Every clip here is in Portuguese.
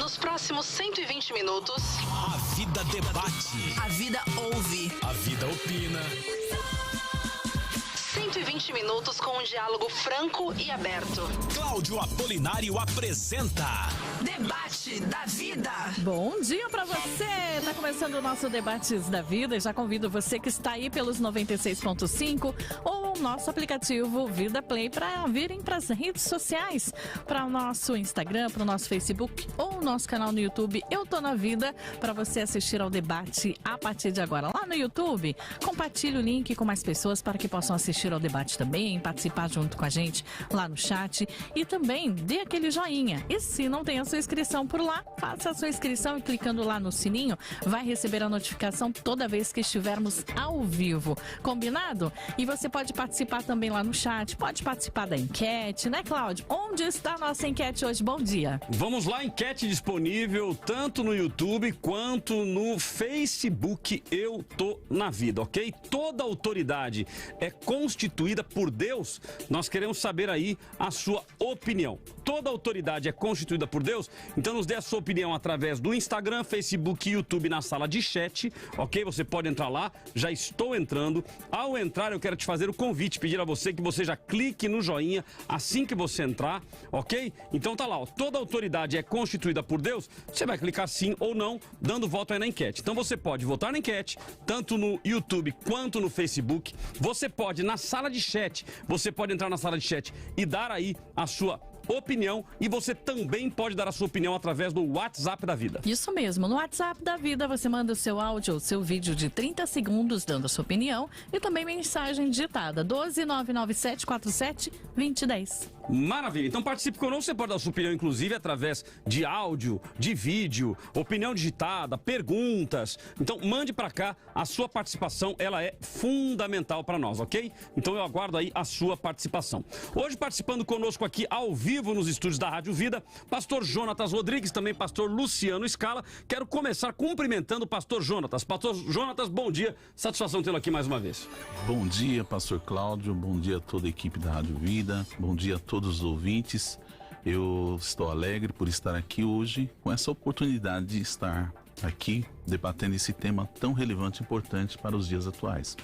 Nos próximos 120 minutos... A vida debate. A vida ouve. A vida opina. 120 minutos com um diálogo franco e aberto. Cláudio Apolinário apresenta... Debate da Vida. Bom dia pra você! Tá começando o nosso Debates da Vida e já convido você que está aí pelos 96.5 ou o nosso aplicativo Vida Play para virem para as redes sociais, para o nosso Instagram, para o nosso Facebook ou o nosso canal no YouTube Eu Tô na Vida, para você assistir ao debate a partir de agora. Lá no YouTube, compartilhe o link com mais pessoas para que possam assistir ao debate também, participar junto com a gente lá no chat e também dê aquele joinha. E se não tem a sua inscrição por lá, faça a sua inscrição e clicando lá no sininho, vai receber a notificação toda vez que estivermos ao vivo. Combinado? E você pode participar também lá no chat, pode participar da enquete, né, Cláudio? Onde está a nossa enquete hoje? Bom dia. Vamos lá, enquete disponível tanto no YouTube quanto no Facebook Eu Tô na Vida, ok? Toda autoridade é constituída por Deus? Nós queremos saber aí a sua opinião. Toda autoridade é constituída por Deus? Então nos dê a sua opinião através do Instagram, Facebook e YouTube na sala de chat, ok? Você pode entrar lá, já estou entrando. Ao entrar eu quero te fazer o convite, pedir a você que você já clique no joinha assim que você entrar, ok? Então tá lá, ó, toda autoridade é constituída por Deus? Você vai clicar sim ou não, dando voto aí na enquete. Então você pode votar na enquete, tanto no YouTube quanto no Facebook. Você pode, na sala de chat, você pode entrar na sala de chat e dar aí a sua opinião, e você também pode dar a sua opinião através do WhatsApp da Vida. Isso mesmo, no WhatsApp da Vida você manda o seu áudio ou seu vídeo de 30 segundos dando a sua opinião e também mensagem digitada 12997472010. Maravilha, então participe conosco, você pode dar a sua opinião inclusive através de áudio, de vídeo, opinião digitada, perguntas. Então mande pra cá, a sua participação ela é fundamental para nós, ok? Então eu aguardo aí a sua participação. Hoje participando conosco aqui ao vivo nos estúdios da Rádio Vida, pastor Jonatas Rodrigues, também pastor Luciano Scala. Quero começar cumprimentando o pastor Jonatas. Pastor Jonatas, bom dia, satisfação tê-lo aqui mais uma vez. Bom dia, pastor Cláudio, bom dia a toda a equipe da Rádio Vida, bom dia a todos os ouvintes. Eu estou alegre por estar aqui hoje com essa oportunidade de estar aqui debatendo esse tema tão relevante e importante para os dias atuais.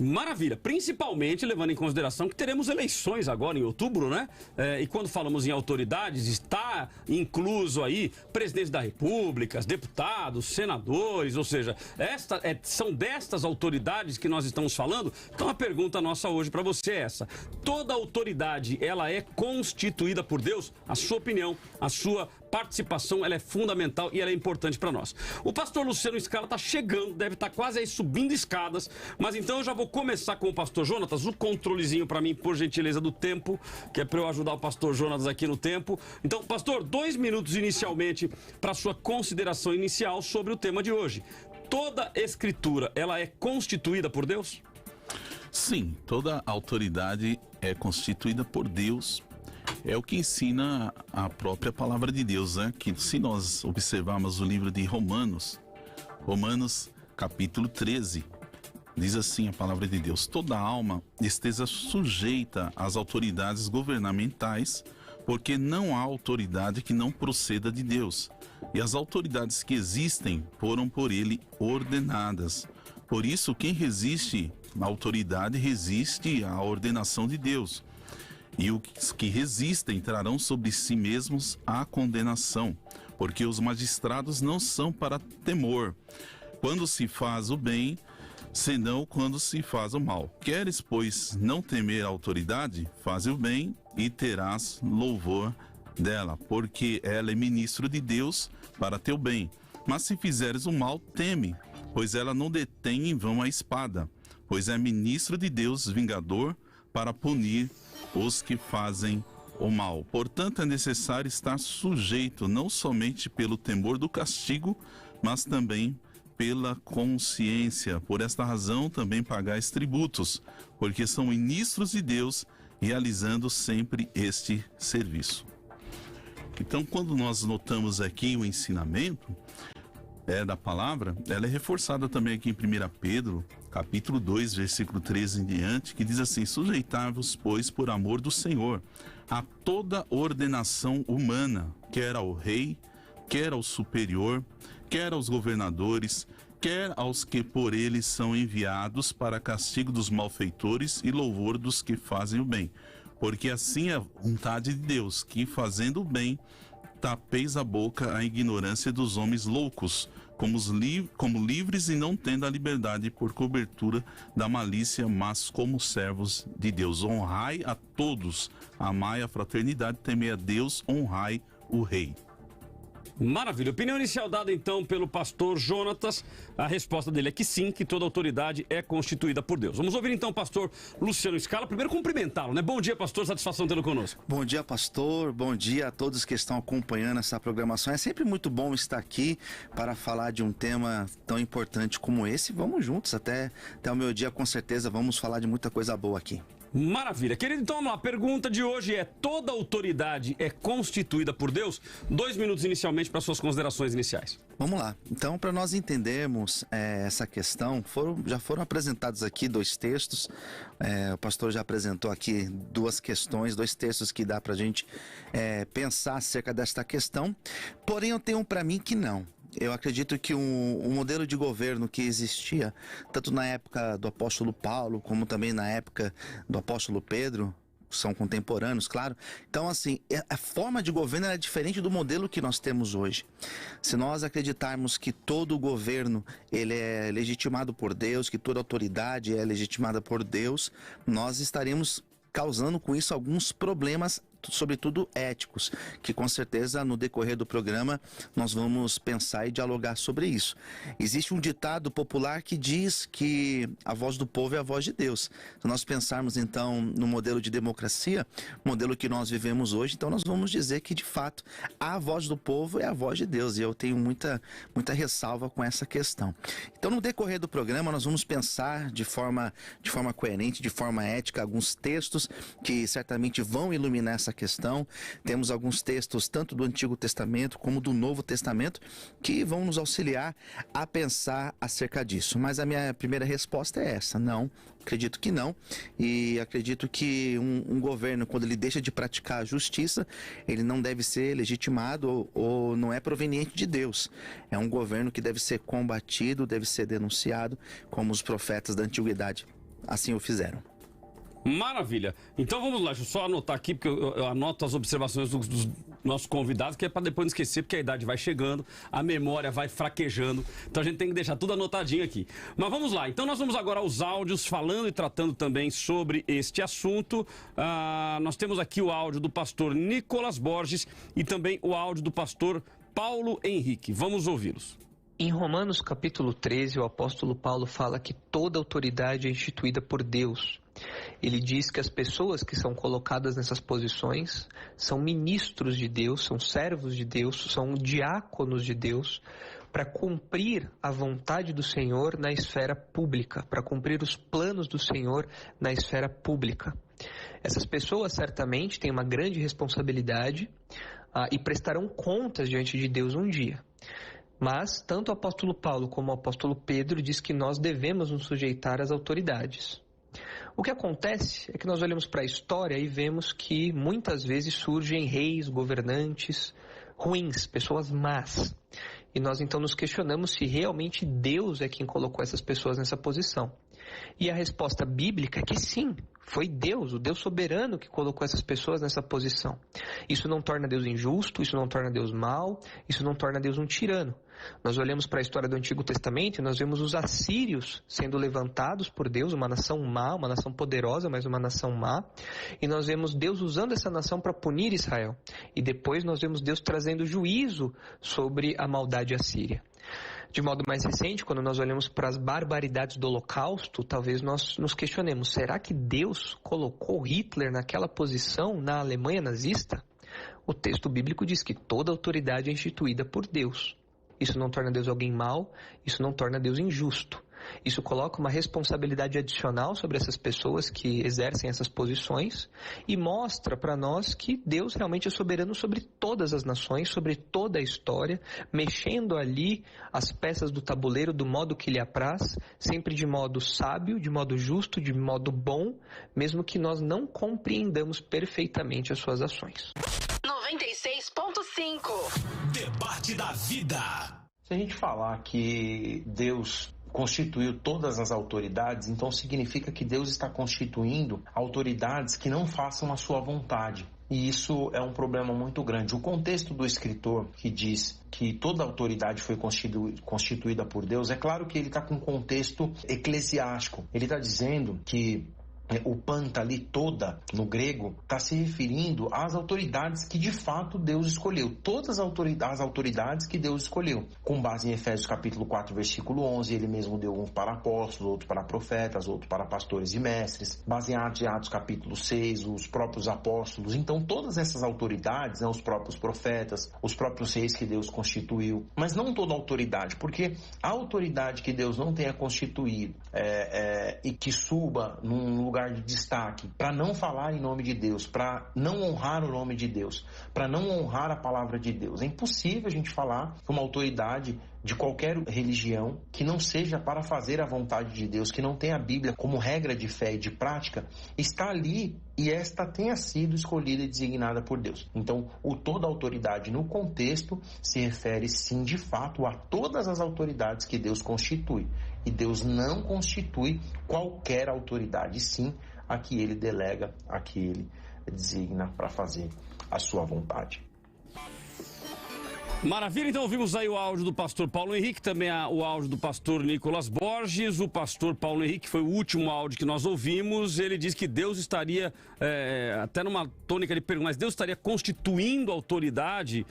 Maravilha, principalmente levando em consideração que teremos eleições agora em outubro, né? E quando falamos em autoridades, está incluso aí presidentes da República, deputados, senadores, ou seja, são destas autoridades que nós estamos falando. Então a pergunta nossa hoje para você é essa: toda autoridade, ela é constituída por Deus? A sua opinião, a sua participação, ela é fundamental e ela é importante para nós. O pastor Luciano Scala está chegando, deve estar quase aí subindo escadas, mas então eu já vou começar com o pastor Jonatas, o controlezinho para mim, por gentileza, do tempo, que é para eu ajudar o pastor Jonatas aqui no tempo. Então, pastor, 2 minutos inicialmente para sua consideração inicial sobre o tema de hoje. Toda escritura, ela é constituída por Deus? Sim, toda autoridade é constituída por Deus. É o que ensina a própria palavra de Deus, né? Que se nós observarmos o livro de Romanos capítulo 13, diz assim a palavra de Deus: toda alma esteja sujeita às autoridades governamentais, porque não há autoridade que não proceda de Deus, e as autoridades que existem foram por ele ordenadas. Por isso, quem resiste à autoridade resiste à ordenação de Deus. E os que resistem trarão sobre si mesmos a condenação, porque os magistrados não são para temor, quando se faz o bem, senão quando se faz o mal. Queres, pois, não temer a autoridade? Faze o bem e terás louvor dela, porque ela é ministro de Deus para teu bem. Mas se fizeres o mal, teme, pois ela não detém em vão a espada, pois é ministro de Deus, vingador, para punir os que fazem o mal. Portanto, é necessário estar sujeito não somente pelo temor do castigo, mas também pela consciência. Por esta razão, também pagais tributos, porque são ministros de Deus, realizando sempre este serviço. Então, quando nós notamos aqui o ensinamento da palavra, ela é reforçada também aqui em 1 Pedro, capítulo 2, versículo 13 em diante, que diz assim: sujeitai-vos, pois, por amor do Senhor, a toda ordenação humana, quer ao rei, quer ao superior, quer aos governadores, quer aos que por eles são enviados, para castigo dos malfeitores e louvor dos que fazem o bem. Porque assim é a vontade de Deus, que fazendo o bem, tapeis a boca à ignorância dos homens loucos, como livres e não tendo a liberdade por cobertura da malícia, mas como servos de Deus. Honrai a todos, amai a fraternidade, temei a Deus, honrai o Rei. Maravilha. Opinião inicial dada então pelo pastor Jonatas. A resposta dele é que sim, que toda autoridade é constituída por Deus. Vamos ouvir então o pastor Luciano Scala. Primeiro cumprimentá-lo, né? Bom dia, pastor. Satisfação tê-lo conosco. Bom dia, pastor. Bom dia a todos que estão acompanhando essa programação. É sempre muito bom estar aqui para falar de um tema tão importante como esse. Vamos juntos até o meu dia, com certeza vamos falar de muita coisa boa aqui. Maravilha. Querido, então vamos lá. A pergunta de hoje é: toda autoridade é constituída por Deus? 2 minutos inicialmente para suas considerações iniciais. Vamos lá. Então, para nós entendermos essa questão, já foram apresentados aqui 2 textos. O pastor já apresentou aqui 2 questões, 2 textos que dá para a gente pensar acerca desta questão. Porém, eu tenho para mim que não. Eu acredito que o modelo de governo que existia, tanto na época do apóstolo Paulo, como também na época do apóstolo Pedro, são contemporâneos, claro. Então, assim, a forma de governo é diferente do modelo que nós temos hoje. Se nós acreditarmos que todo governo ele é legitimado por Deus, que toda autoridade é legitimada por Deus, nós estaremos causando com isso alguns problemas, sobretudo éticos, que com certeza no decorrer do programa nós vamos pensar e dialogar sobre isso. Existe um ditado popular que diz que a voz do povo é a voz de Deus. Se nós pensarmos então no modelo de democracia, modelo que nós vivemos hoje, então nós vamos dizer que de fato a voz do povo é a voz de Deus, e eu tenho muita ressalva com essa questão. Então no decorrer do programa nós vamos pensar de forma coerente, de forma ética, alguns textos que certamente vão iluminar essa questão. Temos alguns textos tanto do Antigo Testamento como do Novo Testamento que vão nos auxiliar a pensar acerca disso. Mas a minha primeira resposta é essa: não, acredito que não. E acredito que um governo, quando ele deixa de praticar a justiça, ele não deve ser legitimado ou não é proveniente de Deus. É um governo que deve ser combatido, deve ser denunciado, como os profetas da antiguidade assim o fizeram. Maravilha. Então vamos lá, deixa eu só anotar aqui, porque eu anoto as observações dos nossos convidados, que é para depois não esquecer, porque a idade vai chegando, a memória vai fraquejando, então a gente tem que deixar tudo anotadinho aqui. Mas vamos lá, então nós vamos agora aos áudios, falando e tratando também sobre este assunto. Nós temos aqui o áudio do pastor Nicolas Borges e também o áudio do pastor Paulo Henrique. Vamos ouvi-los. Em Romanos capítulo 13, o apóstolo Paulo fala que toda autoridade é instituída por Deus. Ele diz que as pessoas que são colocadas nessas posições são ministros de Deus, são servos de Deus, são diáconos de Deus, para cumprir a vontade do Senhor na esfera pública, para cumprir os planos do Senhor na esfera pública. Essas pessoas certamente têm uma grande responsabilidade e prestarão contas diante de Deus um dia. Mas tanto o apóstolo Paulo como o apóstolo Pedro diz que nós devemos nos sujeitar às autoridades. O que acontece é que nós olhamos para a história e vemos que muitas vezes surgem reis, governantes ruins, pessoas más. E nós então nos questionamos se realmente Deus é quem colocou essas pessoas nessa posição. E a resposta bíblica é que sim, foi Deus, o Deus soberano, que colocou essas pessoas nessa posição. Isso não torna Deus injusto, isso não torna Deus mau, isso não torna Deus um tirano. Nós olhamos para a história do Antigo Testamento e nós vemos os assírios sendo levantados por Deus, uma nação má, uma nação poderosa, mas uma nação má. E nós vemos Deus usando essa nação para punir Israel. E depois nós vemos Deus trazendo juízo sobre a maldade assíria. De modo mais recente, quando nós olhamos para as barbaridades do Holocausto, talvez nós nos questionemos, será que Deus colocou Hitler naquela posição na Alemanha nazista? O texto bíblico diz que toda autoridade é instituída por Deus. Isso não torna Deus alguém mau, isso não torna Deus injusto. Isso coloca uma responsabilidade adicional sobre essas pessoas que exercem essas posições e mostra para nós que Deus realmente é soberano sobre todas as nações, sobre toda a história, mexendo ali as peças do tabuleiro do modo que lhe apraz, sempre de modo sábio, de modo justo, de modo bom, mesmo que nós não compreendamos perfeitamente as suas ações. 96.5 Debate debate da vida. Se a gente falar que Deus constituiu todas as autoridades, então significa que Deus está constituindo autoridades que não façam a sua vontade. E isso é um problema muito grande. O contexto do escritor que diz que toda autoridade foi constituída por Deus, é claro que ele está com um contexto eclesiástico. Ele está dizendo que o panta ali toda, no grego, está se referindo às autoridades que de fato Deus escolheu. Todas as autoridades que Deus escolheu. Com base em Efésios capítulo 4, versículo 11, ele mesmo deu uns para apóstolos, outros para profetas, outros para pastores e mestres. Baseado em Atos capítulo 6, os próprios apóstolos. Então todas essas autoridades, os próprios profetas, os próprios reis que Deus constituiu. Mas não toda autoridade, porque a autoridade que Deus não tenha constituído e que suba num lugar de destaque, para não falar em nome de Deus, para não honrar o nome de Deus, para não honrar a palavra de Deus. É impossível a gente falar que uma autoridade de qualquer religião que não seja para fazer a vontade de Deus, que não tenha a Bíblia como regra de fé e de prática, está ali e esta tenha sido escolhida e designada por Deus. Então, o toda autoridade no contexto se refere sim, de fato, a todas as autoridades que Deus constitui. E Deus não constitui qualquer autoridade, sim, a que ele delega, a que ele designa para fazer a sua vontade. Maravilha, então ouvimos aí o áudio do pastor Paulo Henrique, também o áudio do pastor Nicolas Borges. O pastor Paulo Henrique foi o último áudio que nós ouvimos. Ele diz que Deus estaria, até numa tônica de pergunta, mas Deus estaria constituindo a autoridade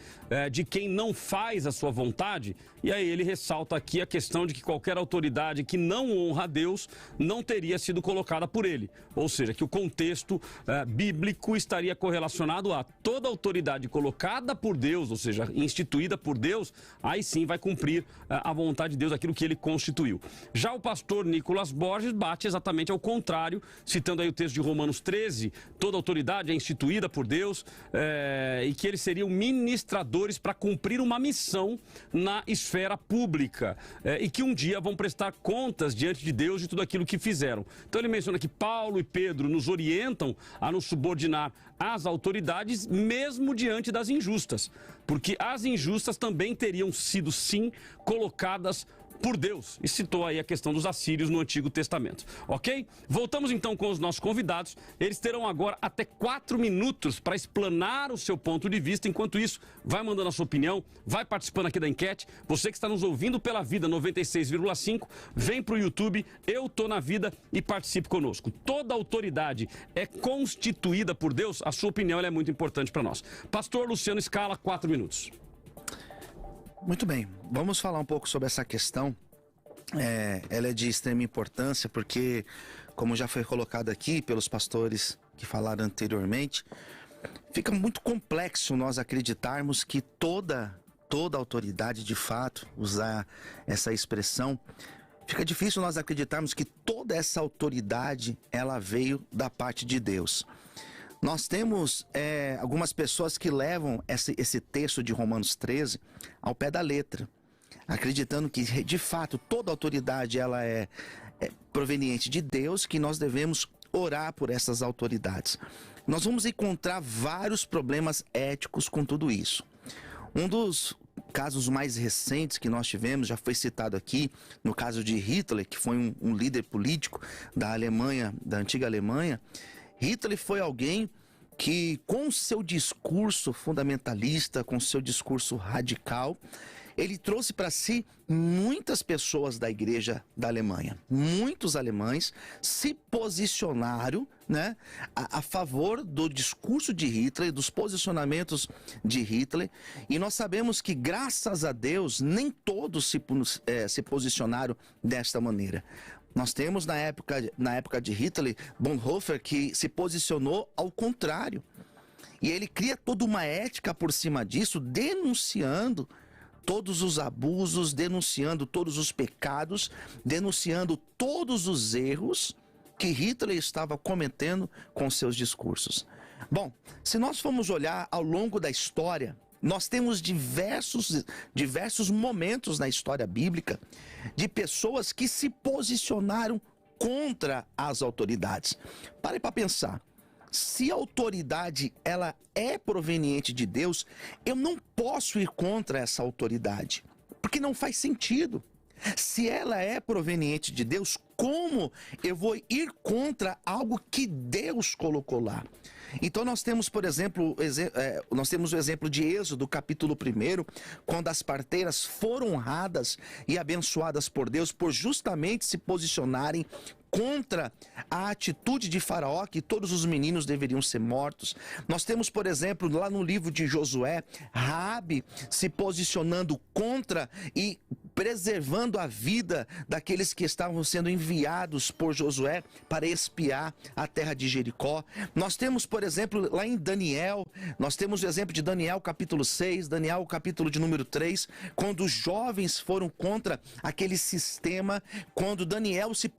de quem não faz a sua vontade. E aí ele ressalta aqui a questão de que qualquer autoridade que não honra a Deus não teria sido colocada por ele. Ou seja, que o contexto bíblico estaria correlacionado a toda autoridade colocada por Deus, ou seja, instituída por Deus, aí sim vai cumprir a vontade de Deus, aquilo que ele constituiu. Já o pastor Nicolas Borges bate exatamente ao contrário, citando aí o texto de Romanos 13, toda autoridade é instituída por Deus e que eles seriam ministradores para cumprir uma missão na esfera pública e que um dia vão prestar contas diante de Deus de tudo aquilo que fizeram. Então ele menciona que Paulo e Pedro nos orientam a nos subordinar às autoridades, mesmo diante das injustas, porque as injustas também teriam sido, sim, colocadas por Deus. E citou aí a questão dos assírios no Antigo Testamento. Ok? Voltamos então com os nossos convidados. Eles terão agora até 4 minutos para explanar o seu ponto de vista. Enquanto isso, vai mandando a sua opinião, vai participando aqui da enquete. Você que está nos ouvindo pela Vida 96,5, vem para o YouTube, Eu Tô na Vida e participe conosco. Toda autoridade é constituída por Deus? A sua opinião ela é muito importante para nós. Pastor Luciano Scala, 4 minutos. Muito bem, vamos falar um pouco sobre essa questão. Ela é de extrema importância porque, como já foi colocado aqui pelos pastores que falaram anteriormente, fica muito complexo nós acreditarmos que toda autoridade, de fato, usar essa expressão, fica difícil nós acreditarmos que toda essa autoridade ela veio da parte de Deus. Nós temos algumas pessoas que levam esse texto de Romanos 13 ao pé da letra, acreditando que, de fato, toda autoridade ela é proveniente de Deus, que nós devemos orar por essas autoridades. Nós vamos encontrar vários problemas éticos com tudo isso. Um dos casos mais recentes que nós tivemos, já foi citado aqui, no caso de Hitler, que foi um líder político da Alemanha, da antiga Alemanha. Hitler foi alguém que, com seu discurso fundamentalista, com seu discurso radical, ele trouxe para si muitas pessoas da igreja da Alemanha. Muitos alemães se posicionaram, né, a favor do discurso de Hitler, dos posicionamentos de Hitler. E nós sabemos que, graças a Deus, nem todos se posicionaram desta maneira. Nós temos na época de Hitler, Bonhoeffer, que se posicionou ao contrário. E ele cria toda uma ética por cima disso, denunciando todos os abusos, denunciando todos os pecados, denunciando todos os erros que Hitler estava cometendo com seus discursos. Bom, se nós formos olhar ao longo da história, nós temos diversos momentos na história bíblica de pessoas que se posicionaram contra as autoridades. Pare para pensar. Se a autoridade ela é proveniente de Deus, eu não posso ir contra essa autoridade, porque não faz sentido. Se ela é proveniente de Deus, como eu vou ir contra algo que Deus colocou lá? Então nós temos, por exemplo, nós temos o exemplo de Êxodo, capítulo 1, quando as parteiras foram honradas e abençoadas por Deus por justamente se posicionarem contra a atitude de Faraó, que todos os meninos deveriam ser mortos. Nós temos, por exemplo, lá no livro de Josué, Raabe se posicionando contra e preservando a vida daqueles que estavam sendo enviados por Josué para espiar a terra de Jericó. Nós temos, por exemplo, lá em Daniel, nós temos o exemplo de Daniel capítulo 6, Daniel capítulo de número 3, quando os jovens foram contra aquele sistema, quando Daniel se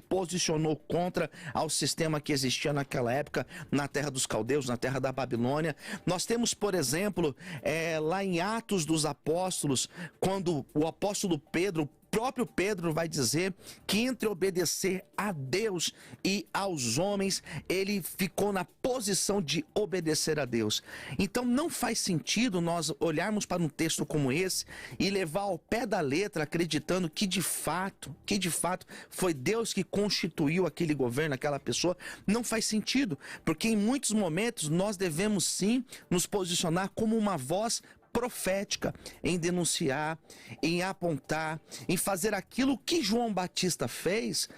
posicionou contra ao sistema que existia naquela época na terra dos caldeus, na terra da Babilônia. Nós temos, por exemplo, lá em Atos dos Apóstolos, quando o apóstolo Pedro, o próprio Pedro vai dizer que entre obedecer a Deus e aos homens, ele ficou na posição de obedecer a Deus. Então não faz sentido nós olharmos para um texto como esse e levar ao pé da letra, acreditando que de fato foi Deus que constituiu aquele governo, aquela pessoa. Não faz sentido, porque em muitos momentos nós devemos sim nos posicionar como uma voz profética, em denunciar, em apontar, em fazer aquilo que João Batista fez,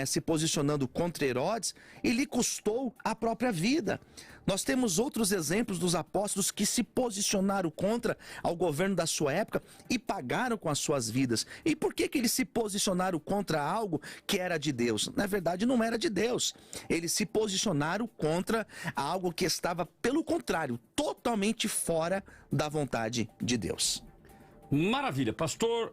se posicionando contra Herodes, e lhe custou a própria vida. Nós temos outros exemplos dos apóstolos que se posicionaram contra ao governo da sua época e pagaram com as suas vidas. E por que eles se posicionaram contra algo que era de Deus? Na verdade, não era de Deus. Eles se posicionaram contra algo que estava, pelo contrário, totalmente fora da vontade de Deus. Maravilha. Pastor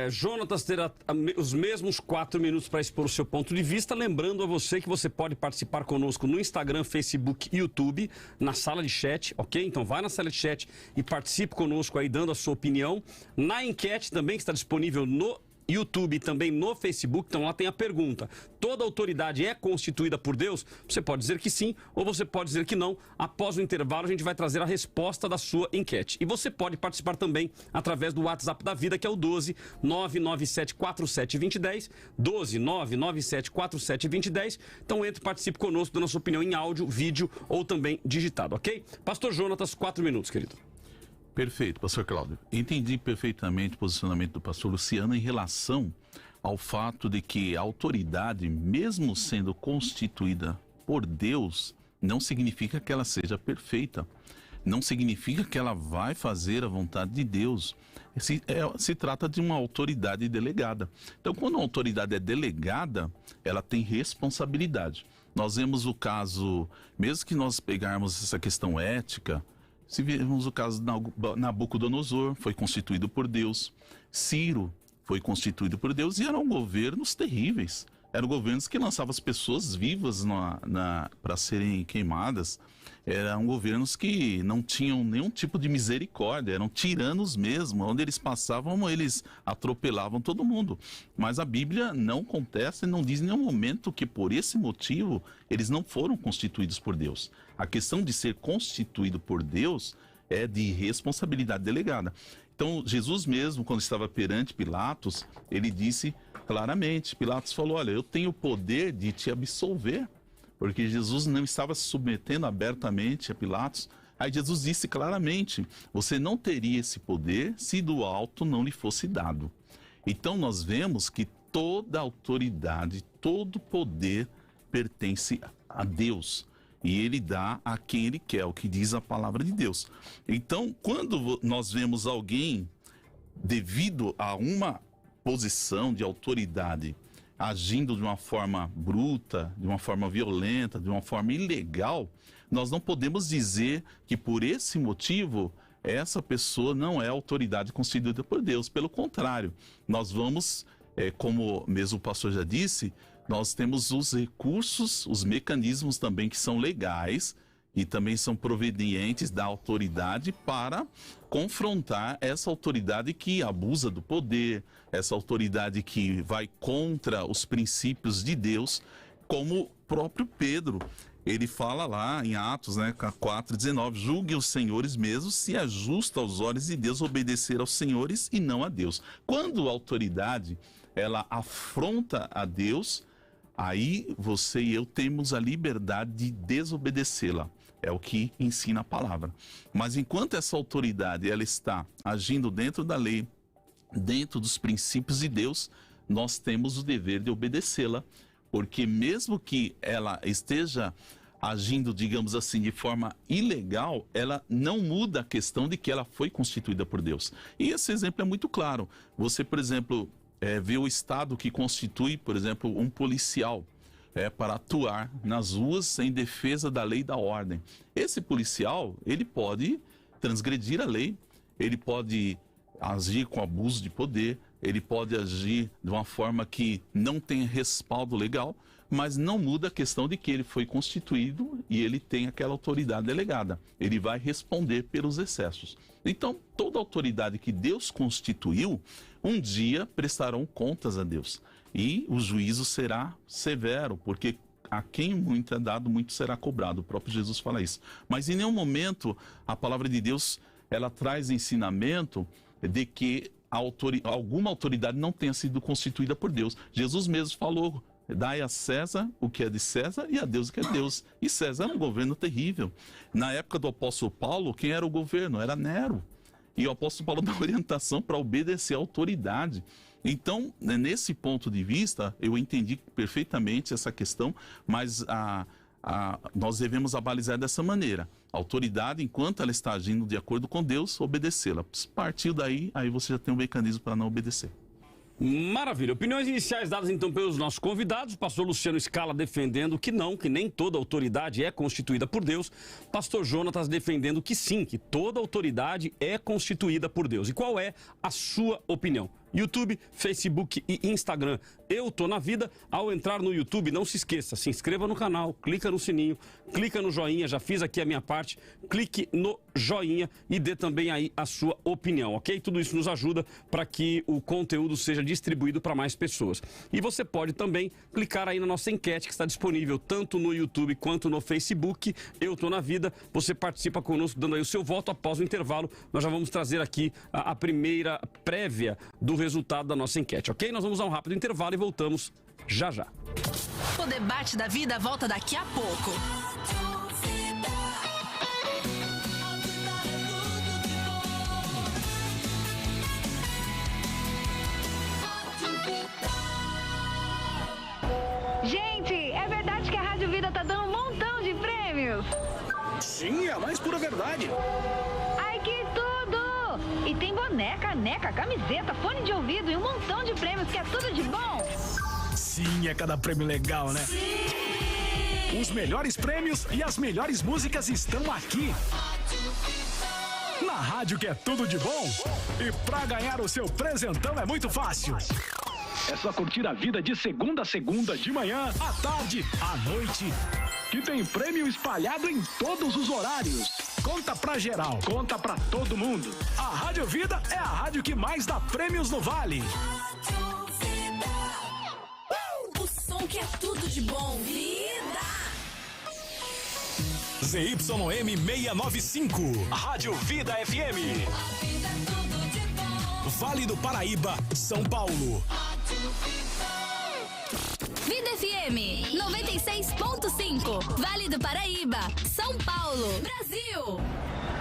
Jonatas terá os mesmos 4 minutos para expor o seu ponto de vista. Lembrando a você que você pode participar conosco no Instagram, Facebook e YouTube, na sala de chat, ok? Então vai na sala de chat e participe conosco aí, dando a sua opinião. Na enquete também, que está disponível no YouTube e também no Facebook, então lá tem a pergunta: toda autoridade é constituída por Deus? Você pode dizer que sim, ou você pode dizer que não. Após o intervalo a gente vai trazer a resposta da sua enquete. E você pode participar também através do WhatsApp da Vida, que é o 12 997472010, 12 997472010. Então entre e participe conosco, dando a sua opinião em áudio, vídeo ou também digitado, ok? Pastor Jonatas, 4 minutos, querido. Perfeito, pastor Cláudio. Entendi perfeitamente o posicionamento do pastor Luciano em relação ao fato de que a autoridade, mesmo sendo constituída por Deus, não significa que ela seja perfeita. Não significa que ela vai fazer a vontade de Deus. Se trata de uma autoridade delegada. Então, quando a autoridade é delegada, ela tem responsabilidade. Nós vemos o caso, mesmo que nós pegarmos essa questão ética, se virmos o caso de Nabucodonosor, foi constituído por Deus. Ciro foi constituído por Deus e eram governos terríveis. Eram governos que lançavam as pessoas vivas para serem queimadas. Eram governos que não tinham nenhum tipo de misericórdia, eram tiranos mesmo. Onde eles passavam, eles atropelavam todo mundo. Mas a Bíblia não contesta e não diz em nenhum momento que por esse motivo eles não foram constituídos por Deus. A questão de ser constituído por Deus é de responsabilidade delegada. Então, Jesus mesmo, quando estava perante Pilatos, ele disse claramente, Pilatos falou: olha, eu tenho o poder de te absolver. Porque Jesus não estava se submetendo abertamente a Pilatos. Aí Jesus disse claramente: você não teria esse poder se do alto não lhe fosse dado. Então nós vemos que toda autoridade, todo poder pertence a Deus. E Ele dá a quem Ele quer, o que diz a palavra de Deus. Então, quando nós vemos alguém, devido a uma posição de autoridade, agindo de uma forma bruta, de uma forma violenta, de uma forma ilegal, nós não podemos dizer que por esse motivo essa pessoa não é autoridade constituída por Deus. Pelo contrário, nós vamos, como mesmo o pastor já disse, nós temos os recursos, os mecanismos também que são legais e também são provenientes da autoridade para confrontar essa autoridade que abusa do poder, essa autoridade que vai contra os princípios de Deus, como o próprio Pedro. Ele fala lá em Atos, né, 4:19, julguem os senhores mesmos se é justo aos olhos de Deus obedecer aos senhores e não a Deus. Quando a autoridade, ela afronta a Deus, aí você e eu temos a liberdade de desobedecê-la. É o que ensina a palavra. Mas enquanto essa autoridade, ela está agindo dentro da lei, dentro dos princípios de Deus, nós temos o dever de obedecê-la, porque mesmo que ela esteja agindo, digamos assim, de forma ilegal, ela não muda a questão de que ela foi constituída por Deus. E esse exemplo é muito claro. Você, por exemplo, vê o Estado que constitui, por exemplo, um policial para atuar nas ruas em defesa da lei e da ordem. Esse policial, ele pode transgredir a lei, ele pode agir com abuso de poder, ele pode agir de uma forma que não tem respaldo legal, mas não muda a questão de que ele foi constituído e ele tem aquela autoridade delegada. Ele vai responder pelos excessos. Então, toda autoridade que Deus constituiu, um dia prestarão contas a Deus. E o juízo será severo, porque a quem muito é dado, muito será cobrado. O próprio Jesus fala isso. Mas em nenhum momento a palavra de Deus, ela traz ensinamento de que alguma autoridade não tenha sido constituída por Deus. Jesus mesmo falou: dai a César o que é de César e a Deus o que é de Deus. E César era um governo terrível. Na época do apóstolo Paulo, quem era o governo? Era Nero. E o apóstolo Paulo dá orientação para obedecer à autoridade. Então, nesse ponto de vista, eu entendi perfeitamente essa questão, mas nós devemos abalizar dessa maneira. A autoridade, enquanto ela está agindo de acordo com Deus, obedecê-la. A partir daí, aí você já tem um mecanismo para não obedecer. Maravilha. Opiniões iniciais dadas então pelos nossos convidados. Pastor Luciano Scala defendendo que nem toda autoridade é constituída por Deus. Pastor Jonatas defendendo que sim, que toda autoridade é constituída por Deus. E qual é a sua opinião? YouTube, Facebook e Instagram. Eu Tô na Vida. Ao entrar no YouTube, não se esqueça, se inscreva no canal, clica no sininho, clica no joinha, já fiz aqui a minha parte, clique no joinha e dê também aí a sua opinião, ok? Tudo isso nos ajuda para que o conteúdo seja distribuído para mais pessoas. E você pode também clicar aí na nossa enquete que está disponível tanto no YouTube quanto no Facebook. Eu Tô na Vida. Você participa conosco dando aí o seu voto. Após o intervalo, nós já vamos trazer aqui a primeira prévia do resultado da nossa enquete, ok? Nós vamos a um rápido intervalo e voltamos já já. O debate da vida volta daqui a pouco. Gente, é verdade que a Rádio Vida tá dando um montão de prêmios? Sim, é a mais pura verdade. Ai, que tudo! E tem boné, caneca, camiseta, fone de ouvido e um montão de prêmios, que é tudo de bom. Sim, é cada prêmio legal, né? Sim! Os melhores prêmios e as melhores músicas estão aqui. Na rádio que é tudo de bom. E pra ganhar o seu presentão é muito fácil. É só curtir a vida de segunda a segunda, de manhã, à tarde, à noite. Que tem prêmio espalhado em todos os horários. Conta pra geral, conta pra todo mundo. A Rádio Vida é a rádio que mais dá prêmios no Vale. O som que é tudo de bom. Vida! ZYM 695, Rádio Vida FM. Vale do Paraíba, São Paulo. Vida FM 96.5, Vale do Paraíba, São Paulo, Brasil.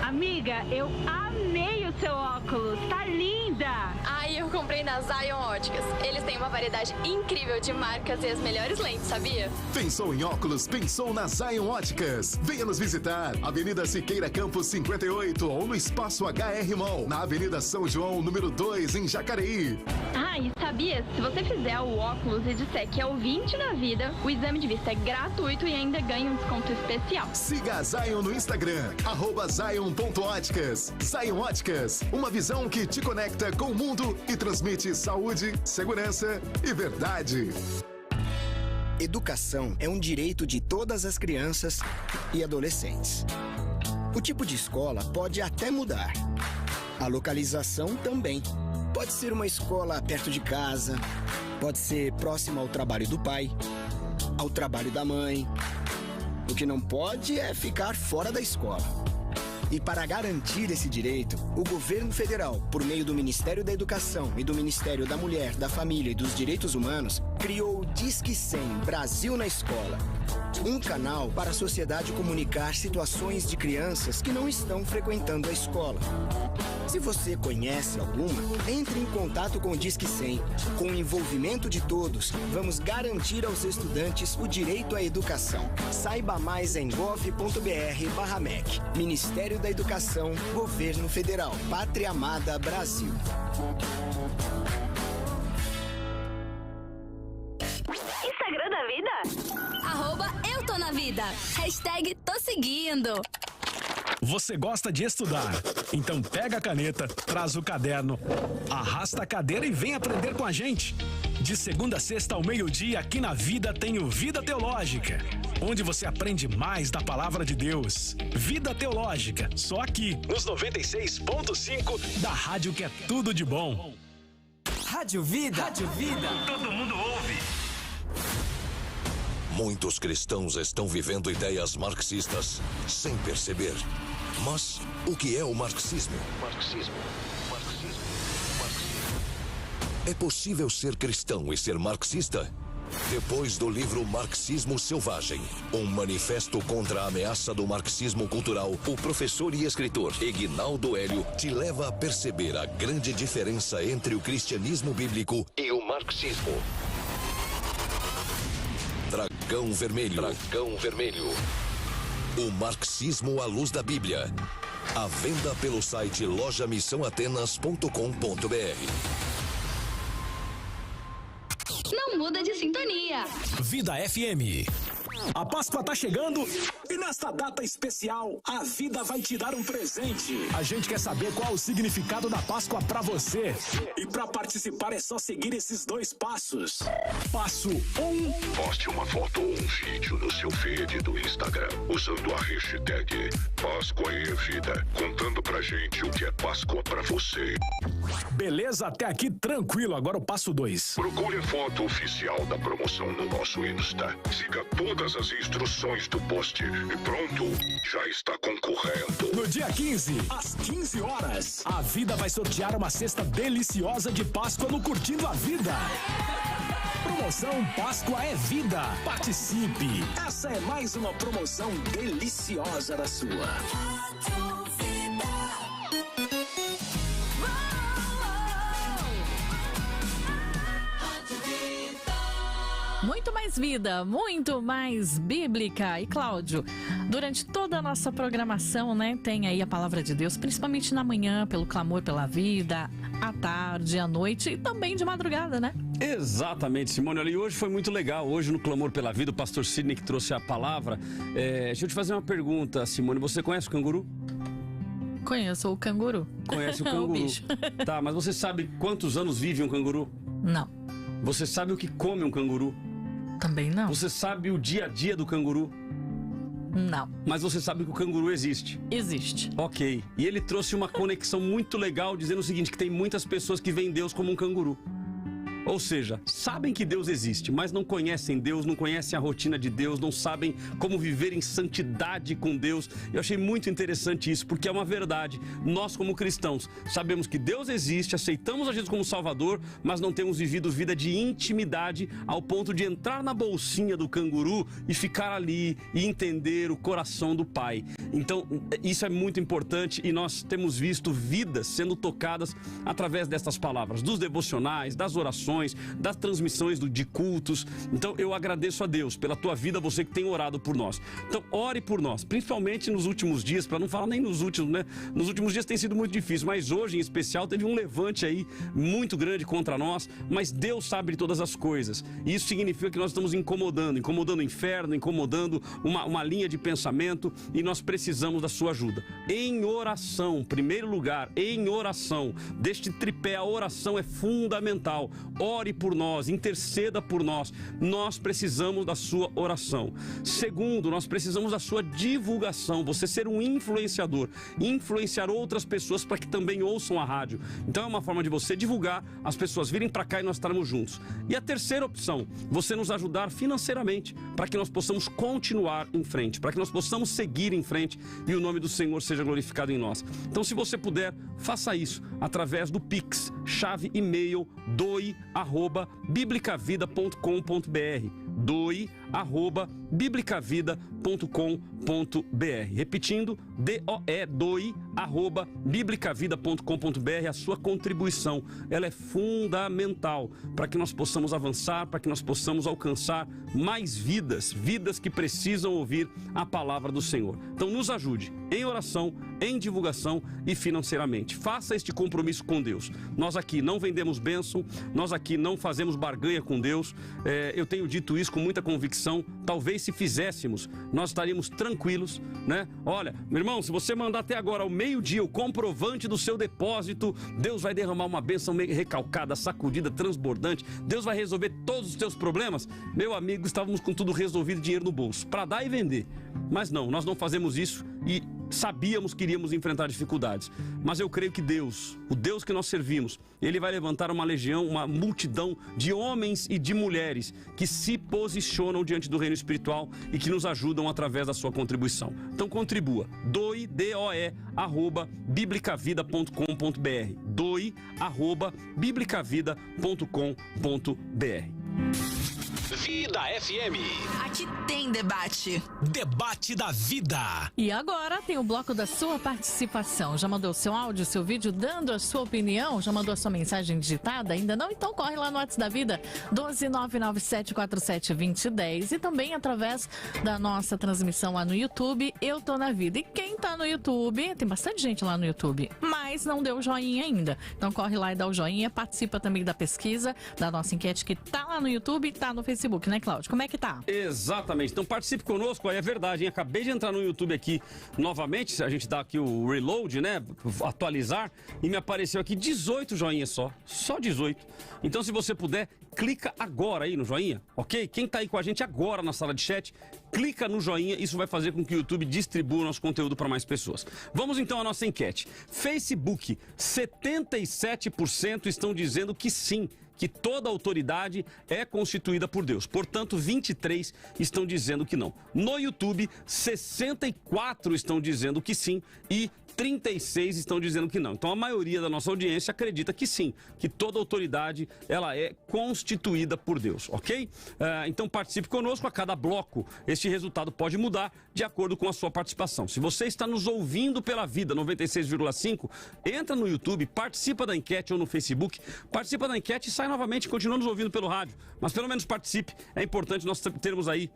Amiga, eu amei o seu óculos, tá linda! Ai, eu comprei na Zion Óticas. Eles têm uma variedade incrível de marcas e as melhores lentes, sabia? Pensou em óculos? Pensou na Zion Óticas. Venha nos visitar, Avenida Siqueira Campos 58 ou no Espaço HR Mall, na Avenida São João, número 2, em Jacareí. Ah, e sabia? Se você fizer o óculos e disser que é ouvinte da vida, o exame de vista é gratuito e ainda ganha um desconto especial. Siga a Zion no Instagram, @Zion.óticas. Zion Óticas, uma visão que te conecta com o mundo e transmite saúde, segurança e verdade. Educação é um direito de todas as crianças e adolescentes. O tipo de escola pode até mudar. A localização também. Pode ser uma escola perto de casa, pode ser próxima ao trabalho do pai, ao trabalho da mãe. O que não pode é ficar fora da escola. E para garantir esse direito, o governo federal, por meio do Ministério da Educação e do Ministério da Mulher, da Família e dos Direitos Humanos, criou o Disque 100 Brasil na Escola. Um canal para a sociedade comunicar situações de crianças que não estão frequentando a escola. Se você conhece alguma, entre em contato com o Disque 100. Com o envolvimento de todos, vamos garantir aos estudantes o direito à educação. Saiba mais em gov.br/MEC. Ministério da Educação, Governo Federal, Pátria Amada Brasil. Instagram da Vida? @eu tô na vida. #tô seguindo. Você gosta de estudar? Então pega a caneta, traz o caderno, arrasta a cadeira e vem aprender com a gente. De segunda a sexta ao meio-dia, aqui na Vida tem o Vida Teológica, onde você aprende mais da Palavra de Deus. Vida Teológica, só aqui, nos 96.5 da Rádio que é tudo de bom. Rádio Vida. Rádio Vida. Todo mundo ouve. Muitos cristãos estão vivendo ideias marxistas sem perceber. Mas o que é o marxismo? É possível ser cristão e ser marxista? Depois do livro Marxismo Selvagem, um manifesto contra a ameaça do marxismo cultural, o professor e escritor Eguinaldo Hélio te leva a perceber a grande diferença entre o cristianismo bíblico e o marxismo. Dragão Vermelho. O marxismo à luz da Bíblia. À venda pelo site lojamissãoatenas.com.br. Não muda de sintonia. Vida FM. A Páscoa tá chegando e nesta data especial, a Vida vai te dar um presente. A gente quer saber qual o significado da Páscoa pra você. E pra participar é só seguir esses 2 passos. Passo 1. Poste uma foto ou um vídeo no seu feed do Instagram, usando a hashtag Páscoa e Vida, contando pra gente o que é Páscoa pra você. Beleza, até aqui tranquilo. Agora o passo 2. Procure a foto oficial da promoção no nosso Insta. Siga todas as instruções do post e pronto, já está concorrendo. No dia 15, às 15 horas, a Vida vai sortear uma cesta deliciosa de Páscoa no Curtindo a Vida. Promoção Páscoa é Vida. Participe. Essa é mais uma promoção deliciosa da sua. Muito mais vida, muito mais bíblica. E Cláudio, durante toda a nossa programação, né, tem aí a palavra de Deus, principalmente na manhã, pelo clamor pela vida, à tarde, à noite e também de madrugada, né? Exatamente, Simone. Olha, e hoje foi muito legal. Hoje no Clamor pela Vida, o pastor Sidney que trouxe a palavra. Deixa eu te fazer uma pergunta, Simone. Você conhece o canguru? Conheço o canguru. Conhece o canguru? O bicho. Tá, mas você sabe quantos anos vive um canguru? Não. Você sabe o que come um canguru? Também não. Você sabe o dia a dia do canguru? Não. Mas você sabe que o canguru existe? Existe. Ok. E ele trouxe uma conexão muito legal dizendo o seguinte, que tem muitas pessoas que veem Deus como um canguru. Ou seja, sabem que Deus existe, mas não conhecem Deus, não conhecem a rotina de Deus, não sabem como viver em santidade com Deus. Eu achei muito interessante isso, porque é uma verdade. Nós, como cristãos, sabemos que Deus existe, aceitamos a Jesus como Salvador, mas não temos vivido vida de intimidade ao ponto de entrar na bolsinha do canguru e ficar ali e entender o coração do Pai. Então, isso é muito importante e nós temos visto vidas sendo tocadas através dessas palavras, dos devocionais, das orações, das transmissões de cultos. Então eu agradeço a Deus pela tua vida, você que tem orado por nós. Então ore por nós, principalmente nos últimos dias, para não falar nem nos últimos, né? Nos últimos dias tem sido muito difícil, mas hoje em especial teve um levante aí muito grande contra nós, mas Deus sabe de todas as coisas. E isso significa que nós estamos incomodando o inferno, incomodando uma linha de pensamento e nós precisamos da sua ajuda. Em oração, primeiro lugar, em oração. Deste tripé, a oração é fundamental. ore por nós, interceda por nós. Nós precisamos da sua oração. Segundo, nós precisamos da sua divulgação, você ser um influenciador, influenciar outras pessoas para que também ouçam a rádio. Então é uma forma de você divulgar, as pessoas virem para cá e nós estaremos juntos. E a terceira opção, você nos ajudar financeiramente, para que nós possamos continuar em frente, para que nós possamos seguir em frente e o nome do Senhor seja glorificado em nós. Então, se você puder, faça isso através do Pix, chave e-mail doe@biblicavida.com.br, doe@biblicavida.com.br. Repetindo, doe@biblicavida.com.br. A sua contribuição, ela é fundamental para que nós possamos avançar, para que nós possamos alcançar mais vidas que precisam ouvir a palavra do Senhor. Então nos ajude em oração, em divulgação e financeiramente. Faça este compromisso com Deus. Nós aqui não vendemos bênção, nós aqui não fazemos barganha com Deus. Eu tenho dito isso com muita convicção. Talvez se fizéssemos, nós estaríamos tranquilos, né? Olha, meu irmão, se você mandar até agora ao meio-dia o comprovante do seu depósito, Deus vai derramar uma bênção meio recalcada, sacudida, transbordante. Deus vai resolver todos os teus problemas. Meu amigo, estávamos com tudo resolvido, dinheiro no bolso, para dar e vender. Mas não, nós não fazemos isso e sabíamos que iríamos enfrentar dificuldades. Mas eu creio que Deus, o Deus que nós servimos, Ele vai levantar uma legião, uma multidão de homens e de mulheres que se posicionam diante do reino espiritual e que nos ajudam através da sua contribuição. Então contribua. doe@biblicavida.com.br, doe@biblicavida.com.br. Vida FM. Aqui tem debate. Debate da vida. E agora tem o bloco da sua participação. Já mandou seu áudio, seu vídeo dando a sua opinião? Já mandou a sua mensagem digitada? Ainda não? Então corre lá no WhatsApp da Vida, 12997472010, e também através da nossa transmissão lá no YouTube, Eu Tô na Vida. E quem tá no YouTube, tem bastante gente lá no YouTube, mas não deu joinha ainda. Então corre lá e dá o joinha, participa também da pesquisa, da nossa enquete que tá lá no YouTube e tá no Facebook, né, Cláudio? Como é que tá? Exatamente. Então participe conosco, aí é verdade, hein? Acabei de entrar no YouTube aqui novamente, a gente dá aqui o reload, né? Atualizar, e me apareceu aqui 18 joinhas só 18. Então se você puder, clica agora aí no joinha, ok? Quem tá aí com a gente agora na sala de chat, clica no joinha, isso vai fazer com que o YouTube distribua o nosso conteúdo para mais pessoas. Vamos então à nossa enquete. Facebook, 77% estão dizendo que sim, que toda autoridade é constituída por Deus. Portanto, 23 estão dizendo que não. No YouTube, 64 estão dizendo que sim e 36 estão dizendo que não. Então a maioria da nossa audiência acredita que sim, que toda autoridade ela é constituída por Deus, ok? Então participe conosco. A cada bloco este resultado pode mudar de acordo com a sua participação. Se você está nos ouvindo pela Vida 96,5, entra no YouTube, participa da enquete, ou no Facebook, participa da enquete e sai novamente, continua nos ouvindo pelo rádio, mas pelo menos participe. É importante nós termos aí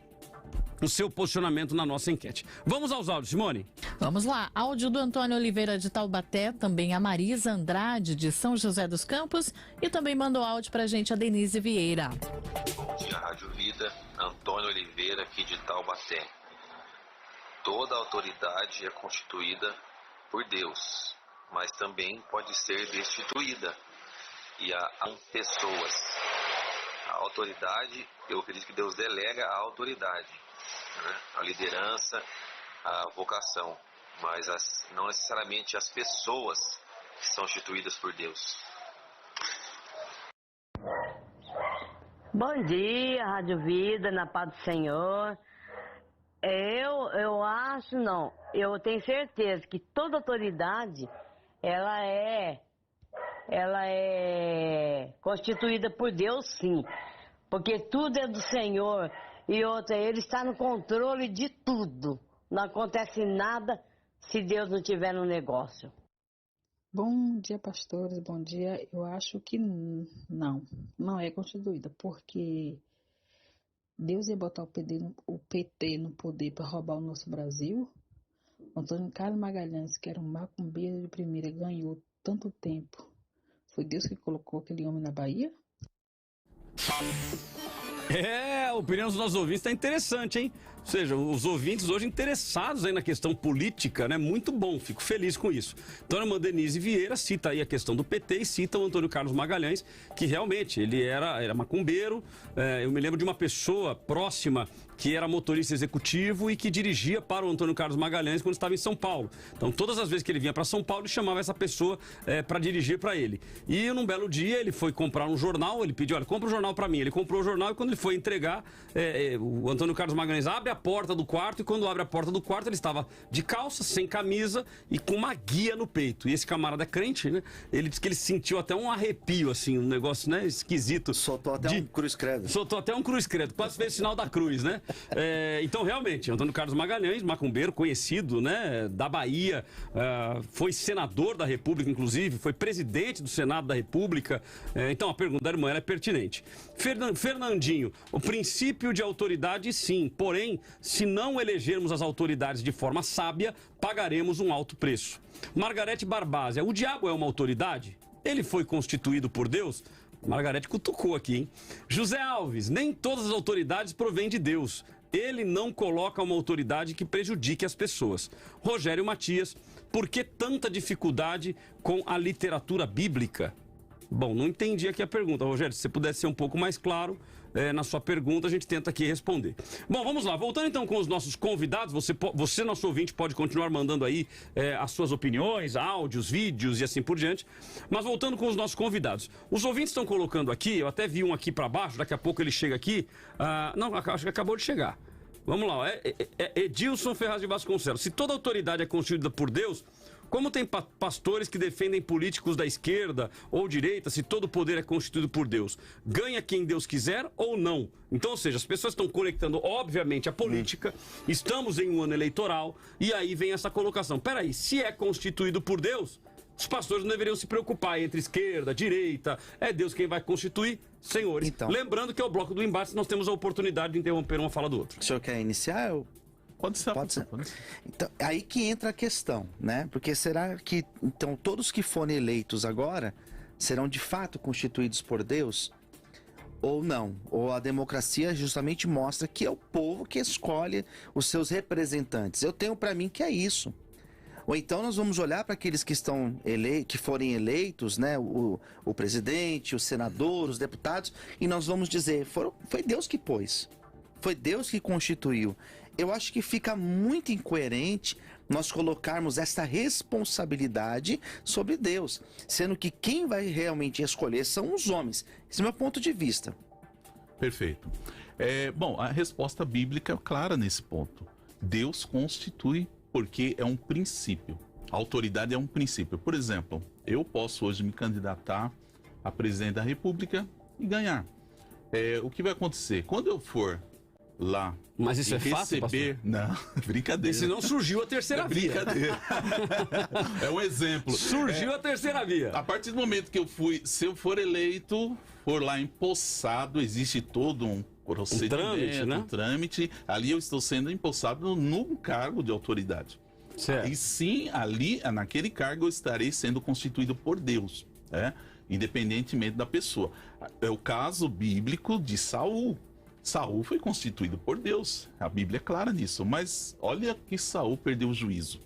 o seu posicionamento na nossa enquete. Vamos aos áudios, Simone? Vamos lá. Áudio do Antônio Oliveira de Taubaté, também a Marisa Andrade de São José dos Campos, e também mandou áudio pra gente a Denise Vieira. Bom dia, Rádio Vida. Antônio Oliveira aqui de Taubaté. Toda autoridade é constituída por Deus, mas também pode ser destituída. E há pessoas. A autoridade, eu acredito que Deus delega a autoridade, né? A liderança, a vocação, mas não necessariamente as pessoas que são instituídas por Deus. Bom dia, Rádio Vida, na paz do Senhor. Eu acho, não, eu tenho certeza que toda autoridade, ela é constituída por Deus, sim, porque tudo é do Senhor, e outra, Ele está no controle de tudo. Não acontece nada se Deus não tiver no negócio. Bom dia, pastores, bom dia. Eu acho que não é constituída, porque Deus ia botar o PT no poder para roubar o nosso Brasil. Antônio Carlos Magalhães, que era um macumbeiro de primeira, ganhou tanto tempo. Foi Deus que colocou aquele homem na Bahia? A opinião dos nossos ouvintes está interessante, hein? Ou seja, os ouvintes hoje interessados aí na questão política, né? Muito bom, fico feliz com isso. Então, a irmã Denise Vieira cita aí a questão do PT e cita o Antônio Carlos Magalhães, que realmente ele era macumbeiro. Eu me lembro de uma pessoa próxima que era motorista executivo e que dirigia para o Antônio Carlos Magalhães quando estava em São Paulo. Então, todas as vezes que ele vinha para São Paulo, ele chamava essa pessoa para dirigir para ele. E num belo dia, ele foi comprar um jornal, ele pediu, olha, compra um jornal para mim. Ele comprou o jornal e quando ele foi entregar, o Antônio Carlos Magalhães abre a porta do quarto e quando abre a porta do quarto, ele estava de calça, sem camisa e com uma guia no peito. E esse camarada é crente, né? Ele disse que ele sentiu até um arrepio, assim, um negócio, né, esquisito. Soltou até um cruz credo. Soltou até um cruz credo, quase fez o sinal da cruz, né? Então, realmente, Antônio Carlos Magalhães, macumbeiro, conhecido, né, da Bahia, foi senador da República, inclusive, foi presidente do Senado da República. Então, a pergunta da irmã é pertinente. Fernandinho, o princípio de autoridade, sim, porém, se não elegermos as autoridades de forma sábia, pagaremos um alto preço. Margarete Barbásia, o diabo é uma autoridade? Ele foi constituído por Deus? Margarete cutucou aqui, hein? José Alves, nem todas as autoridades provêm de Deus. Ele não coloca uma autoridade que prejudique as pessoas. Rogério Matias, por que tanta dificuldade com a literatura bíblica? Bom, não entendi aqui a pergunta, Rogério. Se você pudesse ser um pouco mais claro na sua pergunta, a gente tenta aqui responder. Bom, vamos lá. Voltando então com os nossos convidados, você nosso ouvinte, pode continuar mandando aí as suas opiniões, áudios, vídeos e assim por diante. Mas voltando com os nossos convidados. Os ouvintes estão colocando aqui, eu até vi um aqui para baixo, daqui a pouco ele chega aqui. Não, acho que acabou de chegar. Vamos lá, Edilson Ferraz de Vasconcelos. Se toda autoridade é constituída por Deus, como tem pastores que defendem políticos da esquerda ou direita, se todo o poder é constituído por Deus? Ganha quem Deus quiser ou não? Então, ou seja, as pessoas estão conectando, obviamente, a política, estamos em um ano eleitoral, e aí vem essa colocação. Peraí, se é constituído por Deus, os pastores não deveriam se preocupar entre esquerda, direita, é Deus quem vai constituir, senhores. Então, lembrando que é o bloco do embate, nós temos a oportunidade de interromper uma fala do outro. O senhor quer iniciar? Pode ser. Então, aí que entra a questão, né? Porque será que, então, todos que forem eleitos agora serão de fato constituídos por Deus? Ou não? Ou a democracia justamente mostra que é o povo que escolhe os seus representantes? Eu tenho para mim que é isso. Ou então nós vamos olhar para aqueles que que forem eleitos, né? O presidente, o senador, os deputados, e nós vamos dizer, foi Deus que pôs. Foi Deus que constituiu. Eu acho que fica muito incoerente nós colocarmos essa responsabilidade sobre Deus, sendo que quem vai realmente escolher são os homens. Esse é o meu ponto de vista. Perfeito. Bom, a resposta bíblica é clara nesse ponto. Deus constitui porque é um princípio. A autoridade é um princípio. Por exemplo, eu posso hoje me candidatar a presidente da República e ganhar. O que vai acontecer? Quando eu for lá. Mas isso é fácil, pastor? Não, brincadeira. E se não surgiu a terceira via. Brincadeira. É um exemplo. Surgiu a terceira via. A partir do momento que se eu for eleito, for lá empossado, existe todo um procedimento, um trâmite. Ali eu estou sendo empossado num cargo de autoridade. Certo. E sim, ali, naquele cargo, eu estarei sendo constituído por Deus, independentemente da pessoa. É o caso bíblico de Saul. Saul foi constituído por Deus, a Bíblia é clara nisso, mas olha que Saul perdeu o juízo.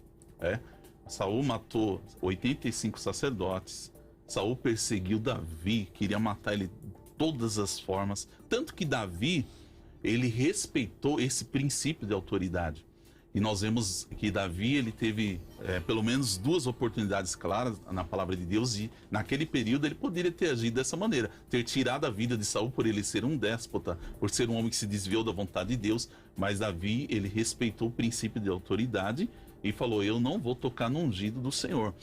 Saul matou 85 sacerdotes, Saul perseguiu Davi, queria matar ele de todas as formas, tanto que Davi, ele respeitou esse princípio de autoridade. E nós vemos que Davi, ele teve pelo menos 2 oportunidades claras na palavra de Deus, e naquele período ele poderia ter agido dessa maneira, ter tirado a vida de Saul por ele ser um déspota, por ser um homem que se desviou da vontade de Deus, mas Davi, ele respeitou o princípio de autoridade e falou, eu não vou tocar no ungido do Senhor.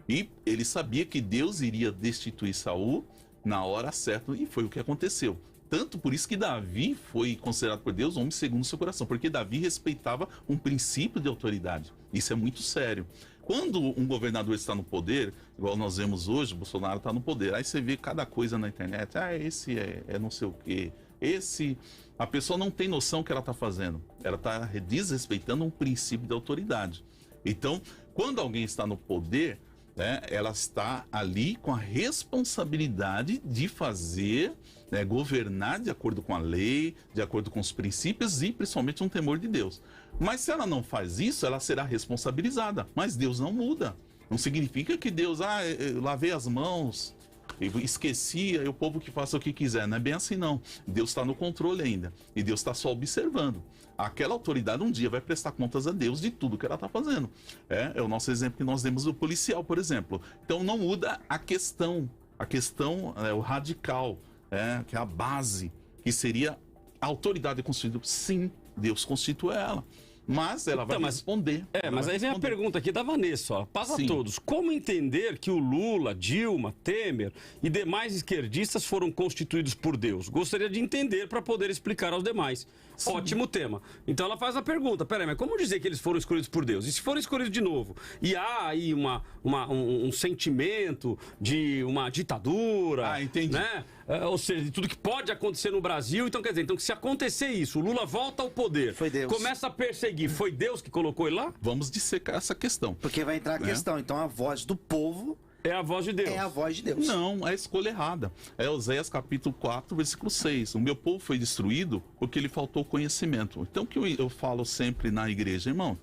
E ele sabia que Deus iria destituir Saul na hora certa, e foi o que aconteceu. Tanto por isso que Davi foi considerado por Deus homem segundo o seu coração, porque Davi respeitava um princípio de autoridade. Isso é muito sério. Quando um governador está no poder, igual nós vemos hoje, Bolsonaro está no poder, aí você vê cada coisa na internet, esse é não sei o quê, a pessoa não tem noção do que ela está fazendo, ela está desrespeitando um princípio de autoridade. Então, quando alguém está no poder, né, ela está ali com a responsabilidade de fazer, né, governar de acordo com a lei, de acordo com os princípios e principalmente um temor de Deus. Mas se ela não faz isso, ela será responsabilizada. Mas Deus não muda. Não significa que Deus, eu lavei as mãos, esqueci, aí o povo que faça o que quiser. Não é bem assim, não. Deus está no controle ainda. E Deus está só observando. Aquela autoridade um dia vai prestar contas a Deus de tudo que ela está fazendo. É o nosso exemplo que nós demos do policial, por exemplo. Então não muda a questão. A questão é o radical, que é a base, que seria a autoridade constituída. Sim, Deus constitui ela. Mas ela vai responder. Mas aí vem a pergunta aqui da Vanessa, ó. Passa a todos. Como entender que o Lula, Dilma, Temer e demais esquerdistas foram constituídos por Deus? Gostaria de entender para poder explicar aos demais. Sim. Ótimo tema. Então ela faz a pergunta, peraí, mas como dizer que eles foram escolhidos por Deus? E se forem escolhidos de novo? E há aí um sentimento de uma ditadura, entendi. Né? Ou seja, de tudo que pode acontecer no Brasil. Então, quer dizer, que se acontecer isso, o Lula volta ao poder, foi Deus. Começa a perseguir, foi Deus que colocou ele lá? Vamos dissecar essa questão. Porque vai entrar a questão, então a voz do povo é a voz de Deus. É a voz de Deus. Não, é a escolha errada. É Oséias capítulo 4, versículo 6. O meu povo foi destruído porque lhe faltou conhecimento. Então, o que eu falo sempre na igreja, irmão,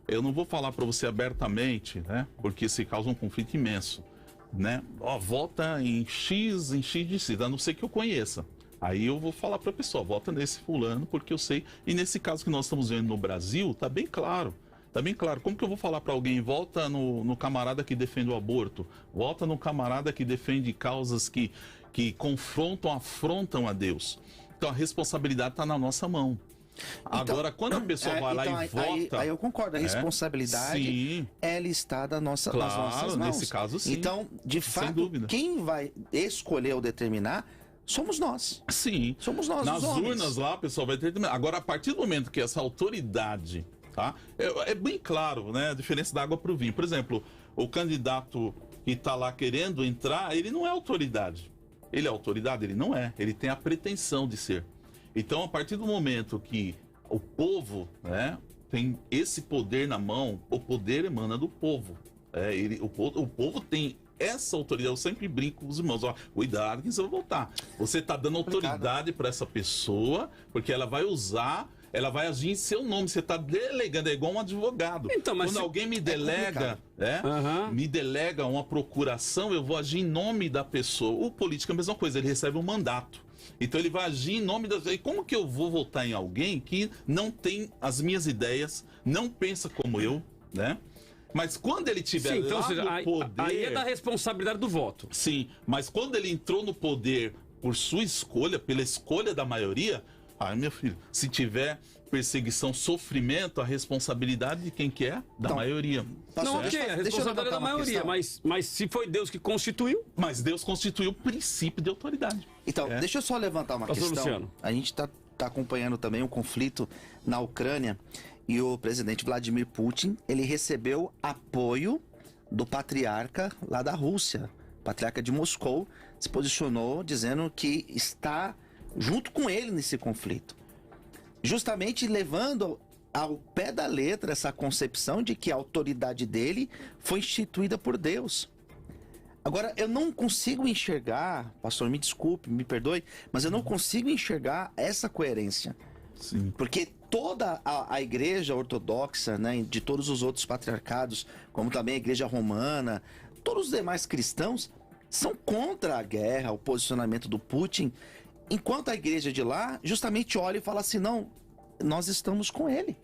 eu não vou falar para você abertamente, né? Porque isso causa um conflito imenso, né? Vota em X de C, a não ser que eu conheça. Aí eu vou falar para a pessoa, vota nesse fulano, porque eu sei. E nesse caso que nós estamos vendo no Brasil, tá bem claro. Tá bem claro. Como que eu vou falar para alguém, volta no camarada que defende o aborto, volta no camarada que defende causas que confrontam, afrontam a Deus. Então a responsabilidade está na nossa mão. Agora, quando a pessoa vai lá e vota... Aí eu concordo, a responsabilidade, ela está nas nossas mãos. Nesse caso, sim. Então, de fato, quem vai escolher ou determinar somos nós. Sim. Somos nós, nas os homens. urnas lá, o pessoal vai determinar. Agora, a partir do momento que essa autoridade... Tá? É bem claro, né? A diferença da água para o vinho. Por exemplo, o candidato que está lá querendo entrar, ele não é autoridade. Ele é autoridade? Ele não é. Ele tem a pretensão de ser. Então, a partir do momento que o povo, né, tem esse poder na mão, o poder emana do povo. O povo tem essa autoridade. Eu sempre brinco com os irmãos, cuidado que você vai votar. Você está dando autoridade para essa pessoa, porque ela vai usar... Ela vai agir em seu nome, você está delegando, é igual um advogado. Então, mas quando alguém me delega, me delega uma procuração, eu vou agir em nome da pessoa. O político é a mesma coisa, ele recebe um mandato. Então ele vai agir em nome da... E como que eu vou votar em alguém que não tem as minhas ideias, não pensa como eu, né? Mas quando ele tiver então, lá no poder... Aí é da responsabilidade do voto. Sim, mas quando ele entrou no poder por sua escolha, pela escolha da maioria... meu filho, se tiver perseguição, sofrimento, a responsabilidade de quem que é? Da maioria. Não, ok, a responsabilidade é da maioria, mas se foi Deus que constituiu... Mas Deus constituiu o princípio de autoridade. Então, deixa eu só levantar uma questão. Luciano. A gente está acompanhando também o conflito na Ucrânia e o presidente Vladimir Putin, ele recebeu apoio do patriarca lá da Rússia. O patriarca de Moscou se posicionou dizendo que está... junto com ele nesse conflito, justamente levando ao pé da letra essa concepção de que a autoridade dele foi instituída por Deus. Agora, eu não consigo enxergar, pastor, me desculpe, me perdoe, mas eu não consigo enxergar essa coerência. Sim. Porque toda a igreja ortodoxa, né, de todos os outros patriarcados, como também a igreja romana, todos os demais cristãos, são contra a guerra, o posicionamento do Putin, enquanto a igreja de lá justamente olha e fala assim, não, nós estamos com ele.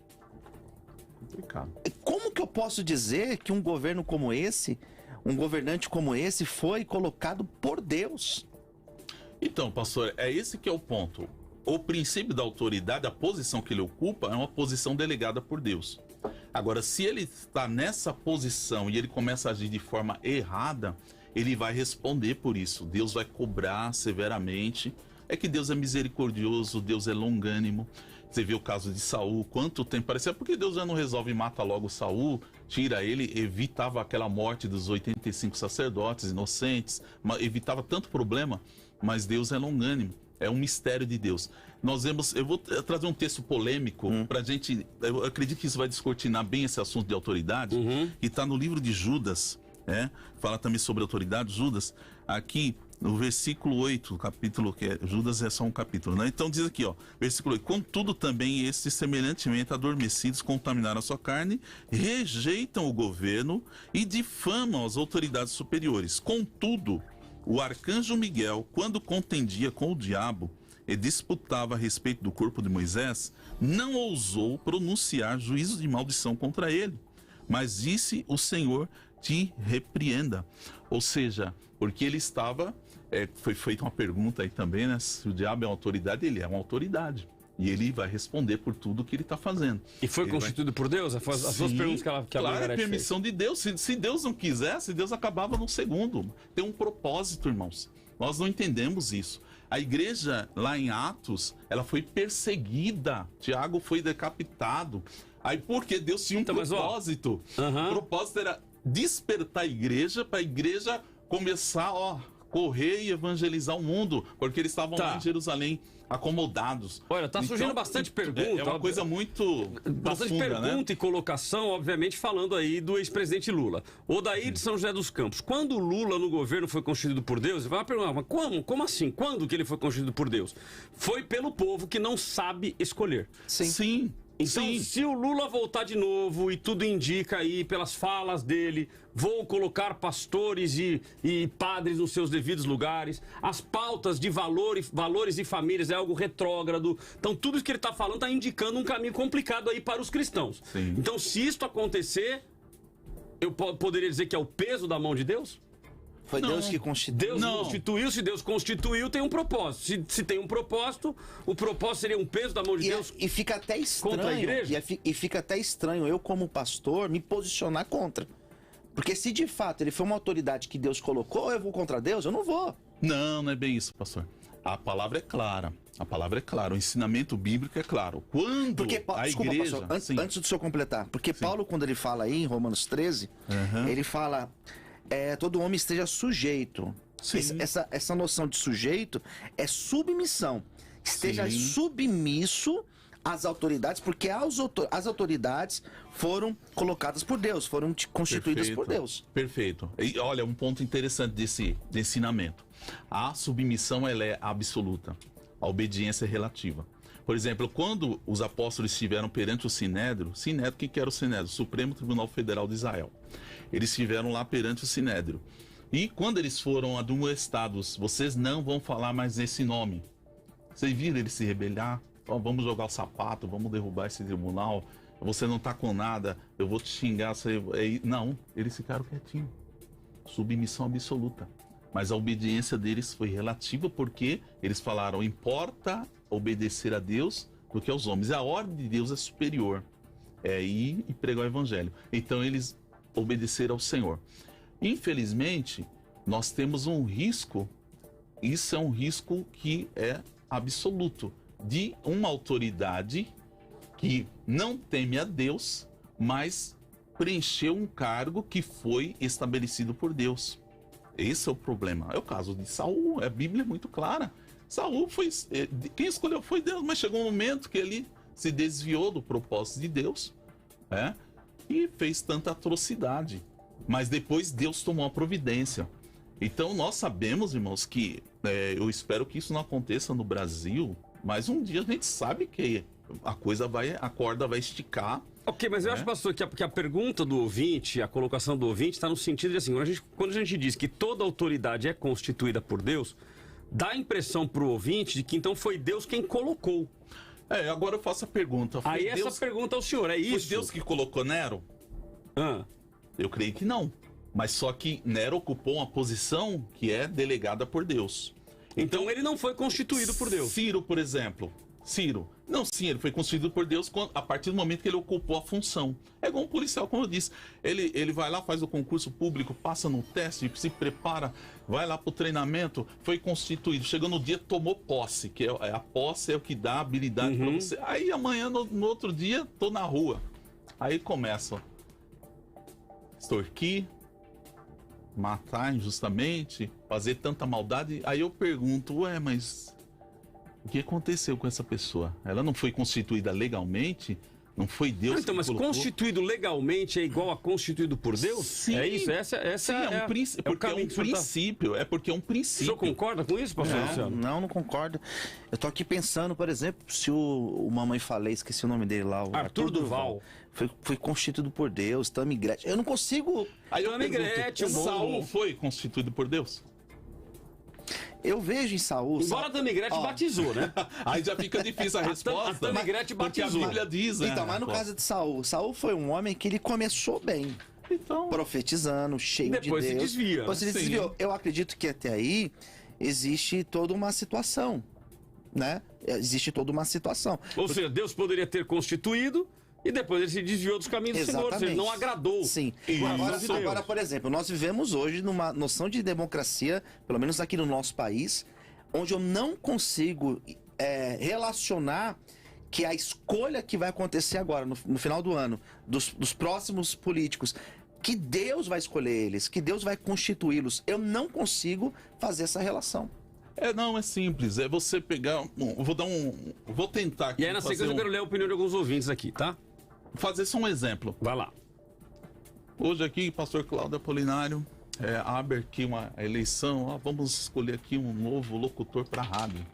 Complicado. Como que eu posso dizer que um governo como esse, um governante como esse foi colocado por Deus? Então, pastor, é esse que é o ponto. O princípio da autoridade, a posição que ele ocupa, é uma posição delegada por Deus. Agora, se ele está nessa posição e ele começa a agir de forma errada, ele vai responder por isso. Deus vai cobrar severamente. É que Deus é misericordioso, Deus é longânimo. Você vê o caso de Saul, quanto tempo parecia, porque Deus já não resolve e mata logo Saul, tira ele, evitava aquela morte dos 85 sacerdotes inocentes, evitava tanto problema, mas Deus é longânimo, é um mistério de Deus. Nós vemos, eu vou trazer um texto polêmico pra gente, eu acredito que isso vai descortinar bem esse assunto de autoridade, que está no livro de Judas, Fala também sobre autoridade, Judas. Aqui no versículo 8, capítulo que Judas é só um capítulo, né? Então diz aqui, versículo 8: contudo também estes semelhantemente adormecidos contaminaram a sua carne, rejeitam o governo e difamam as autoridades superiores. Contudo, o arcanjo Miguel, quando contendia com o diabo e disputava a respeito do corpo de Moisés, não ousou pronunciar juízo de maldição contra ele, mas disse: o Senhor te repreenda. Ou seja, porque ele estava, foi feita uma pergunta aí também, né? Se o diabo é uma autoridade, ele é uma autoridade. E ele vai responder por tudo que ele está fazendo. E foi constituído por Deus? As duas perguntas que a claro, Margarete é permissão de Deus. Se Deus não quisesse, Deus acabava no segundo. Tem um propósito, irmãos. Nós não entendemos isso. A igreja lá em Atos, ela foi perseguida. Tiago foi decapitado. Aí porque Deus tinha um propósito. O propósito era despertar a igreja, para a igreja começar correr e evangelizar o mundo, porque eles estavam lá em Jerusalém acomodados. Olha, tá surgindo bastante pergunta. É uma coisa muito bastante profunda, pergunta, né? E colocação, obviamente, falando aí do ex-presidente Lula. Odair de São José dos Campos. Quando o Lula no governo foi constituído por Deus, vai perguntar, mas como assim? Quando que ele foi constituído por Deus? Foi pelo povo que não sabe escolher. Sim. Então, se o Lula voltar de novo, e tudo indica aí pelas falas dele, vou colocar pastores e padres nos seus devidos lugares, as pautas de valores e famílias é algo retrógrado. Então, tudo isso que ele está falando está indicando um caminho complicado aí para os cristãos. Sim. Então, se isso acontecer, eu poderia dizer que é o peso da mão de Deus? Foi Deus que constituiu. Deus constituiu, se Deus constituiu, tem um propósito. Se tem um propósito, o propósito seria um peso da mão de Deus. E fica até estranho. Contra a igreja? E fica até estranho eu, como pastor, me posicionar contra. Porque se de fato ele foi uma autoridade que Deus colocou, eu vou contra Deus? Eu não vou. Não é bem isso, pastor. A palavra é clara. A palavra é clara. O ensinamento bíblico é claro. Quando a igreja... Pastor, antes do senhor completar. Porque Paulo, quando ele fala aí em Romanos 13, ele fala... todo homem esteja sujeito. Essa noção de sujeito é submissão. Esteja submisso às autoridades, porque as autoridades foram colocadas por Deus, foram constituídas por Deus. Perfeito. E olha, um ponto interessante desse ensinamento. A submissão, ela é absoluta. A obediência é relativa. Por exemplo, quando os apóstolos estiveram perante o Sinédrio, o que era o Sinédrio? O Supremo Tribunal Federal de Israel. Eles estiveram lá perante o Sinédrio. E quando eles foram admoestados, vocês não vão falar mais esse nome. Vocês viram eles se rebeliar? Vamos jogar o sapato, vamos derrubar esse tribunal. Você não tá com nada, eu vou te xingar. Não, eles ficaram quietinhos. Submissão absoluta. Mas a obediência deles foi relativa porque eles falaram: importa obedecer a Deus do que aos homens. A ordem de Deus é superior. Ir e pregar o evangelho. Então eles obedeceram ao Senhor. Infelizmente, nós temos um risco, isso é um risco que é absoluto, de uma autoridade que não teme a Deus, mas preencheu um cargo que foi estabelecido por Deus. Esse é o problema. É o caso de Saul, a Bíblia é muito clara. Saul foi, quem escolheu foi Deus, mas chegou um momento que ele se desviou do propósito de Deus, e fez tanta atrocidade. Mas depois Deus tomou a providência. Então nós sabemos, irmãos, que eu espero que isso não aconteça no Brasil, mas um dia a gente sabe que a corda vai esticar. Ok, mas eu acho, pastor, que a pergunta do ouvinte, a colocação do ouvinte está no sentido de assim, quando a gente diz que toda autoridade é constituída por Deus, dá a impressão para o ouvinte de que então foi Deus quem colocou. Agora eu faço a pergunta. Aí essa pergunta ao senhor, é isso? Foi Deus que colocou Nero? Eu creio que não. Mas só que Nero ocupou uma posição que é delegada por Deus. Então ele não foi constituído por Deus. Ciro, por exemplo. Não, sim, ele foi constituído por Deus a partir do momento que ele ocupou a função. É igual um policial, como eu disse. Ele vai lá, faz o concurso público, passa no teste, se prepara, vai lá pro treinamento, foi constituído. Chegou no dia, tomou posse, que a posse é o que dá habilidade para você. Aí amanhã, no outro dia, tô na rua. Aí começa extorquir, matar injustamente, fazer tanta maldade. Aí eu pergunto, mas o que aconteceu com essa pessoa? Ela não foi constituída legalmente? Não foi Deus então, mas colocou. constituído legalmente é igual a constituído por Deus? Sim. É isso? Essa é um princípio. Porque é um princípio. É porque é um princípio. O senhor concorda com isso, pastor Luciano? Não concordo. Eu tô aqui pensando, por exemplo, se o Mamãe Falei, esqueci o nome dele lá. O Arthur Duval. Foi constituído por Deus, Tammy Gretchen. Eu não consigo... Aí Tammy Gretchen, Saul foi constituído por Deus? Eu vejo em Saul... Embora a Tammy Gretchen batizou, né? Aí já fica difícil a resposta. A Tammy Gretchen batizou. Porque a Bíblia diz, né? Então, mas no caso de Saul, Saul foi um homem que ele começou bem. Então... Profetizando, cheio de Deus. Depois se desvia. Depois se desviou. Eu acredito que até aí existe toda uma situação, né? Existe toda uma situação. Ou seja, Deus poderia ter constituído e depois ele se desviou dos caminhos do Senhor. Ou seja, ele não agradou. Sim. Agora, por exemplo, nós vivemos hoje numa noção de democracia, pelo menos aqui no nosso país, onde eu não consigo relacionar que a escolha que vai acontecer agora, no final do ano, dos próximos políticos, que Deus vai escolher eles, que Deus vai constituí-los. Eu não consigo fazer essa relação. Não, é simples. É você pegar... Vou tentar aqui. E aí, na sequência, eu quero ler a opinião de alguns ouvintes aqui, tá? Fazer só um exemplo. Vai lá. Hoje aqui, pastor Cláudio Apolinário abre aqui uma eleição. Vamos escolher aqui um novo locutor para a rádio.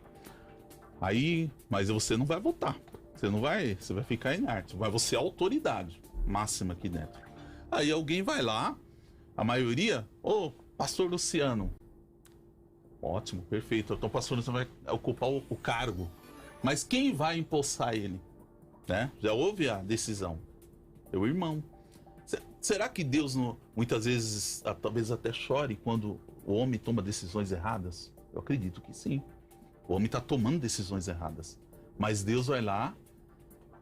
Aí, mas você não vai votar. Você vai ficar inerte. Você é a autoridade máxima aqui dentro. Aí alguém vai lá, a maioria, pastor Luciano. Ótimo, perfeito. Então o pastor Luciano vai ocupar o cargo. Mas quem vai empossar ele? Né? Já houve a decisão. É o irmão. Será que Deus muitas vezes, talvez até chore quando o homem toma decisões erradas? Eu acredito que sim. O homem está tomando decisões erradas. Mas Deus vai lá,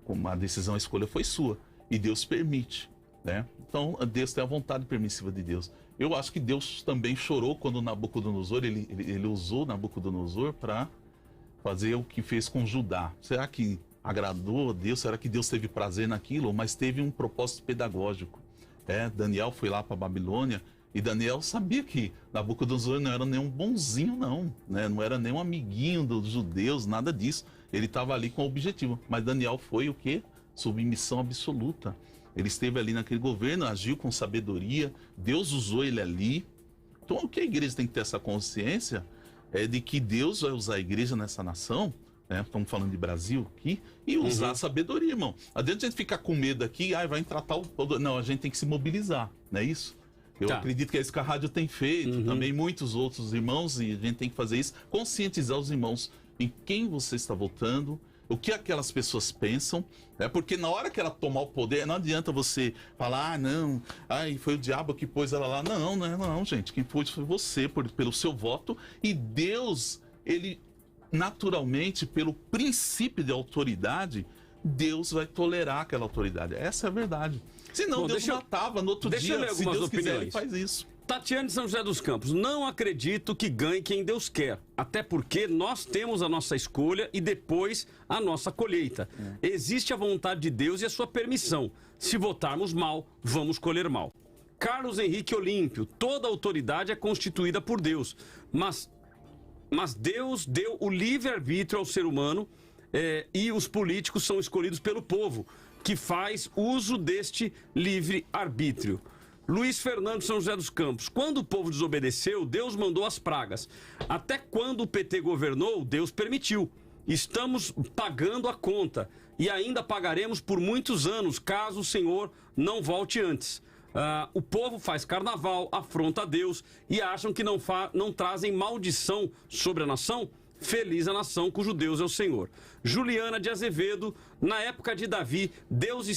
como a decisão, a escolha foi sua. E Deus permite. Né? Então, Deus tem a vontade permissiva de Deus. Eu acho que Deus também chorou quando Nabucodonosor, ele usou Nabucodonosor para fazer o que fez com Judá. Será que agradou a Deus? Será que Deus teve prazer naquilo? Mas teve um propósito pedagógico. Daniel foi lá para a Babilônia e Daniel sabia que Nabucodonosor não era nenhum bonzinho, não. Né? Não era nenhum amiguinho dos judeus, nada disso. Ele estava ali com o objetivo. Mas Daniel foi o quê? Submissão absoluta. Ele esteve ali naquele governo, agiu com sabedoria, Deus usou ele ali. Então, o que a igreja tem que ter essa consciência é de que Deus vai usar a igreja nessa nação, né? Estamos falando de Brasil aqui, e usar a sabedoria, irmão. Adianta a gente ficar com medo aqui, vai entrar tal... Não, a gente tem que se mobilizar, não é isso? Eu acredito que é isso que a rádio tem feito, também muitos outros irmãos, e a gente tem que fazer isso, conscientizar os irmãos em quem você está votando, o que aquelas pessoas pensam, porque na hora que ela tomar o poder, não adianta você falar, não, foi o diabo que pôs ela lá. Não, gente, quem pôs foi você, pelo seu voto, e Deus, ele naturalmente, pelo princípio de autoridade, Deus vai tolerar aquela autoridade. Essa é a verdade. Senão Deus matava no outro dia, se Deus quiser, ele faz isso. Tatiane de São José dos Campos, não acredito que ganhe quem Deus quer, até porque nós temos a nossa escolha e depois a nossa colheita. Existe a vontade de Deus e a sua permissão. Se votarmos mal, vamos colher mal. Carlos Henrique Olímpio, toda autoridade é constituída por Deus, mas Deus deu o livre-arbítrio ao ser humano e os políticos são escolhidos pelo povo, que faz uso deste livre-arbítrio. Luiz Fernando São José dos Campos, quando o povo desobedeceu, Deus mandou as pragas. Até quando o PT governou, Deus permitiu. Estamos pagando a conta e ainda pagaremos por muitos anos, caso o Senhor não volte antes. O povo faz carnaval, afronta a Deus e acham que não trazem maldição sobre a nação? Feliz a nação cujo Deus é o Senhor. Juliana de Azevedo, na época de Davi, Deus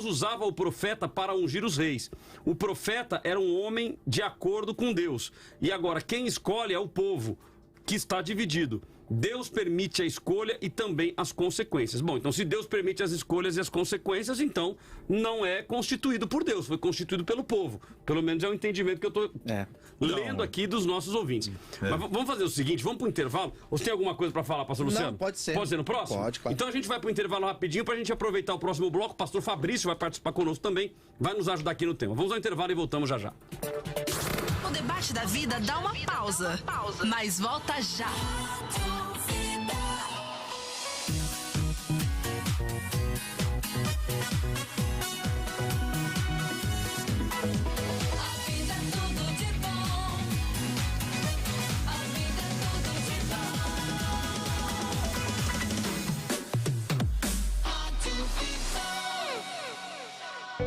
usava o profeta para ungir os reis. O profeta era um homem de acordo com Deus. E agora quem escolhe é o povo, que está dividido. Deus permite a escolha e também as consequências. Bom, então se Deus permite as escolhas e as consequências, então não é constituído por Deus, foi constituído pelo povo. Pelo menos é o entendimento que eu estou lendo aqui dos nossos ouvintes. Mas vamos fazer o seguinte, vamos para o intervalo. Você tem alguma coisa para falar, pastor Luciano? Não, pode ser. Pode ser no próximo? Pode, claro. Então a gente vai para o intervalo rapidinho para a gente aproveitar o próximo bloco. O pastor Fabrício vai participar conosco também, vai nos ajudar aqui no tema. Vamos ao intervalo e voltamos já já. O debate da vida dá uma pausa, mas volta já.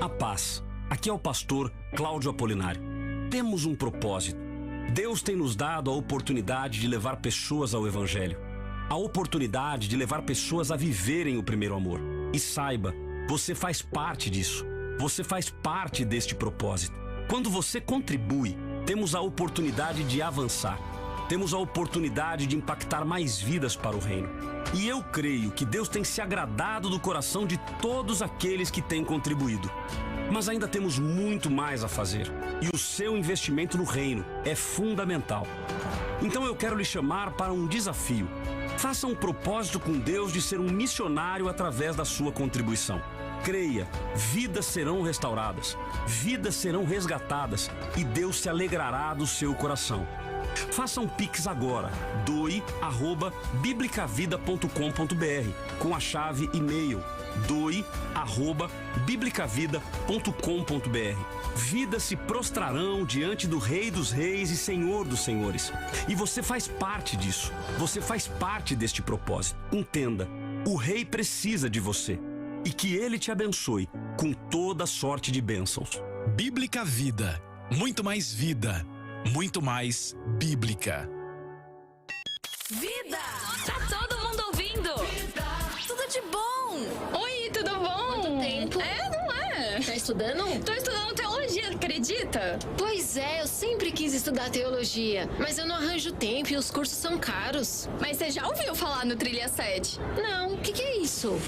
A paz. Aqui é o pastor Cláudio Apolinário. Temos um propósito. Deus tem nos dado a oportunidade de levar pessoas ao Evangelho. A oportunidade de levar pessoas a viverem o primeiro amor. E saiba, você faz parte disso. Você faz parte deste propósito. Quando você contribui, temos a oportunidade de avançar. Temos a oportunidade de impactar mais vidas para o reino. E eu creio que Deus tem se agradado do coração de todos aqueles que têm contribuído. Mas ainda temos muito mais a fazer. E o seu investimento no reino é fundamental. Então eu quero lhe chamar para um desafio. Faça um propósito com Deus de ser um missionário através da sua contribuição. Creia, vidas serão restauradas, vidas serão resgatadas e Deus se alegrará do seu coração. Faça um Pix agora, doe@biblicavida.com.br com a chave e-mail doe@biblicavida.com.br. Vidas se prostrarão diante do Rei dos Reis e Senhor dos Senhores. E você faz parte disso. Você faz parte deste propósito. Entenda, o Rei precisa de você. E que Ele te abençoe com toda sorte de bênçãos. Bíblica Vida. Muito mais vida. Muito mais bíblica. Vida! Tá todo mundo ouvindo? Vida. Tudo de bom! Oi, tudo bom? Quanto tempo? Não é? Tá estudando? Tô estudando teologia, acredita? Pois é, eu sempre quis estudar teologia, mas eu não arranjo tempo e os cursos são caros. Mas você já ouviu falar no Trilha 7? Não, o que é isso?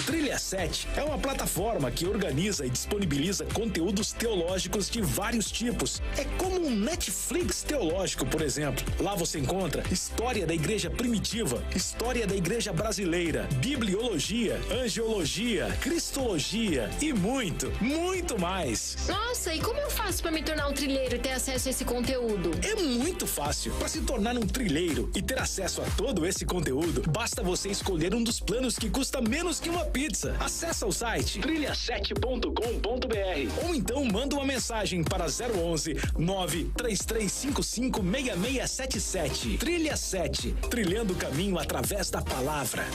Trilha 7 é uma plataforma que organiza e disponibiliza conteúdos teológicos de vários tipos. É como um Netflix teológico, por exemplo. Lá você encontra história da igreja primitiva, história da igreja brasileira, bibliologia, angiologia, cristologia e muito, muito mais. Nossa, e como eu faço para me tornar um trilheiro e ter acesso a esse conteúdo? É muito fácil. Para se tornar um trilheiro e ter acesso a todo esse conteúdo, basta você escolher um dos planos que custa menos que uma pizza. Acesse o site trilha7.com.br ou então manda uma mensagem para 011 93355 6677. Trilha 7, trilhando o caminho através da palavra.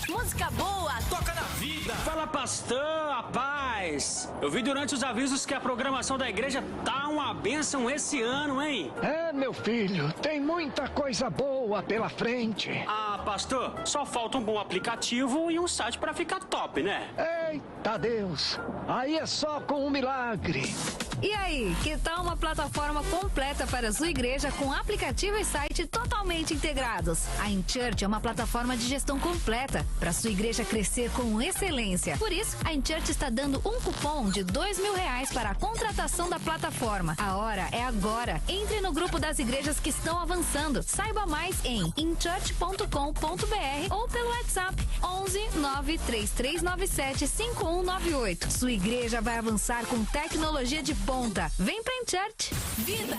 Música boa, toca na vida. Fala, pastor, a paz. Eu vi durante os avisos que a programação da igreja tá uma bênção esse ano, hein? É, meu filho, tem muita coisa boa pela frente. Ah, pastor, só falta um bom aplicativo e um site pra ficar top, né? Eita Deus, aí é só com um milagre. E aí, que tal uma plataforma completa para a sua igreja com aplicativo e site totalmente integrados? A InChurch é uma plataforma de gestão completa para sua igreja crescer com excelência. Por isso, a InChurch está dando um cupom de R$2.000 para a contratação da plataforma. A hora é agora. Entre no grupo das igrejas que estão avançando. Saiba mais em inchurch.com.br ou pelo WhatsApp 11 93397 5198. Sua igreja vai avançar com tecnologia de ponta. Vem pra InChurch. Vida,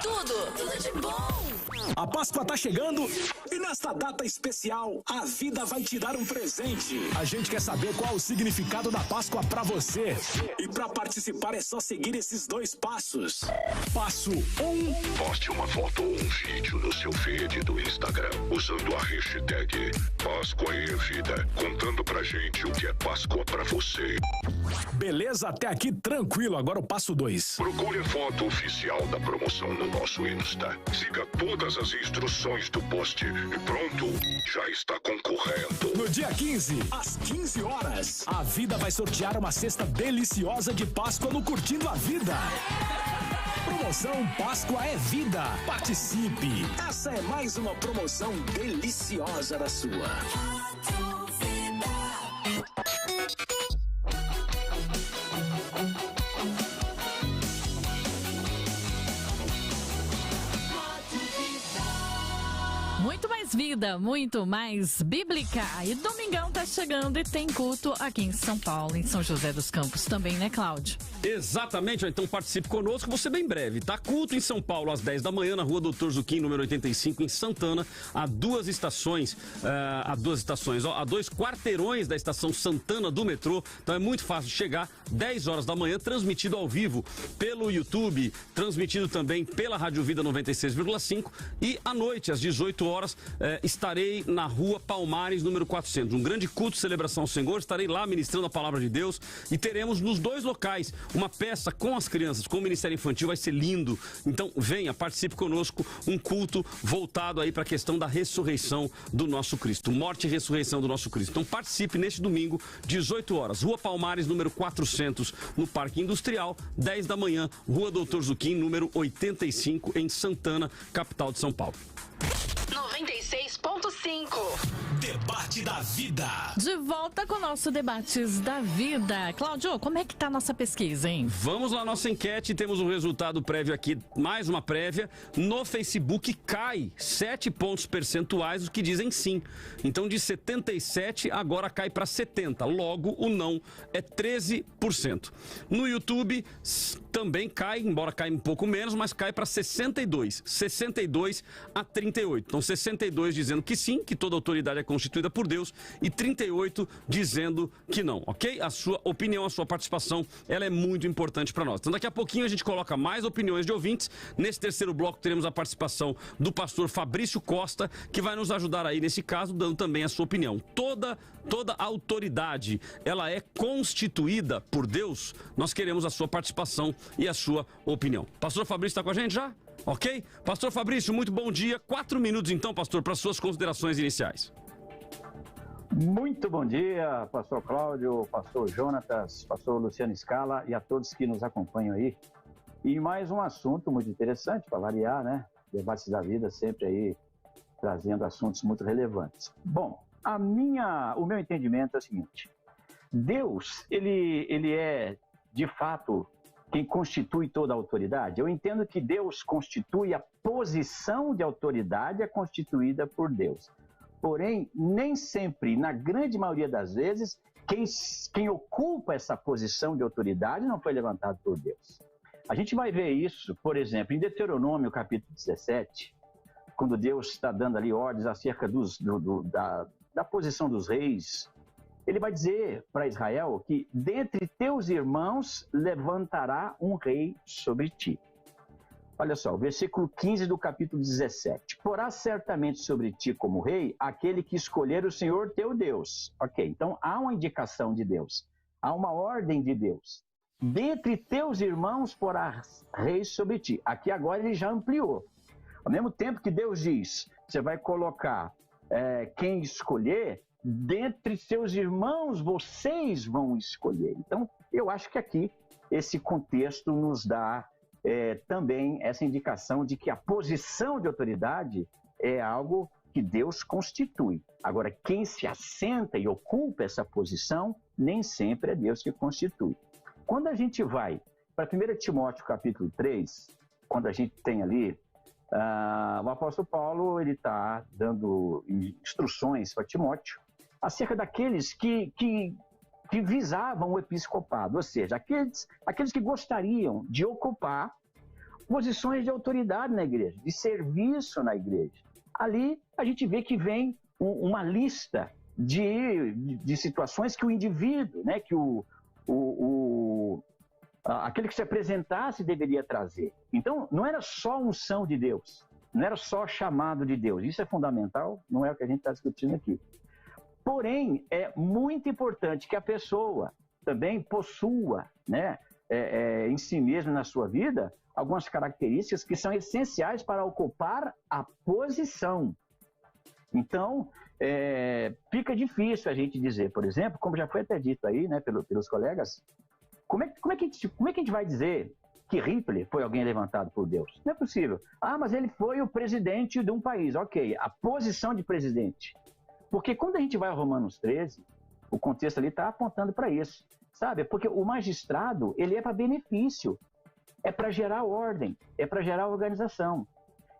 tudo de bom. A Páscoa tá chegando e nesta data especial, a vida vai te dar um presente. A gente quer saber qual o significado da Páscoa pra você. E pra participar é só seguir esses 2 passos. Passo 1. Poste uma foto ou um vídeo no seu feed do Instagram usando a hashtag Páscoa e Vida, contando pra gente o que é Páscoa pra você. Beleza, até aqui tranquilo. Agora o passo 2. Procure a foto oficial da promoção no nosso Insta. Siga todas as instruções do post e pronto, já está concorrendo. No dia 15, às 15 horas, a Vida vai sortear uma cesta deliciosa de Páscoa no Curtindo a Vida. Promoção Páscoa é Vida. Participe. Essa é mais uma promoção deliciosa da sua. Muito mais vida, muito mais bíblica. E domingão tá chegando e tem culto aqui em São Paulo, em São José dos Campos também, né, Cláudio? Exatamente, então participe conosco, vou ser bem breve, tá? Culto em São Paulo às 10 da manhã, na rua Doutor Zuquim, número 85, em Santana, a 2 estações, a 2 quarteirões da estação Santana do metrô, então é muito fácil de chegar, 10 horas da manhã, transmitido ao vivo pelo YouTube, transmitido também pela Rádio Vida 96,5 e à noite, às 18 horas, estarei na rua Palmares, número 400, um grande culto de celebração ao Senhor, estarei lá ministrando a palavra de Deus e teremos nos 2 locais uma peça com as crianças, com o Ministério Infantil, vai ser lindo. Então venha, participe conosco, um culto voltado aí para a questão da ressurreição do nosso Cristo, morte e ressurreição do nosso Cristo. Então participe neste domingo, 18 horas, Rua Palmares, número 400, no Parque Industrial, 10 da manhã, Rua Doutor Zuquim, número 85, em Santana, capital de São Paulo. 96.5 Debate da Vida. De volta com o nosso Debates da Vida. Cláudio, como é que tá a nossa pesquisa, hein? Vamos lá, nossa enquete, temos um resultado prévio aqui, mais uma prévia. No Facebook cai 7 pontos percentuais, os que dizem sim. Então de 77 agora cai para 70, logo o não é 13%. No YouTube também cai, embora caia um pouco menos, mas cai para 62 a 38. Então 62 dizendo que sim, que toda autoridade é constituída por Deus, e 38 dizendo que não, ok? A sua opinião, a sua participação, ela é muito importante para nós. Então daqui a pouquinho a gente coloca mais opiniões de ouvintes. Nesse terceiro bloco teremos a participação do pastor Fabrício Costa, que vai nos ajudar aí nesse caso, dando também a sua opinião. Toda autoridade, ela é constituída por Deus. Nós queremos a sua participação e a sua opinião. Pastor Fabrício está com a gente já? Ok? Pastor Fabrício, muito bom dia. 4 minutos então, pastor, para suas considerações iniciais. Muito bom dia, pastor Cláudio, pastor Jonatas, pastor Luciano Scala e a todos que nos acompanham aí. E mais um assunto muito interessante, para variar, né? Debates da Vida sempre aí trazendo assuntos muito relevantes. Bom, o meu entendimento é o seguinte: Deus, ele é, de fato, quem constitui toda a autoridade. Eu entendo que Deus constitui a posição de autoridade, é constituída por Deus. Porém, nem sempre, na grande maioria das vezes, quem ocupa essa posição de autoridade não foi levantado por Deus. A gente vai ver isso, por exemplo, em Deuteronômio, capítulo 17, quando Deus está dando ali ordens acerca da posição dos reis. Ele vai dizer para Israel que dentre teus irmãos levantará um rei sobre ti. Olha só, o versículo 15 do capítulo 17. Porá certamente sobre ti como rei aquele que escolher o Senhor teu Deus. Ok, então há uma indicação de Deus, há uma ordem de Deus. Dentre teus irmãos porá rei sobre ti. Aqui agora ele já ampliou. Ao mesmo tempo que Deus diz, você vai colocar quem escolher, dentre seus irmãos vocês vão escolher. Então, eu acho que aqui esse contexto nos dá também essa indicação de que a posição de autoridade é algo que Deus constitui. Agora, quem se assenta e ocupa essa posição, nem sempre é Deus que constitui. Quando a gente vai para 1 Timóteo capítulo 3, quando a gente tem ali o apóstolo Paulo, ele está dando instruções para Timóteo acerca daqueles que visavam o episcopado, ou seja, aqueles que gostariam de ocupar posições de autoridade na igreja, de serviço na igreja. Ali a gente vê que vem uma lista de situações que o indivíduo, né, que aquele que se apresentasse deveria trazer. Então, não era só unção de Deus, não era só chamado de Deus. Isso é fundamental, não é o que a gente está discutindo aqui. Porém, é muito importante que a pessoa também possua, né, em si mesma, na sua vida, algumas características que são essenciais para ocupar a posição. Então, fica difícil a gente dizer, por exemplo, como já foi até dito aí, né, pelos colegas, como é que a gente vai dizer que Hitler foi alguém levantado por Deus? Não é possível. Ah, mas ele foi o presidente de um país. Ok, a posição de presidente. Porque quando a gente vai a Romanos 13, o contexto ali está apontando para isso, sabe? Porque o magistrado, ele é para benefício, é para gerar ordem, é para gerar organização,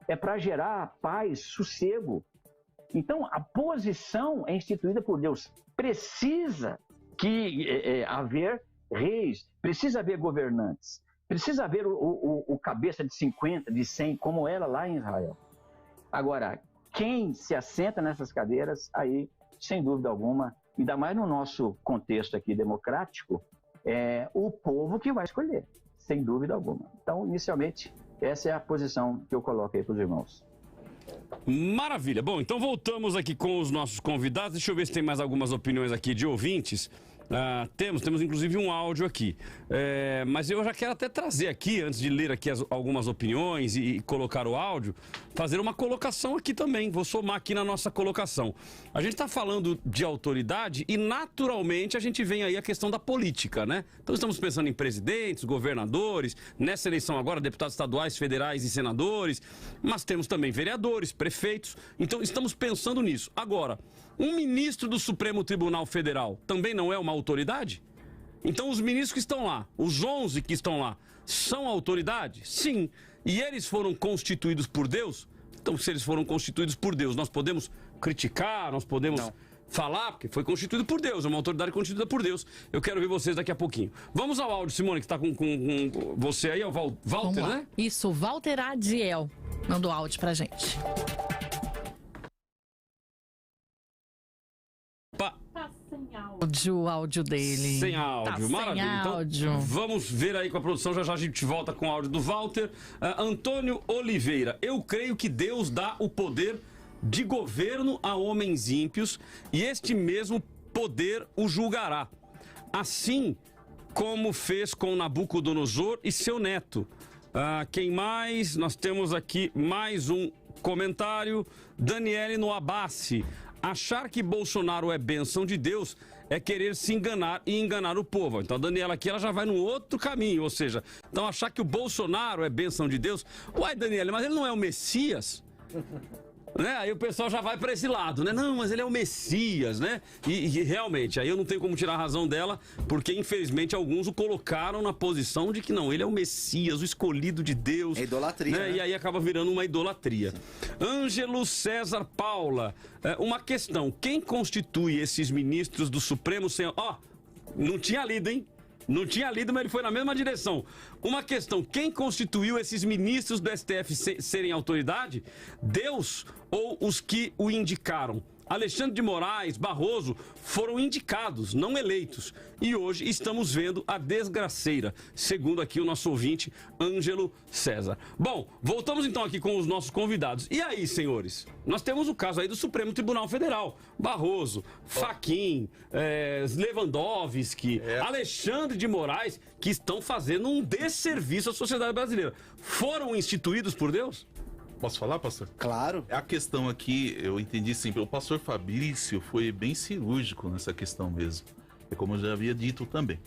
é para gerar paz, sossego. Então, a posição é instituída por Deus. Precisa haver reis, precisa haver governantes, precisa haver o cabeça de 50, de 100, como era lá em Israel. Agora, quem se assenta nessas cadeiras, aí, sem dúvida alguma, ainda mais no nosso contexto aqui democrático, é o povo que vai escolher, sem dúvida alguma. Então, inicialmente, essa é a posição que eu coloco aí para os irmãos. Maravilha. Bom, então voltamos aqui com os nossos convidados. Deixa eu ver se tem mais algumas opiniões aqui de ouvintes. Temos inclusive um áudio aqui, mas eu já quero até trazer aqui, antes de ler aqui algumas opiniões e colocar o áudio, fazer uma colocação aqui também, vou somar aqui na nossa colocação. A gente está falando de autoridade e naturalmente a gente vem aí a questão da política, né? Então estamos pensando em presidentes, governadores, nessa eleição agora deputados estaduais, federais e senadores, mas temos também vereadores, prefeitos, então estamos pensando nisso. Agora, um ministro do Supremo Tribunal Federal também não é uma autoridade? Então os ministros que estão lá, os 11 que estão lá, são autoridade? Sim. E eles foram constituídos por Deus? Então, se eles foram constituídos por Deus, nós podemos criticar, nós podemos falar, porque foi constituído por Deus, é uma autoridade constituída por Deus. Eu quero ver vocês daqui a pouquinho. Vamos ao áudio, Simone, que está com você aí, é o Walter, né? Isso, o Walter Adiel mandou áudio pra gente. O áudio dele. Sem áudio, maravilha. Sem áudio. Então, vamos ver aí com a produção, já a gente volta com o áudio do Walter. Antônio Oliveira, eu creio que Deus dá o poder de governo a homens ímpios e este mesmo poder o julgará. Assim como fez com Nabucodonosor e seu neto. Quem mais? Nós temos aqui mais um comentário. Daniele Noabassi. Achar que Bolsonaro é bênção de Deus é querer se enganar e enganar o povo. Então a Daniela aqui ela já vai num outro caminho, ou seja, então achar que o Bolsonaro é bênção de Deus. Uai, Daniela, mas ele não é o Messias? Né? Aí o pessoal já vai para esse lado, né? Não, mas ele é o Messias, né? E realmente, aí eu não tenho como tirar a razão dela, porque infelizmente alguns o colocaram na posição de que não, ele é o Messias, o escolhido de Deus. É idolatria, né? E aí acaba virando uma idolatria. Ângelo César Paula, uma questão, quem constitui esses ministros do Supremo Senhor? Não tinha lido, hein? Não tinha lido, mas ele foi na mesma direção. Uma questão, quem constituiu esses ministros do STF serem autoridade? Deus ou os que o indicaram? Alexandre de Moraes, Barroso foram indicados, não eleitos. E hoje estamos vendo a desgraceira, segundo aqui o nosso ouvinte, Ângelo César. Bom, voltamos então aqui com os nossos convidados. E aí, senhores? Nós temos o caso aí do Supremo Tribunal Federal. Barroso, Fachin, Lewandowski, Alexandre de Moraes, que estão fazendo um desserviço à sociedade brasileira. Foram instituídos por Deus? Posso falar, pastor? Claro. A questão aqui, eu entendi sempre, o pastor Fabrício foi bem cirúrgico nessa questão mesmo. É como eu já havia dito também.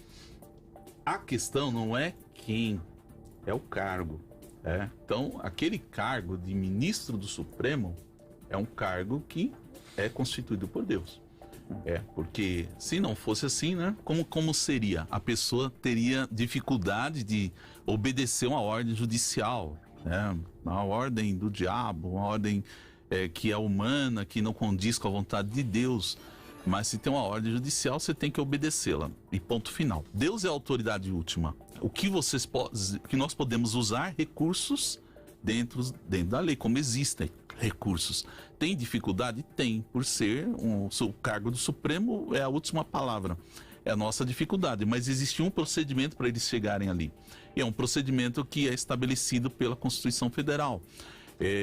A questão não é quem, é o cargo. Então, aquele cargo de ministro do Supremo é um cargo que é constituído por Deus. Porque se não fosse assim, né? Como seria? A pessoa teria dificuldade de obedecer uma ordem judicial, uma ordem do diabo, uma ordem que é humana, que não condiz com a vontade de Deus. Mas se tem uma ordem judicial, você tem que obedecê-la. E ponto final. Deus é a autoridade última. O que que nós podemos usar recursos dentro da lei, como existem recursos. Tem dificuldade? Tem, por ser o cargo do Supremo é a última palavra. É a nossa dificuldade, mas existe um procedimento para eles chegarem ali. E é um procedimento que é estabelecido pela Constituição Federal.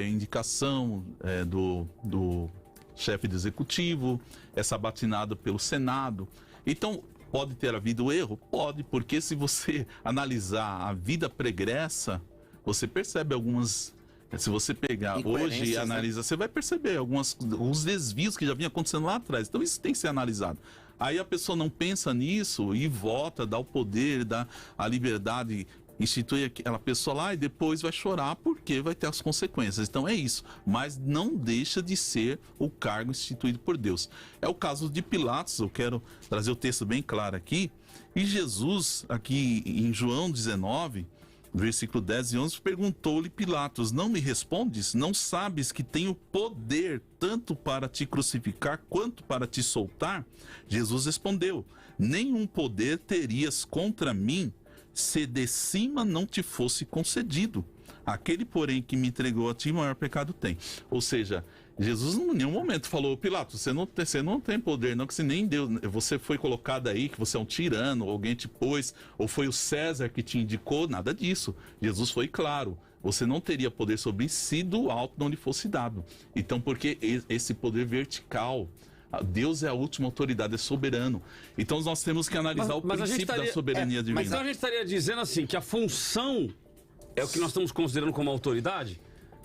Indicação do chefe do Executivo, é sabatinado pelo Senado. Então, pode ter havido erro? Pode, porque se você analisar a vida pregressa, você percebe algumas... Se você pegar hoje e analisa, você vai perceber alguns desvios que já vinham acontecendo lá atrás. Então, isso tem que ser analisado. Aí a pessoa não pensa nisso e vota, dá o poder, dá a liberdade, institui aquela pessoa lá e depois vai chorar porque vai ter as consequências. Então é isso, mas não deixa de ser o cargo instituído por Deus. É o caso de Pilatos, eu quero trazer o texto bem claro aqui. E Jesus, aqui em João 19, versículo 10 e 11, perguntou-lhe Pilatos, não me respondes? Não sabes que tenho poder tanto para te crucificar quanto para te soltar? Jesus respondeu, nenhum poder terias contra mim se de cima não te fosse concedido. Aquele, porém, que me entregou a ti, maior pecado tem. Ou seja, Jesus em nenhum momento falou, Pilatos, você não tem poder, não, que se nem Deus, você foi colocado aí, que você é um tirano, alguém te pôs, ou foi o César que te indicou, nada disso. Jesus foi claro, você não teria poder sobre si do alto não lhe fosse dado. Então, porque esse poder vertical, Deus é a última autoridade, é soberano. Então nós temos que analisar o princípio da soberania divina. Mas então a gente estaria dizendo assim, que a função é o que nós estamos considerando como autoridade?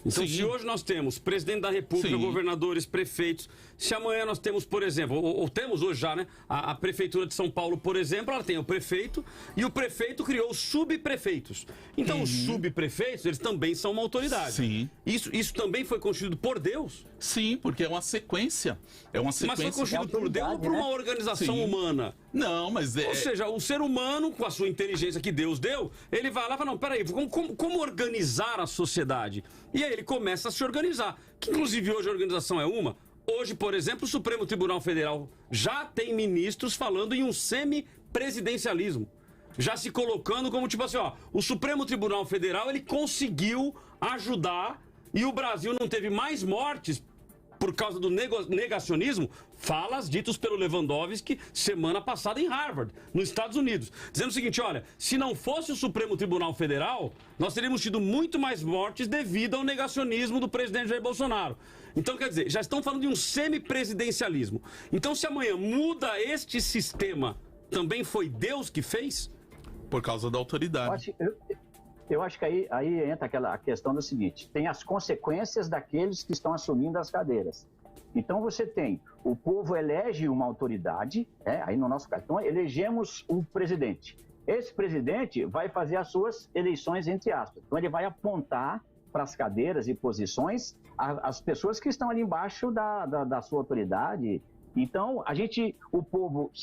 Então, se hoje nós temos presidente da República, governadores, prefeitos, se amanhã nós temos, por exemplo, ou temos hoje já, né? A Prefeitura de São Paulo, por exemplo, ela tem o prefeito e o prefeito criou os subprefeitos. Então, os subprefeitos, eles também são uma autoridade. Sim. Isso também foi constituído por Deus? Sim, porque é uma sequência. É uma sequência. Mas foi constituído por Deus ou por uma organização humana? Não, mas Ou seja, o ser humano, com a sua inteligência que Deus deu, ele vai lá e fala, não, peraí, como organizar a sociedade? E aí ele começa a se organizar. Que inclusive hoje a organização é uma. Hoje, por exemplo, o Supremo Tribunal Federal já tem ministros falando em um semipresidencialismo. Já se colocando como tipo assim, ó, o Supremo Tribunal Federal, ele conseguiu ajudar e o Brasil não teve mais mortes por causa do negacionismo, falas ditas pelo Lewandowski semana passada em Harvard, nos Estados Unidos, dizendo o seguinte, olha, se não fosse o Supremo Tribunal Federal, nós teríamos tido muito mais mortes devido ao negacionismo do presidente Jair Bolsonaro. Então, quer dizer, já estão falando de um semipresidencialismo. Então, se amanhã muda este sistema, também foi Deus que fez? Por causa da autoridade. Eu acho que aí entra a questão do seguinte, tem as consequências daqueles que estão assumindo as cadeiras. Então você tem, o povo elege uma autoridade, aí no nosso caso, então elegemos um presidente. Esse presidente vai fazer as suas eleições entre aspas. Então ele vai apontar para as cadeiras e posições as pessoas que estão ali embaixo da sua autoridade. Então o povo,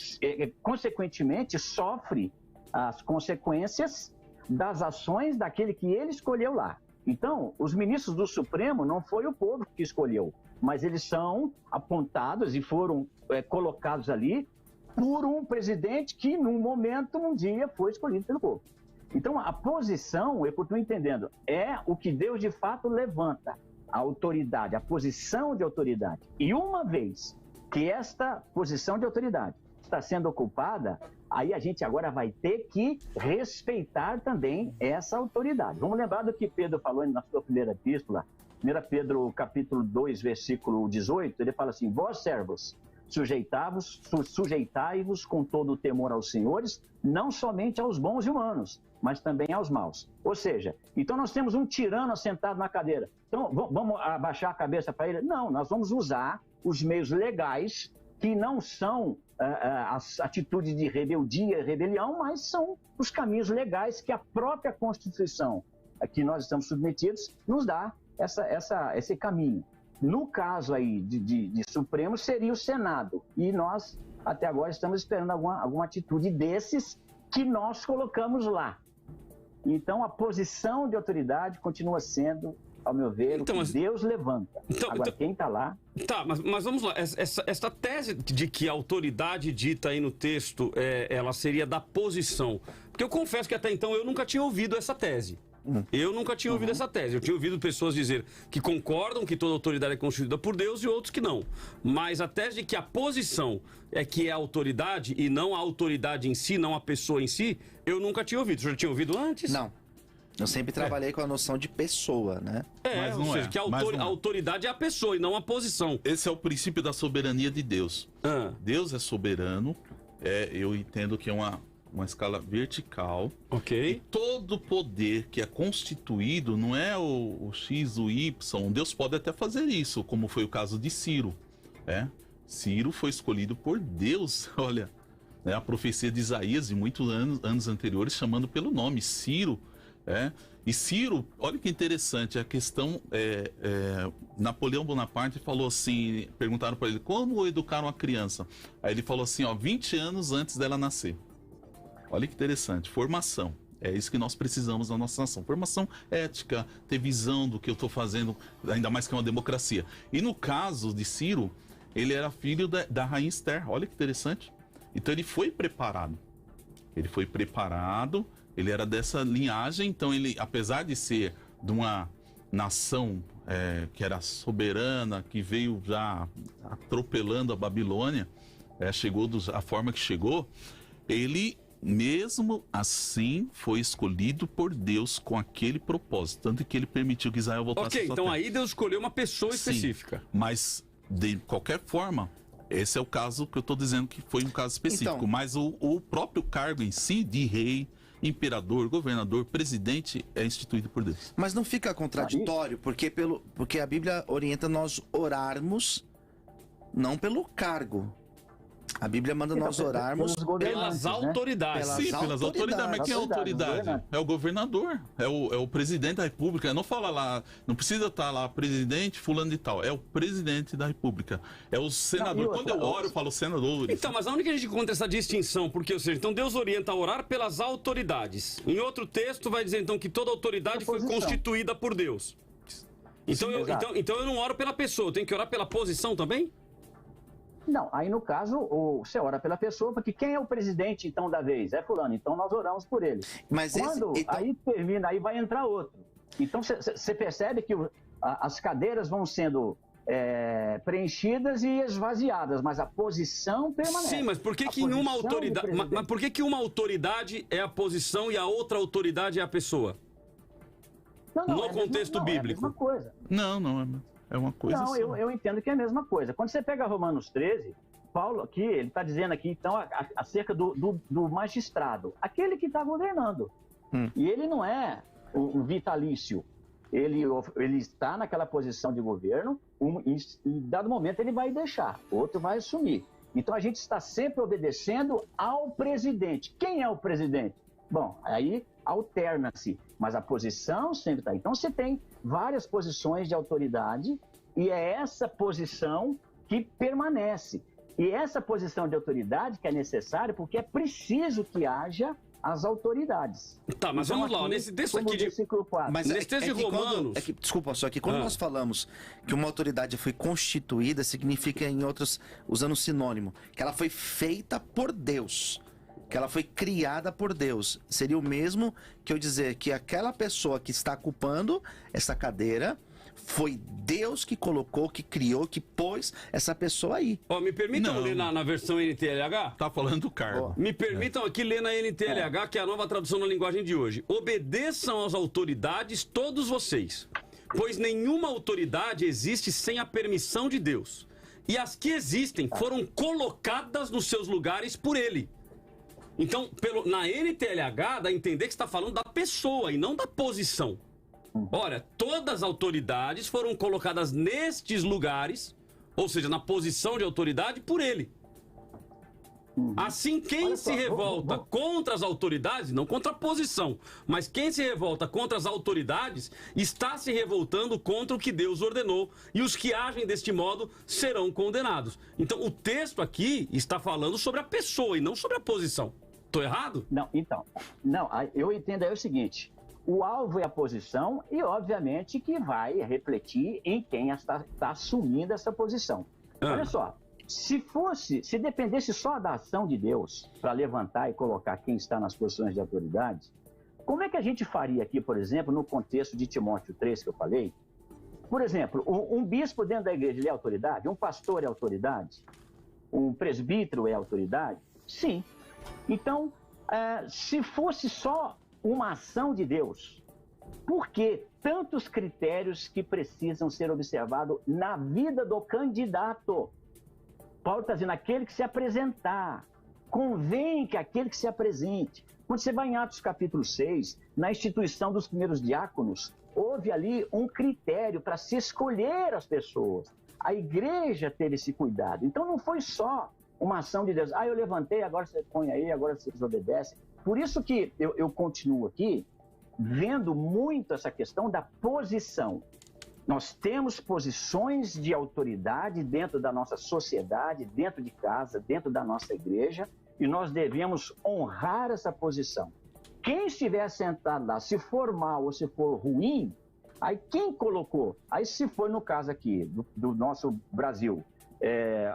consequentemente, sofre as consequências das ações daquele que ele escolheu lá. Então, os ministros do Supremo não foi o povo que escolheu, mas eles são apontados e foram colocados ali por um presidente que, num dia, foi escolhido pelo povo. Então, a posição, eu estou entendendo, é o que Deus de fato levanta, a autoridade, a posição de autoridade. E uma vez que esta posição de autoridade está sendo ocupada, aí a gente agora vai ter que respeitar também essa autoridade. Vamos lembrar do que Pedro falou na sua primeira epístola, 1 Pedro capítulo 2, versículo 18, ele fala assim, vós servos, sujeitai-vos com todo o temor aos senhores, não somente aos bons e humanos, mas também aos maus. Ou seja, então nós temos um tirano sentado na cadeira. Então vamos abaixar a cabeça para ele? Não, nós vamos usar os meios legais que não são as atitudes de rebeldia e rebelião, mas são os caminhos legais que a própria Constituição a que nós estamos submetidos nos dá esse caminho. No caso aí de Supremo, seria o Senado. E nós, até agora, estamos esperando alguma atitude desses que nós colocamos lá. Então, a posição de autoridade continua sendo, ao meu ver, o que Deus levanta. Agora, quem está lá... Tá, mas vamos lá. Essa tese de que a autoridade dita aí no texto, ela seria da posição. Porque eu confesso que até então eu nunca tinha ouvido essa tese. Eu nunca tinha ouvido essa tese. Eu tinha ouvido pessoas dizer que concordam que toda autoridade é constituída por Deus e outros que não. Mas a tese de que a posição é que é a autoridade e não a autoridade em si, não a pessoa em si, eu nunca tinha ouvido. Você já tinha ouvido antes? Não. Eu sempre trabalhei com a noção de pessoa, né? Mas não ou seja, que a autoridade é a pessoa e não a posição. Esse é o princípio da soberania de Deus. Deus é soberano, eu entendo que é uma escala vertical. Ok. E todo poder que é constituído não é o X, o Y. Deus pode até fazer isso, como foi o caso de Ciro. Ciro foi escolhido por Deus, olha, a profecia de Isaías de muitos anos anteriores chamando pelo nome Ciro. E Ciro, olha que interessante, a questão, Napoleão Bonaparte falou assim, perguntaram para ele, como educar uma criança? Aí ele falou assim, 20 anos antes dela nascer. Olha que interessante, formação. É isso que nós precisamos na nossa nação. Formação ética, ter visão do que eu estou fazendo, ainda mais que é uma democracia. E no caso de Ciro, ele era filho da rainha Esther. Olha que interessante. Então ele foi preparado. Ele era dessa linhagem, então ele, apesar de ser de uma nação que era soberana, que veio já atropelando a Babilônia, chegou a forma que chegou, ele mesmo assim foi escolhido por Deus com aquele propósito, tanto que ele permitiu que Israel voltasse Ok, então aí Deus escolheu uma pessoa específica. Sim, mas de qualquer forma, esse é o caso que eu estou dizendo que foi um caso específico, então, mas o próprio cargo em si de rei, imperador, governador, presidente é instituído por Deus. Mas não fica contraditório, porque a Bíblia orienta nós orarmos não pelo cargo. A Bíblia manda nós orarmos pelas autoridades. Pelas autoridades. Mas quem é a autoridade? É o governador, é o presidente da República. Não fala lá, não precisa estar lá, presidente fulano de tal. É o presidente da República. É o senador. Quando eu oro, eu falo senadores. Então, mas aonde que a gente encontra essa distinção? Porque, ou seja, então Deus orienta a orar pelas autoridades. Em outro texto vai dizer, então, que toda autoridade foi constituída por Deus. Então, então eu não oro pela pessoa, eu tenho que orar pela posição também? Não, aí no caso, você ora pela pessoa, porque quem é o presidente então da vez? É fulano, então nós oramos por ele. Mas aí termina, aí vai entrar outro. Então você percebe que as cadeiras vão sendo preenchidas e esvaziadas, mas a posição permanece. Sim, mas por que que em uma autoridade, mas por que uma autoridade é a posição e a outra autoridade é a pessoa? Não, no contexto bíblico. É a mesma coisa. Não. É uma coisa Não, eu entendo que é a mesma coisa. Quando você pega Romanos 13, Paulo aqui, ele está dizendo aqui, então, acerca do magistrado, aquele que está governando. E ele não é um vitalício. Ele está naquela posição de governo, em dado momento ele vai deixar, outro vai assumir. Então a gente está sempre obedecendo ao presidente. Quem é o presidente? Bom, aí alterna-se, mas a posição sempre está. Então você tem várias posições de autoridade e é essa posição que permanece. E essa posição de autoridade que é necessária porque é preciso que haja as autoridades. Tá, mas então, vamos lá, nesse texto aqui de... Mas nesse texto de Romanos... Desculpa, só que quando nós falamos que uma autoridade foi constituída, significa, em outros, usando sinônimo, que ela foi feita por Deus. Que ela foi criada por Deus. Seria o mesmo que eu dizer que aquela pessoa que está ocupando essa cadeira foi Deus que colocou, que criou, que pôs essa pessoa aí. Me permitam ler na versão NTLH? Tá falando do cargo. Me permitam aqui ler na NTLH, que é a nova tradução na linguagem de hoje. Obedeçam às autoridades todos vocês, pois nenhuma autoridade existe sem a permissão de Deus. E as que existem foram colocadas nos seus lugares por Ele. Então, na NTLH, dá a entender que está falando da pessoa e não da posição. Olha, todas as autoridades foram colocadas nestes lugares, ou seja, na posição de autoridade, por ele. Assim, quem se revolta contra as autoridades, não contra a posição, mas quem se revolta contra as autoridades, está se revoltando contra o que Deus ordenou, e os que agem deste modo serão condenados. Então, o texto aqui está falando sobre a pessoa e não sobre a posição. Estou errado? Não, então. Não, eu entendo aí o seguinte. O alvo é a posição e, obviamente, que vai refletir em quem está assumindo essa posição. Olha só, se dependesse só da ação de Deus para levantar e colocar quem está nas posições de autoridade, como é que a gente faria aqui, por exemplo, no contexto de Timóteo 3 que eu falei? Por exemplo, um bispo dentro da igreja ele é autoridade? Um pastor é autoridade? Um presbítero é autoridade? Sim. Então, se fosse só uma ação de Deus, por que tantos critérios que precisam ser observados na vida do candidato? Paulo está dizendo, aquele que se apresentar, convém que aquele que se apresente. Quando você vai em Atos capítulo 6, na instituição dos primeiros diáconos, houve ali um critério para se escolher as pessoas. A igreja teve esse cuidado. Então não foi só uma ação de Deus. Eu levantei, agora você põe aí, agora você desobedece. Por isso que eu continuo aqui vendo muito essa questão da posição. Nós temos posições de autoridade dentro da nossa sociedade, dentro de casa, dentro da nossa igreja, e nós devemos honrar essa posição. quem estiver sentado lá, se for mal ou se for ruim, aí quem colocou? Aí se for no caso aqui do nosso Brasil,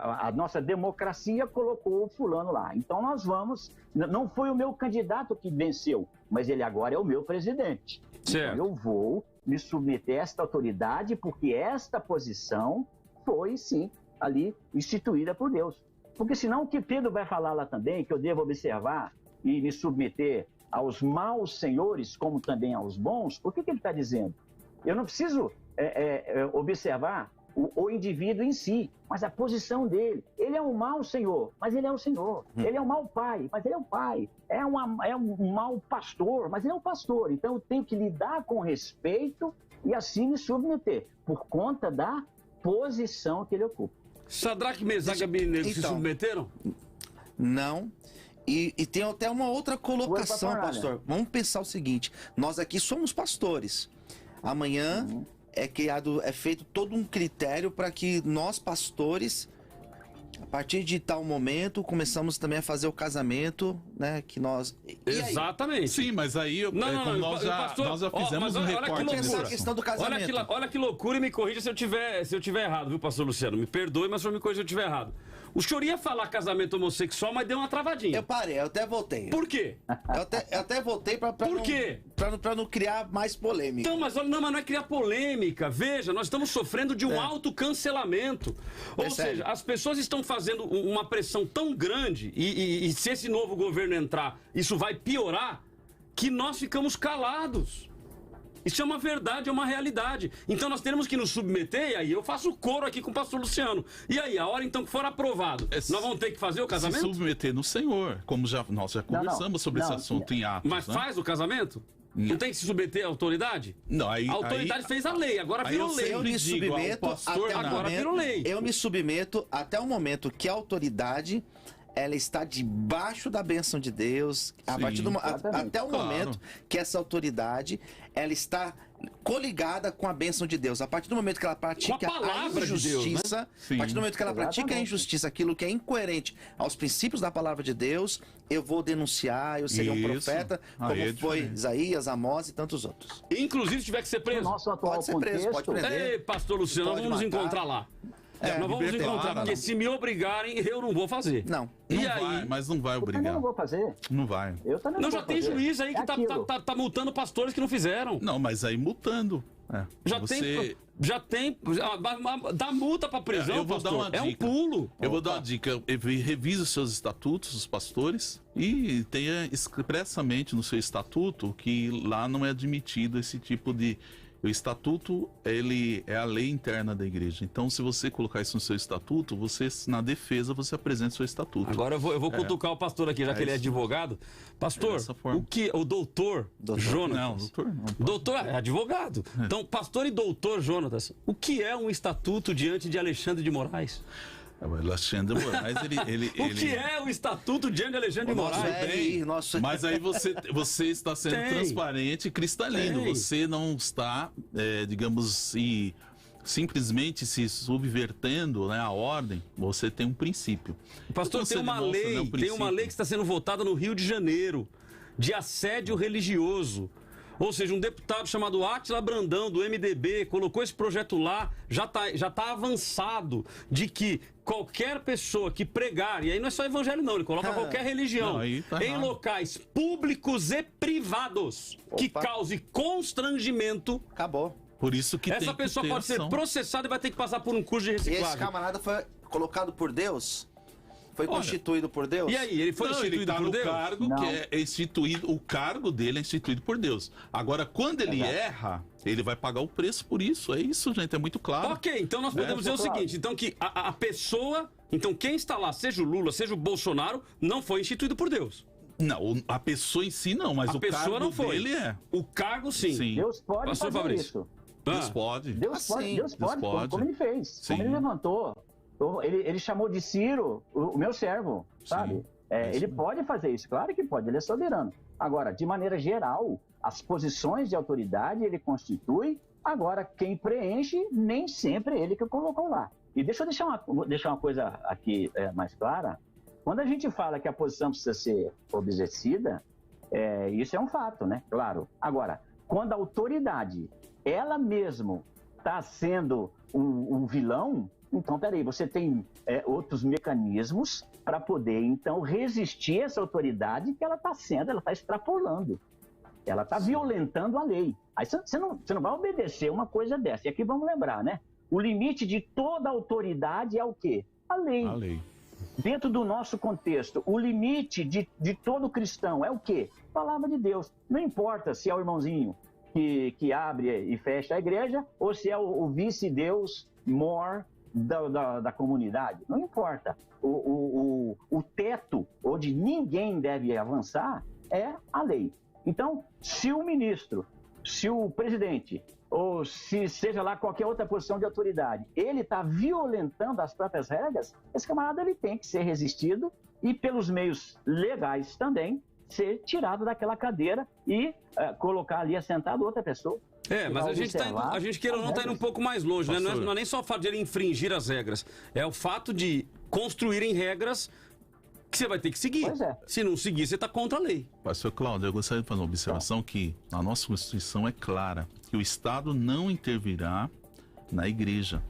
a nossa democracia colocou o fulano lá. Então nós vamos, não foi o meu candidato que venceu, mas ele agora é o meu presidente. Certo. Então eu vou me submeter a esta autoridade porque esta posição foi, sim, ali instituída por Deus. Porque senão o que Pedro vai falar lá também, que eu devo observar e me submeter aos maus senhores, como também aos bons, o que ele está dizendo? Eu não preciso observar o indivíduo em si, mas a posição dele. Ele é um mau senhor, mas ele é um senhor. Ele é um mau pai, mas ele é um pai. É um mau pastor, mas ele é um pastor. Então eu tenho que lidar com respeito e assim me submeter, por conta da posição que ele ocupa. Sadraque, Mesaque e Abednego se submeteram? Não. E tem até uma outra colocação, pastor. Vamos pensar o seguinte: nós aqui somos pastores. Amanhã é feito todo um critério para que nós, pastores, a partir de tal momento, começamos também a fazer o casamento, né? Que nós. Exatamente. Sim, mas aí nós já fizemos um recorte. Essa questão do casamento. Olha que loucura, e me corrija se eu tiver errado, viu, pastor Luciano? Me perdoe, mas o senhor me corrija se eu estiver errado. O senhor ia falar casamento homossexual, mas deu uma travadinha. Eu parei, eu até voltei. Por quê? Eu até voltei pra Por quê? Pra não criar mais polêmica. Então, mas não é criar polêmica. Veja, nós estamos sofrendo de um autocancelamento. Ou seja, as pessoas estão fazendo uma pressão tão grande, e se esse novo governo entrar, isso vai piorar, que nós ficamos calados. Isso é uma verdade, é uma realidade. Então nós temos que nos submeter, e aí eu faço coro aqui com o pastor Luciano. E aí, a hora então que for aprovado, nós vamos ter que fazer o casamento? Se submeter no Senhor, como nós já conversamos sobre esse assunto em Atos. Mas faz o casamento? Não tem que se submeter à autoridade? Não, a autoridade fez a lei, agora virou lei. Eu me submeto agora virou lei. Eu me submeto até o momento que a autoridade ela está debaixo da bênção de Deus, até o momento que essa autoridade ela está coligada com a bênção de Deus. A partir do momento que ela pratica a injustiça, a partir do momento que ela pratica a injustiça, aquilo que é incoerente aos princípios da palavra de Deus, eu vou denunciar, eu seria um profeta, como foi Isaías, Amós e tantos outros. Inclusive, se tiver que ser preso. Nosso atual pode ser preso, pode prender. Ei, pastor Luciano, nós vamos nos encontrar lá. Nós vamos encontrar, porque se me obrigarem, eu não vou fazer. Não. E aí? Vai, mas não vai obrigar. Eu não vou fazer. Não vai. Eu também não já vou tem fazer. juiz aí que tá multando pastores que não fizeram. Não, mas aí multando. Já tem. Dá multa pra prisão, eu vou pastor. dar uma dica. É um pulo. Eu vou dar uma dica. Revise os seus estatutos, os pastores, e tenha expressamente no seu estatuto que lá não é admitido esse tipo de... O estatuto, ele é a lei interna da igreja. Então, se você colocar isso no seu estatuto, você, na defesa, você apresenta o seu estatuto. Agora eu vou cutucar o pastor aqui, já que ele é advogado. Pastor, o doutor Jonatas... Não, doutor não. Doutor é advogado. Então, pastor e doutor Jonatas, o que é um estatuto diante de Alexandre de Moraes? O Alexandre de Moraes, O que é o estatuto diante de Alexandre de Moraes? Mas aí você está sendo transparente e cristalino. Você não está, digamos, simplesmente se subvertendo, né, a ordem. Você tem um princípio. Pastor, tem uma lei que está sendo votada no Rio de Janeiro de assédio religioso. Ou seja, um deputado chamado Átila Brandão, do MDB, colocou esse projeto lá, já tá avançado, de que qualquer pessoa que pregar, e aí não é só evangelho não, ele coloca qualquer religião, em locais públicos e privados, que cause constrangimento... Acabou. Por isso que essa pessoa pode ser processada e vai ter que passar por um curso de reciclagem. Esse camarada foi colocado por Deus... Foi constituído por Deus? E aí, ele foi instituído por Deus? Cargo que é instituído, o cargo dele é instituído por Deus. Agora, quando ele erra, ele vai pagar o preço por isso. É isso, gente, é muito claro. Ok, então nós podemos dizer o seguinte, então que a pessoa, então quem está lá, seja o Lula, seja o Bolsonaro, não foi instituído por Deus. Não, a pessoa em si não, mas o cargo não foi. Dele é. O cargo sim. Deus pode fazer isso. Deus pode. Deus pode, como ele fez, como ele levantou. Ele chamou de Ciro o meu servo, sabe? Ele pode fazer isso, claro que pode, ele é soberano. Agora, de maneira geral, as posições de autoridade ele constitui, agora quem preenche nem sempre é ele que colocou lá. E deixa eu deixar uma coisa aqui mais clara. Quando a gente fala que a posição precisa ser obedecida, Isso é um fato, né? Claro. Agora, quando a autoridade, ela mesmo está sendo um vilão, então, peraí, você tem outros mecanismos para poder, então, resistir a essa autoridade que ela está extrapolando. Ela está violentando a lei. Aí você não vai obedecer uma coisa dessa. E aqui vamos lembrar, né? O limite de toda autoridade é o quê? A lei. A lei. Dentro do nosso contexto, o limite de todo cristão é o quê? Palavra de Deus. Não importa se é o irmãozinho que abre e fecha a igreja ou se é o vice-deus mor da comunidade. Não importa. O teto onde ninguém deve avançar é a lei. Então, se o ministro, se o presidente, ou se seja lá qualquer outra posição de autoridade, ele está violentando as próprias regras, esse camarada ele tem que ser resistido e, pelos meios legais também, ser tirado daquela cadeira e colocar ali assentado outra pessoa. Mas a gente queira ou não, está indo um pouco mais longe, né? Não é nem só o fato de ele infringir as regras, é o fato de construírem regras que você vai ter que seguir. Se não seguir, você está contra a lei. Pastor Cláudio, eu gostaria de fazer uma observação que a nossa Constituição é clara, que o Estado não intervirá na igreja.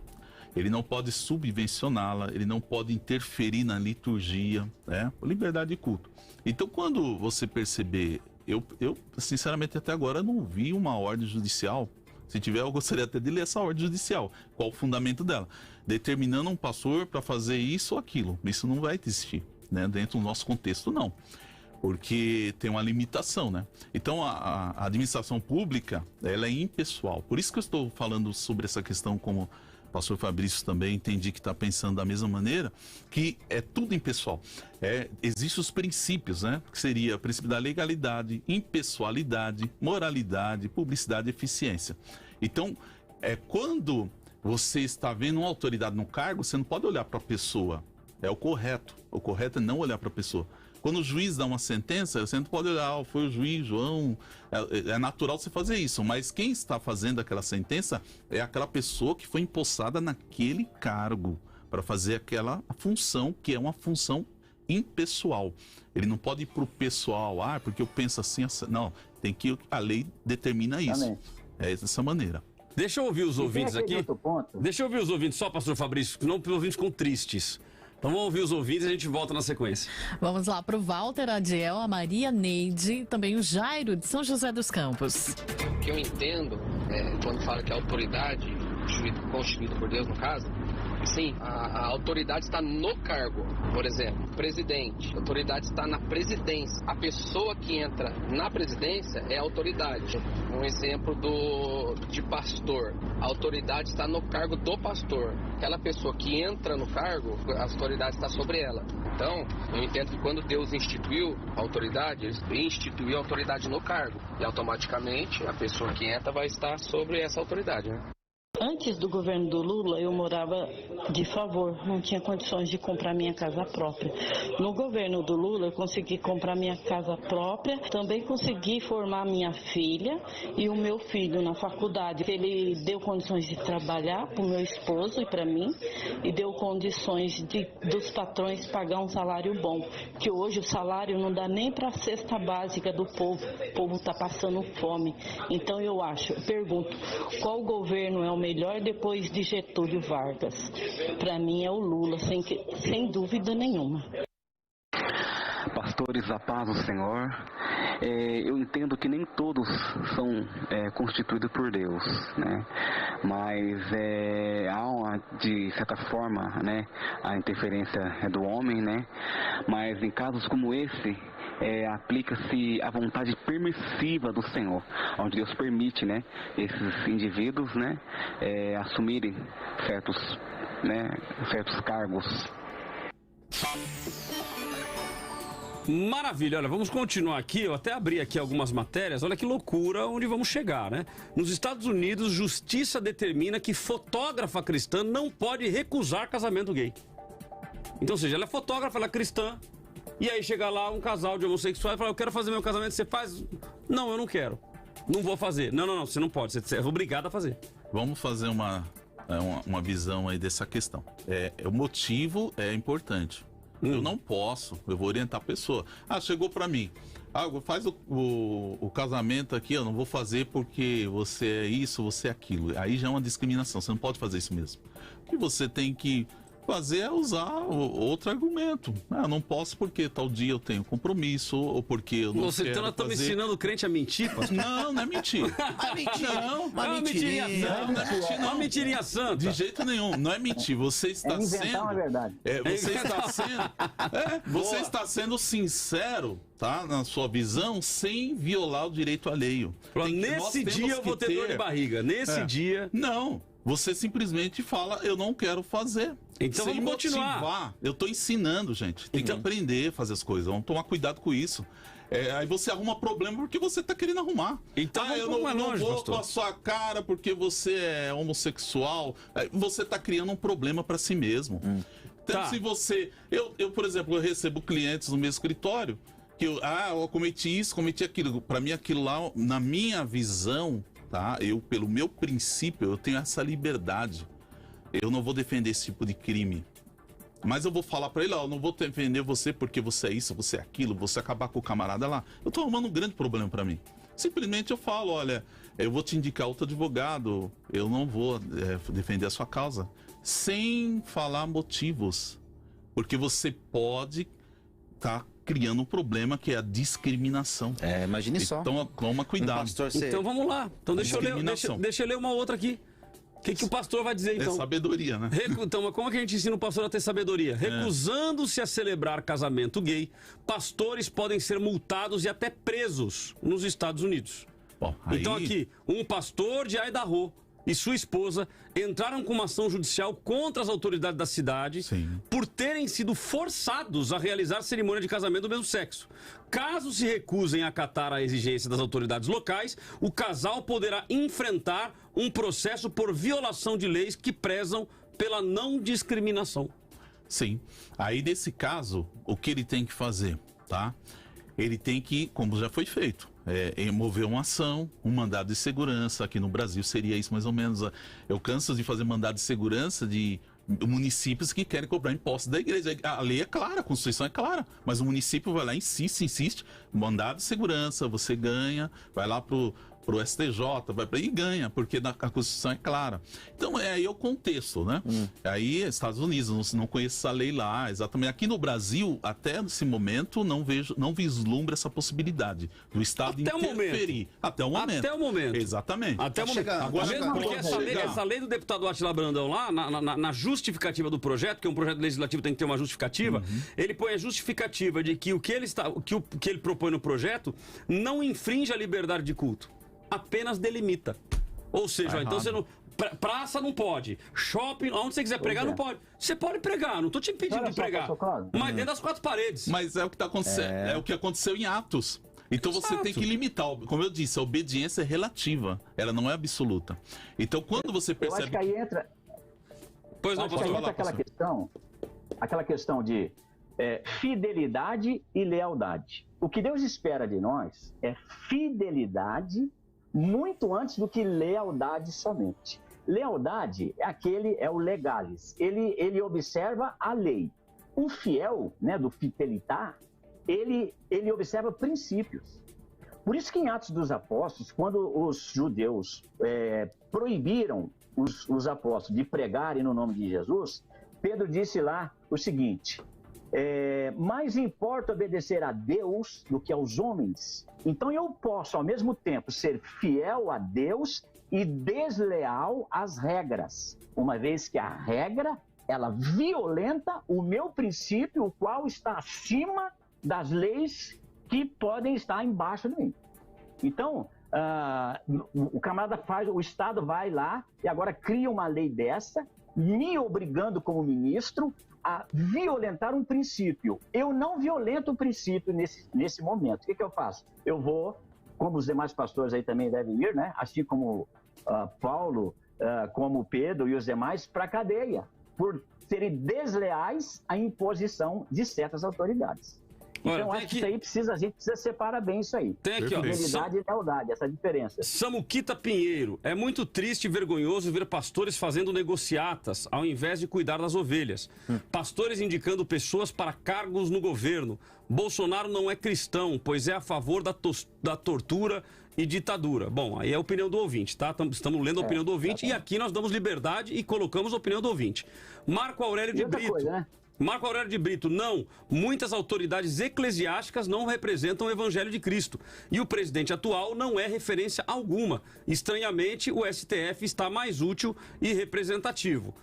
Ele não pode subvencioná-la, ele não pode interferir na liturgia, né? Liberdade de culto. Então, quando você perceber, eu sinceramente até agora não vi uma ordem judicial. Se tiver, eu gostaria até de ler essa ordem judicial. Qual o fundamento dela? Determinando um pastor para fazer isso ou aquilo. Isso não vai existir, né? Dentro do nosso contexto, não. Porque tem uma limitação, né? Então, a administração pública, ela é impessoal. Por isso que eu estou falando sobre essa questão, como o pastor Fabrício também entendi que está pensando da mesma maneira, que é tudo impessoal. Existem os princípios, né? Que seria o princípio da legalidade, impessoalidade, moralidade, publicidade e eficiência. Então, quando você está vendo uma autoridade no cargo, você não pode olhar para a pessoa. É o correto. O correto é não olhar para a pessoa. Quando o juiz dá uma sentença, você não pode olhar, foi o juiz, João. É natural você fazer isso, mas quem está fazendo aquela sentença é aquela pessoa que foi empossada naquele cargo para fazer aquela função, que é uma função impessoal. Ele não pode ir para o pessoal, porque eu penso assim. Não, tem que. A lei determina isso. Amém. É dessa maneira. Deixa eu ouvir os ouvintes aqui. Deixa eu ouvir os ouvintes, só, pastor Fabrício, senão os ouvintes ficam tristes. Então vamos ouvir os ouvintes e a gente volta na sequência. Vamos lá para o Walter Adiel, a Maria Neide, também o Jairo de São José dos Campos. O que eu entendo, quando fala que a autoridade constituída por Deus, no caso, sim, a autoridade está no cargo. Por exemplo, presidente, a autoridade está na presidência. A pessoa que entra na presidência é a autoridade. Um exemplo de pastor, a autoridade está no cargo do pastor. Aquela pessoa que entra no cargo, a autoridade está sobre ela. Então, eu entendo que quando Deus instituiu a autoridade, Ele instituiu a autoridade no cargo. E automaticamente a pessoa que entra vai estar sobre essa autoridade, né? Antes do governo do Lula, eu morava de favor, não tinha condições de comprar minha casa própria. No governo do Lula, eu consegui comprar minha casa própria, também consegui formar minha filha e o meu filho na faculdade. Ele deu condições de trabalhar para o meu esposo e para mim, e deu condições dos patrões pagar um salário bom, que hoje o salário não dá nem para a cesta básica do povo. O povo está passando fome. Então eu pergunto, qual governo é o melhor depois de Getúlio Vargas? Para mim é o Lula, sem dúvida nenhuma. Pastores da paz do Senhor, eu entendo que nem todos são constituídos por Deus, né? Mas há de certa forma, né, a interferência do homem, né? Mas em casos como esse, aplica-se a vontade permissiva do Senhor, onde Deus permite, né, esses indivíduos, né, assumirem certos cargos. Maravilha, olha, vamos continuar aqui, eu até abri aqui algumas matérias, olha que loucura onde vamos chegar, né? Nos Estados Unidos, justiça determina que fotógrafa cristã não pode recusar casamento gay. Então, ou seja, ela é fotógrafa, ela é cristã, e aí chega lá um casal de homossexuais e fala, eu quero fazer meu casamento, você faz? Não, eu não quero, não vou fazer. Não, você não pode, você é obrigado a fazer. Vamos fazer uma visão aí dessa questão. O motivo é importante. Eu não posso, eu vou orientar a pessoa. Chegou para mim, faz o casamento aqui, eu não vou fazer porque você é isso, você é aquilo. Aí já é uma discriminação, você não pode fazer isso mesmo. O que você tem que fazer é usar outro argumento. Eu não posso porque tal dia eu tenho compromisso, ou porque eu não Você quero tá me fazer... ensinando o crente a mentir, pastor? Não, não é mentir. É mentira. Não, uma mentirinha santa. Não é mentir, não. Uma mentirinha santa. De jeito nenhum, não é mentir. Você está inventar uma verdade. Você está sendo sincero, tá? Na sua visão, sem violar o direito alheio. Nesse dia eu vou ter dor de barriga. Nesse dia... Não. Você simplesmente fala, eu não quero fazer. Então sem vamos continuar. Motivar. Eu estou ensinando, gente. Tem que aprender a fazer as coisas. Vamos tomar cuidado com isso. Aí você arruma problema porque você está querendo arrumar. Então eu não vou com a sua cara porque você é homossexual. Você está criando um problema para si mesmo. Então, se você... Eu, por exemplo, eu recebo clientes no meu escritório que eu cometi isso, cometi aquilo. Para mim, aquilo lá, na minha visão... Tá? Pelo meu princípio, eu tenho essa liberdade. Eu não vou defender esse tipo de crime. Mas eu vou falar pra ele, eu não vou defender você porque você é isso, você é aquilo, você acabar com o camarada lá. Eu tô arrumando um grande problema pra mim. Simplesmente eu falo, olha, eu vou te indicar outro advogado, eu não vou defender a sua causa. Sem falar motivos. Porque você pode criando um problema que é a discriminação. Imagine só. Então toma cuidado. Então vamos lá. Então deixa eu ler uma outra aqui. O que o pastor vai dizer então? É sabedoria, né? Então, como é que a gente ensina o pastor a ter sabedoria? Recusando-se a celebrar casamento gay, pastores podem ser multados e até presos nos Estados Unidos. Então aqui, um pastor de Idaho e sua esposa entraram com uma ação judicial contra as autoridades da cidade por terem sido forçados a realizar cerimônia de casamento do mesmo sexo. Caso se recusem a acatar a exigência das autoridades locais, o casal poderá enfrentar um processo por violação de leis que prezam pela não discriminação. Sim. Aí, nesse caso, o que ele tem que fazer, tá? Ele tem que, como já foi feito, mover uma ação, um mandado de segurança. Aqui no Brasil seria isso mais ou menos. Eu canso de fazer mandado de segurança de municípios que querem cobrar impostos da igreja. A lei é clara, a Constituição é clara, mas o município vai lá, insiste, mandado de segurança, você ganha, vai lá pro STJ, e ganha, porque a Constituição é clara. Então, aí é o contexto, né? Aí, Estados Unidos, não conheço essa lei lá, exatamente. Aqui no Brasil, até nesse momento, não vislumbra essa possibilidade do Estado interferir. Até o momento. Exatamente. Até o momento. Agora, mesmo porque essa lei do deputado Átila Brandão lá, na justificativa do projeto, que um projeto legislativo tem que ter uma justificativa, ele põe a justificativa de que o que ele propõe no projeto não infringe a liberdade de culto. Apenas delimita. Ou seja, então você não... Praça não pode. Shopping, onde você quiser pregar, não pode. Você pode pregar, não estou te impedindo de pregar. Mas dentro das 4 paredes. Mas é o que está acontecendo. É o que aconteceu em Atos. Então você tem que limitar. Como eu disse, a obediência é relativa. Ela não é absoluta. Então quando você percebe... Eu acho que aí entra... Pois não, acho que aí entra aquela questão de fidelidade e lealdade. O que Deus espera de nós é fidelidade muito antes do que lealdade somente. Lealdade é o legalis, ele observa a lei. O fiel, né, do fidelitar, ele observa princípios. Por isso que em Atos dos Apóstolos, quando os judeus proibiram os apóstolos de pregarem no nome de Jesus, Pedro disse lá o seguinte: mais importa obedecer a Deus do que aos homens. Então eu posso, ao mesmo tempo, ser fiel a Deus e desleal às regras, uma vez que a regra, ela violenta o meu princípio, o qual está acima das leis que podem estar embaixo de mim. Então, o camarada o Estado vai lá e agora cria uma lei dessa, me obrigando como ministro a violentar um princípio. Eu não violento o princípio nesse momento. O que eu faço? Eu vou, como os demais pastores aí também devem ir, né? Assim como Paulo, como Pedro e os demais, para a cadeia, por serem desleais à imposição de certas autoridades. Então, eu acho que isso aí a gente precisa separar bem isso aí. Tem aqui, ó. Fidelidade e lealdade, essa diferença. Samuquita Pinheiro. É muito triste e vergonhoso ver pastores fazendo negociatas ao invés de cuidar das ovelhas. Pastores indicando pessoas para cargos no governo. Bolsonaro não é cristão, pois é a favor da tortura e ditadura. Bom, aí é a opinião do ouvinte, tá? Estamos lendo a opinião do ouvinte e aqui nós damos liberdade e colocamos a opinião do ouvinte. Marco Aurélio de Brito. Coisa, né? Marco Aurélio de Brito, não. Muitas autoridades eclesiásticas não representam o Evangelho de Cristo. E o presidente atual não é referência alguma. Estranhamente, o STF está mais útil e representativo.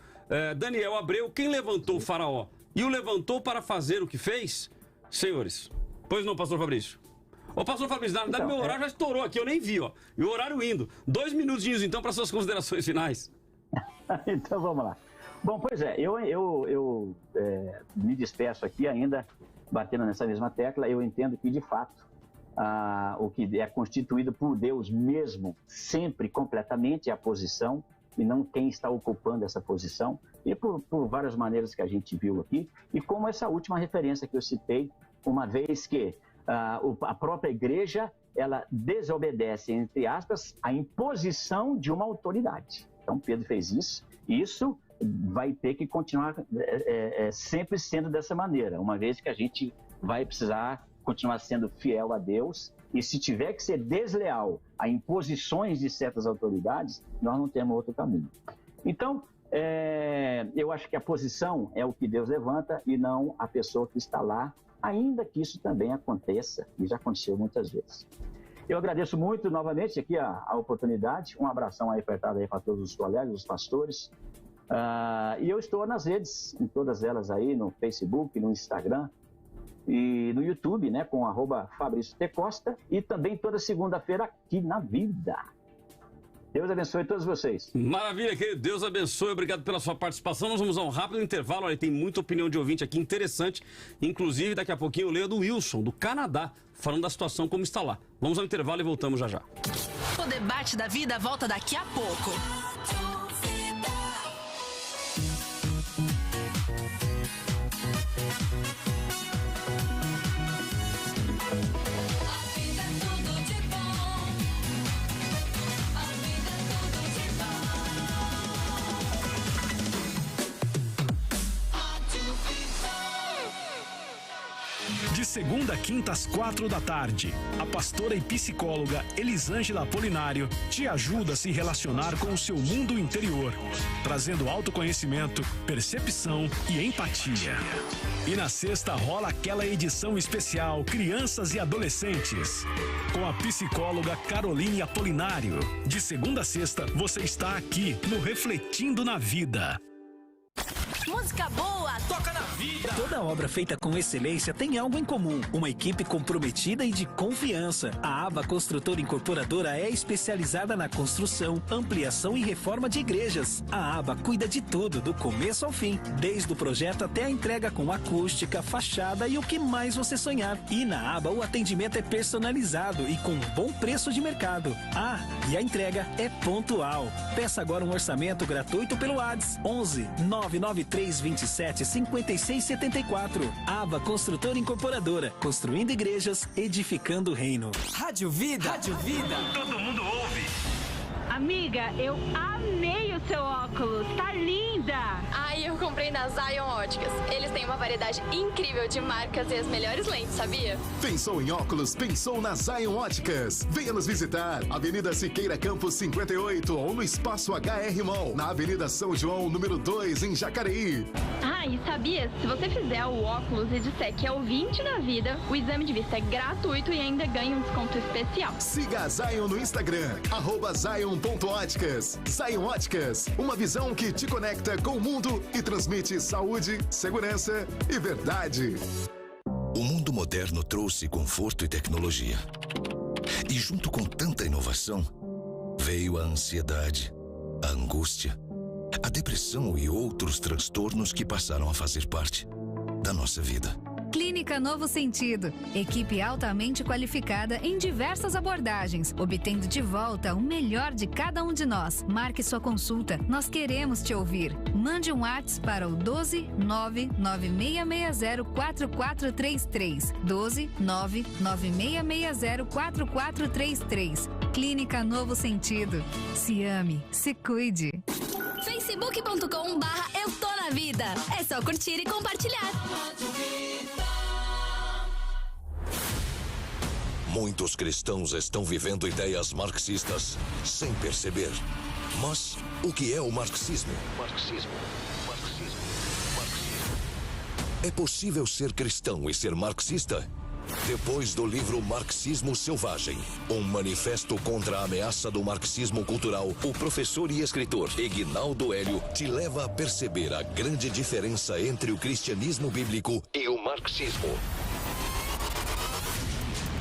Daniel Abreu, quem levantou o faraó e o levantou para fazer o que fez? Senhores. Pois não, pastor Fabrício? Ô, pastor Fabrício, meu horário já estourou aqui, eu nem vi, ó. E o horário indo. 2 minutinhos, então, para suas considerações finais. Então, vamos lá. Bom, pois é, eu me despeço aqui ainda, batendo nessa mesma tecla. Eu entendo que, de fato, o que é constituído por Deus mesmo, sempre, completamente, é a posição, e não quem está ocupando essa posição, e por várias maneiras que a gente viu aqui, e como essa última referência que eu citei, uma vez que a própria igreja, ela desobedece, entre aspas, a imposição de uma autoridade. Então, Pedro fez isso, e isso vai ter que continuar sempre sendo dessa maneira, uma vez que a gente vai precisar continuar sendo fiel a Deus, e se tiver que ser desleal a imposições de certas autoridades, nós não temos outro caminho. Então, eu acho que a posição é o que Deus levanta e não a pessoa que está lá, ainda que isso também aconteça, e já aconteceu muitas vezes. Eu agradeço muito novamente aqui a oportunidade, um abração aí apertado aí para todos os colegas, os pastores, e eu estou nas redes, em todas elas aí, no Facebook, no Instagram e no YouTube, né, com @Fabrício T. Costa, e também toda segunda-feira aqui na Vida. Deus abençoe todos vocês. Maravilha, querido. Deus abençoe. Obrigado pela sua participação. Nós vamos a um rápido intervalo. Olha, tem muita opinião de ouvinte aqui interessante. Inclusive, daqui a pouquinho eu leio do Wilson, do Canadá, falando da situação como está lá. Vamos ao intervalo e voltamos já já. O debate da vida volta daqui a pouco. De segunda a quinta às 4 da tarde, a pastora e psicóloga Elisângela Apolinário te ajuda a se relacionar com o seu mundo interior, trazendo autoconhecimento, percepção e empatia. E na sexta rola aquela edição especial Crianças e Adolescentes, com a psicóloga Caroline Apolinário. De segunda a sexta, você está aqui no Refletindo na Vida. Música boa, toca na vida. Toda obra feita com excelência tem algo em comum: uma equipe comprometida e de confiança. A Aba Construtora Incorporadora é especializada na construção, ampliação e reforma de igrejas. A Aba cuida de tudo, do começo ao fim, desde o projeto até a entrega com acústica, fachada e o que mais você sonhar. E na Aba o atendimento é personalizado e com bom preço de mercado. E a entrega é pontual. Peça agora um orçamento gratuito pelo WhatsApp 11 99327 5674. Aba Construtora Incorporadora, construindo igrejas, edificando o reino. Rádio Vida. Rádio Vida. Todo mundo ouve. Amiga, eu amei o seu óculos, tá linda! Eu comprei na Zion Óticas. Eles têm uma variedade incrível de marcas e as melhores lentes, sabia? Pensou em óculos? Pensou na Zion Óticas. Venha nos visitar. Avenida Siqueira Campos 58 ou no Espaço HR Mall, na Avenida São João, número 2, em Jacareí. E sabia? Se você fizer o óculos e disser que é ouvinte da Vida, o exame de vista é gratuito e ainda ganha um desconto especial. Siga a Zion no Instagram, @Zion.óticas. Zion Óticas, uma visão que te conecta com o mundo e transmite saúde, segurança e verdade. O mundo moderno trouxe conforto e tecnologia. E junto com tanta inovação, veio a ansiedade, a angústia, a depressão e outros transtornos que passaram a fazer parte da nossa vida. Clínica Novo Sentido. Equipe altamente qualificada em diversas abordagens, obtendo de volta o melhor de cada um de nós. Marque sua consulta, nós queremos te ouvir. Mande um WhatsApp para o 12996604433. 12996604433. Clínica Novo Sentido. Se ame, se cuide. Facebook.com/Eu Tô Na Vida. É só curtir e compartilhar. Muitos cristãos estão vivendo ideias marxistas sem perceber. Mas o que é o marxismo? É possível ser cristão e ser marxista? Depois do livro Marxismo Selvagem, um manifesto contra a ameaça do marxismo cultural, o professor e escritor Eguinaldo Hélio te leva a perceber a grande diferença entre o cristianismo bíblico e o marxismo.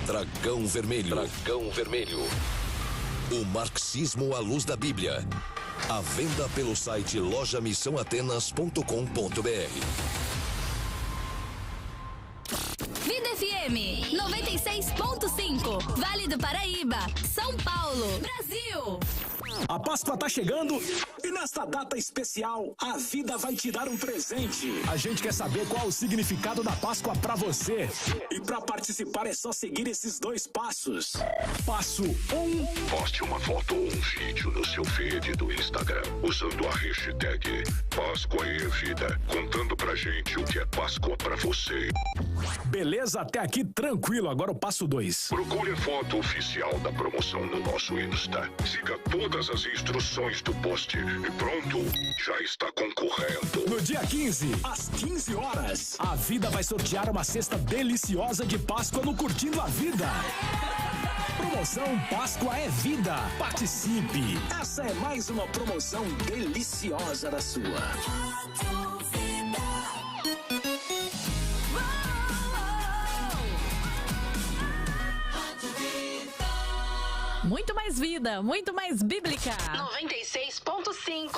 Dragão Vermelho. O marxismo à luz da Bíblia. À venda pelo site lojamissãoatenas.com.br. Vida FM 96.5, Vale do Paraíba, São Paulo, Brasil. A Páscoa tá chegando e nesta data especial a vida vai te dar um presente. A gente quer saber qual o significado da Páscoa pra você. E pra participar é só seguir esses 2 passos. Passo 1. Poste uma foto ou um vídeo no seu feed do Instagram usando a hashtag Páscoa e Vida, contando pra gente o que é Páscoa pra você. Beleza, até aqui tranquilo. Agora o passo 2. Procure a foto oficial da promoção no nosso Insta. Siga todas as instruções do post e pronto, já está concorrendo. No dia 15, às 15 horas, a Vida vai sortear uma cesta deliciosa de Páscoa no Curtindo a Vida. Promoção Páscoa é Vida. Participe. Essa é mais uma promoção deliciosa da sua. Muito mais vida, muito mais bíblica. 96.5.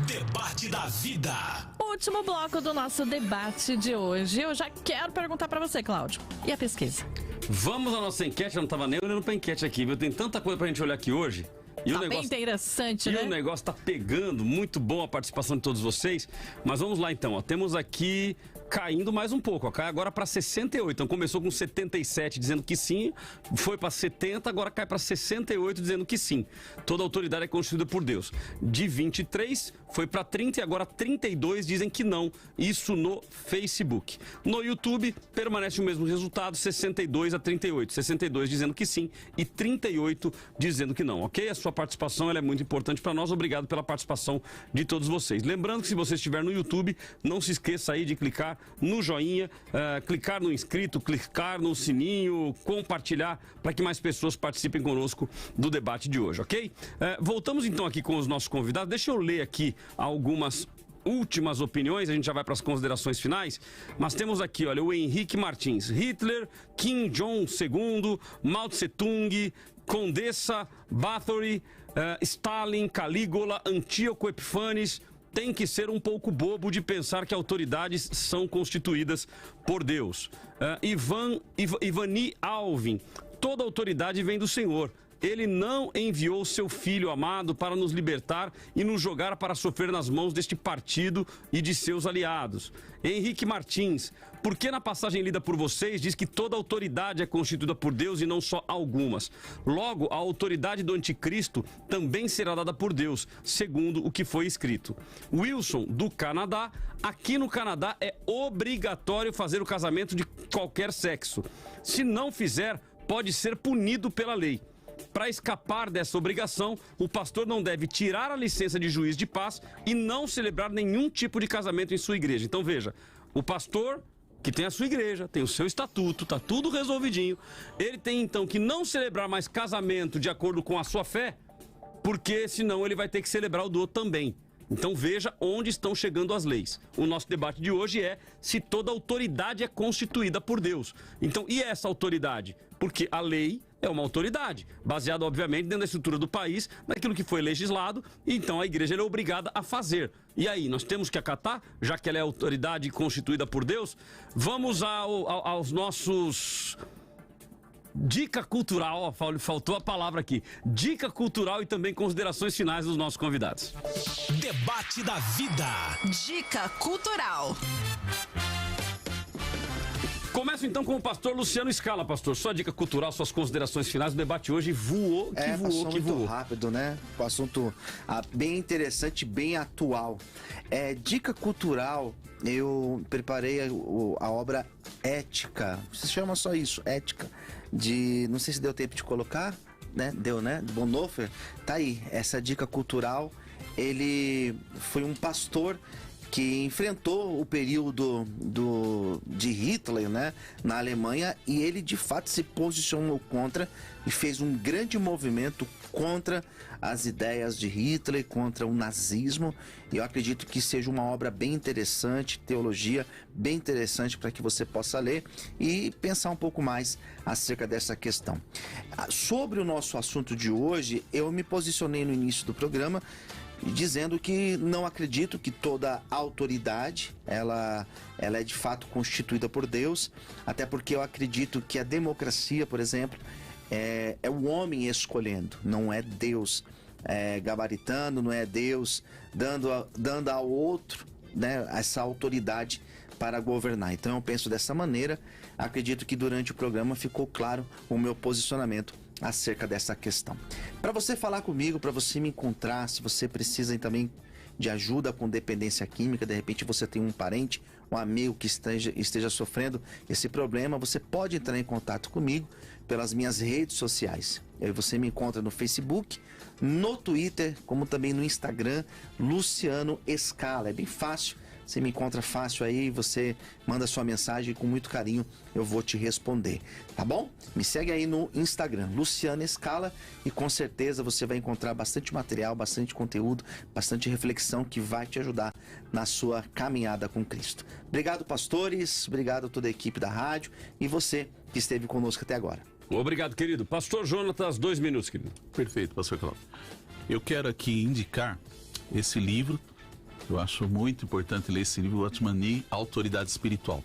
Debate da Vida. Último bloco do nosso debate de hoje. Eu já quero perguntar pra você, Cláudio. E a pesquisa? Vamos à nossa enquete. Eu não tava nem olhando pra enquete aqui, viu? Tem tanta coisa pra gente olhar aqui hoje. E tá bem interessante, né? E o negócio tá pegando, muito bom a participação de todos vocês. Mas vamos lá então, ó. Temos aqui caindo mais um pouco, ó. Cai agora para 68. Então começou com 77 dizendo que sim, foi para 70, agora cai para 68 dizendo que sim. Toda autoridade é constituída por Deus. De 23 foi para 30 e agora 32 dizem que não. Isso no Facebook. No YouTube permanece o mesmo resultado, 62 a 38. 62 dizendo que sim e 38 dizendo que não, ok? A sua participação ela é muito importante para nós. Obrigado pela participação de todos vocês. Lembrando que se você estiver no YouTube, não se esqueça aí de clicar no joinha, clicar no inscrito, clicar no sininho, compartilhar para que mais pessoas participem conosco do debate de hoje, ok? Voltamos então aqui com os nossos convidados. Deixa eu ler aqui algumas últimas opiniões, a gente já vai para as considerações finais, mas temos aqui, olha, o Henrique Martins. Hitler, Kim Jong-II, Mao Tse-tung, Condessa Bathory, Stalin, Calígula, Antíoco Epifanes. Tem que ser um pouco bobo de pensar que autoridades são constituídas por Deus. Ivani Alvin, toda autoridade vem do Senhor. Ele não enviou seu Filho amado para nos libertar e nos jogar para sofrer nas mãos deste partido e de seus aliados. Henrique Martins, por que na passagem lida por vocês diz que toda autoridade é constituída por Deus e não só algumas? Logo, a autoridade do anticristo também será dada por Deus, segundo o que foi escrito. Wilson, do Canadá, aqui no Canadá é obrigatório fazer o casamento de qualquer sexo. Se não fizer, pode ser punido pela lei. Para escapar dessa obrigação, o pastor não deve tirar a licença de juiz de paz e não celebrar nenhum tipo de casamento em sua igreja. Então veja, o pastor que tem a sua igreja, tem o seu estatuto, tá tudo resolvidinho, ele tem então que não celebrar mais casamento de acordo com a sua fé, porque senão ele vai ter que celebrar o do outro também. Então veja onde estão chegando as leis. O nosso debate de hoje é se toda autoridade é constituída por Deus. Então, e essa autoridade? Porque a lei é uma autoridade, baseada, obviamente, dentro da estrutura do país, naquilo que foi legislado, e então a igreja é obrigada a fazer. E aí, nós temos que acatar, já que ela é autoridade constituída por Deus? Vamos aos nossos... Dica cultural, ó, faltou a palavra aqui. Dica cultural e também considerações finais dos nossos convidados. Debate da vida. Dica cultural. Começo então com o pastor Luciano Scala, pastor. Sua dica cultural, suas considerações finais. O debate hoje voou, passou muito rápido, né? Um assunto bem interessante, bem atual. Dica cultural, eu preparei a obra Ética. Se chama só isso, Ética. Não sei se deu tempo de colocar, né? Deu, né? Bonhoeffer. Tá aí, essa dica cultural. Ele foi um pastor que enfrentou o período de Hitler, né, na Alemanha, e ele de fato se posicionou contra e fez um grande movimento contra as ideias de Hitler, contra o nazismo. E eu acredito que seja uma obra bem interessante, teologia bem interessante para que você possa ler e pensar um pouco mais acerca dessa questão. Sobre o nosso assunto de hoje, eu me posicionei no início do programa dizendo que não acredito que toda autoridade ela é de fato constituída por Deus, até porque eu acredito que a democracia, por exemplo, é o homem escolhendo, não é Deus gabaritando, não é Deus dando ao outro, né, essa autoridade para governar. Então eu penso dessa maneira. Acredito que durante o programa ficou claro o meu posicionamento acerca dessa questão. Para você falar comigo, para você me encontrar, se você precisa também de ajuda com dependência química, de repente você tem um parente, um amigo que esteja sofrendo esse problema, você pode entrar em contato comigo pelas minhas redes sociais. Você me encontra no Facebook, no Twitter, como também no Instagram, Luciano Scala. É bem fácil. Você me encontra fácil aí, você manda sua mensagem e com muito carinho eu vou te responder, tá bom? Me segue aí no Instagram, Luciano Scala, e com certeza você vai encontrar bastante material, bastante conteúdo, bastante reflexão que vai te ajudar na sua caminhada com Cristo. Obrigado, pastores, obrigado a toda a equipe da rádio e você que esteve conosco até agora. Obrigado, querido. Pastor Jonatas, 2 minutos, querido. Perfeito, pastor Cláudio. Eu quero aqui indicar esse livro. Eu acho muito importante ler esse livro, Watchman Nee, Autoridade Espiritual.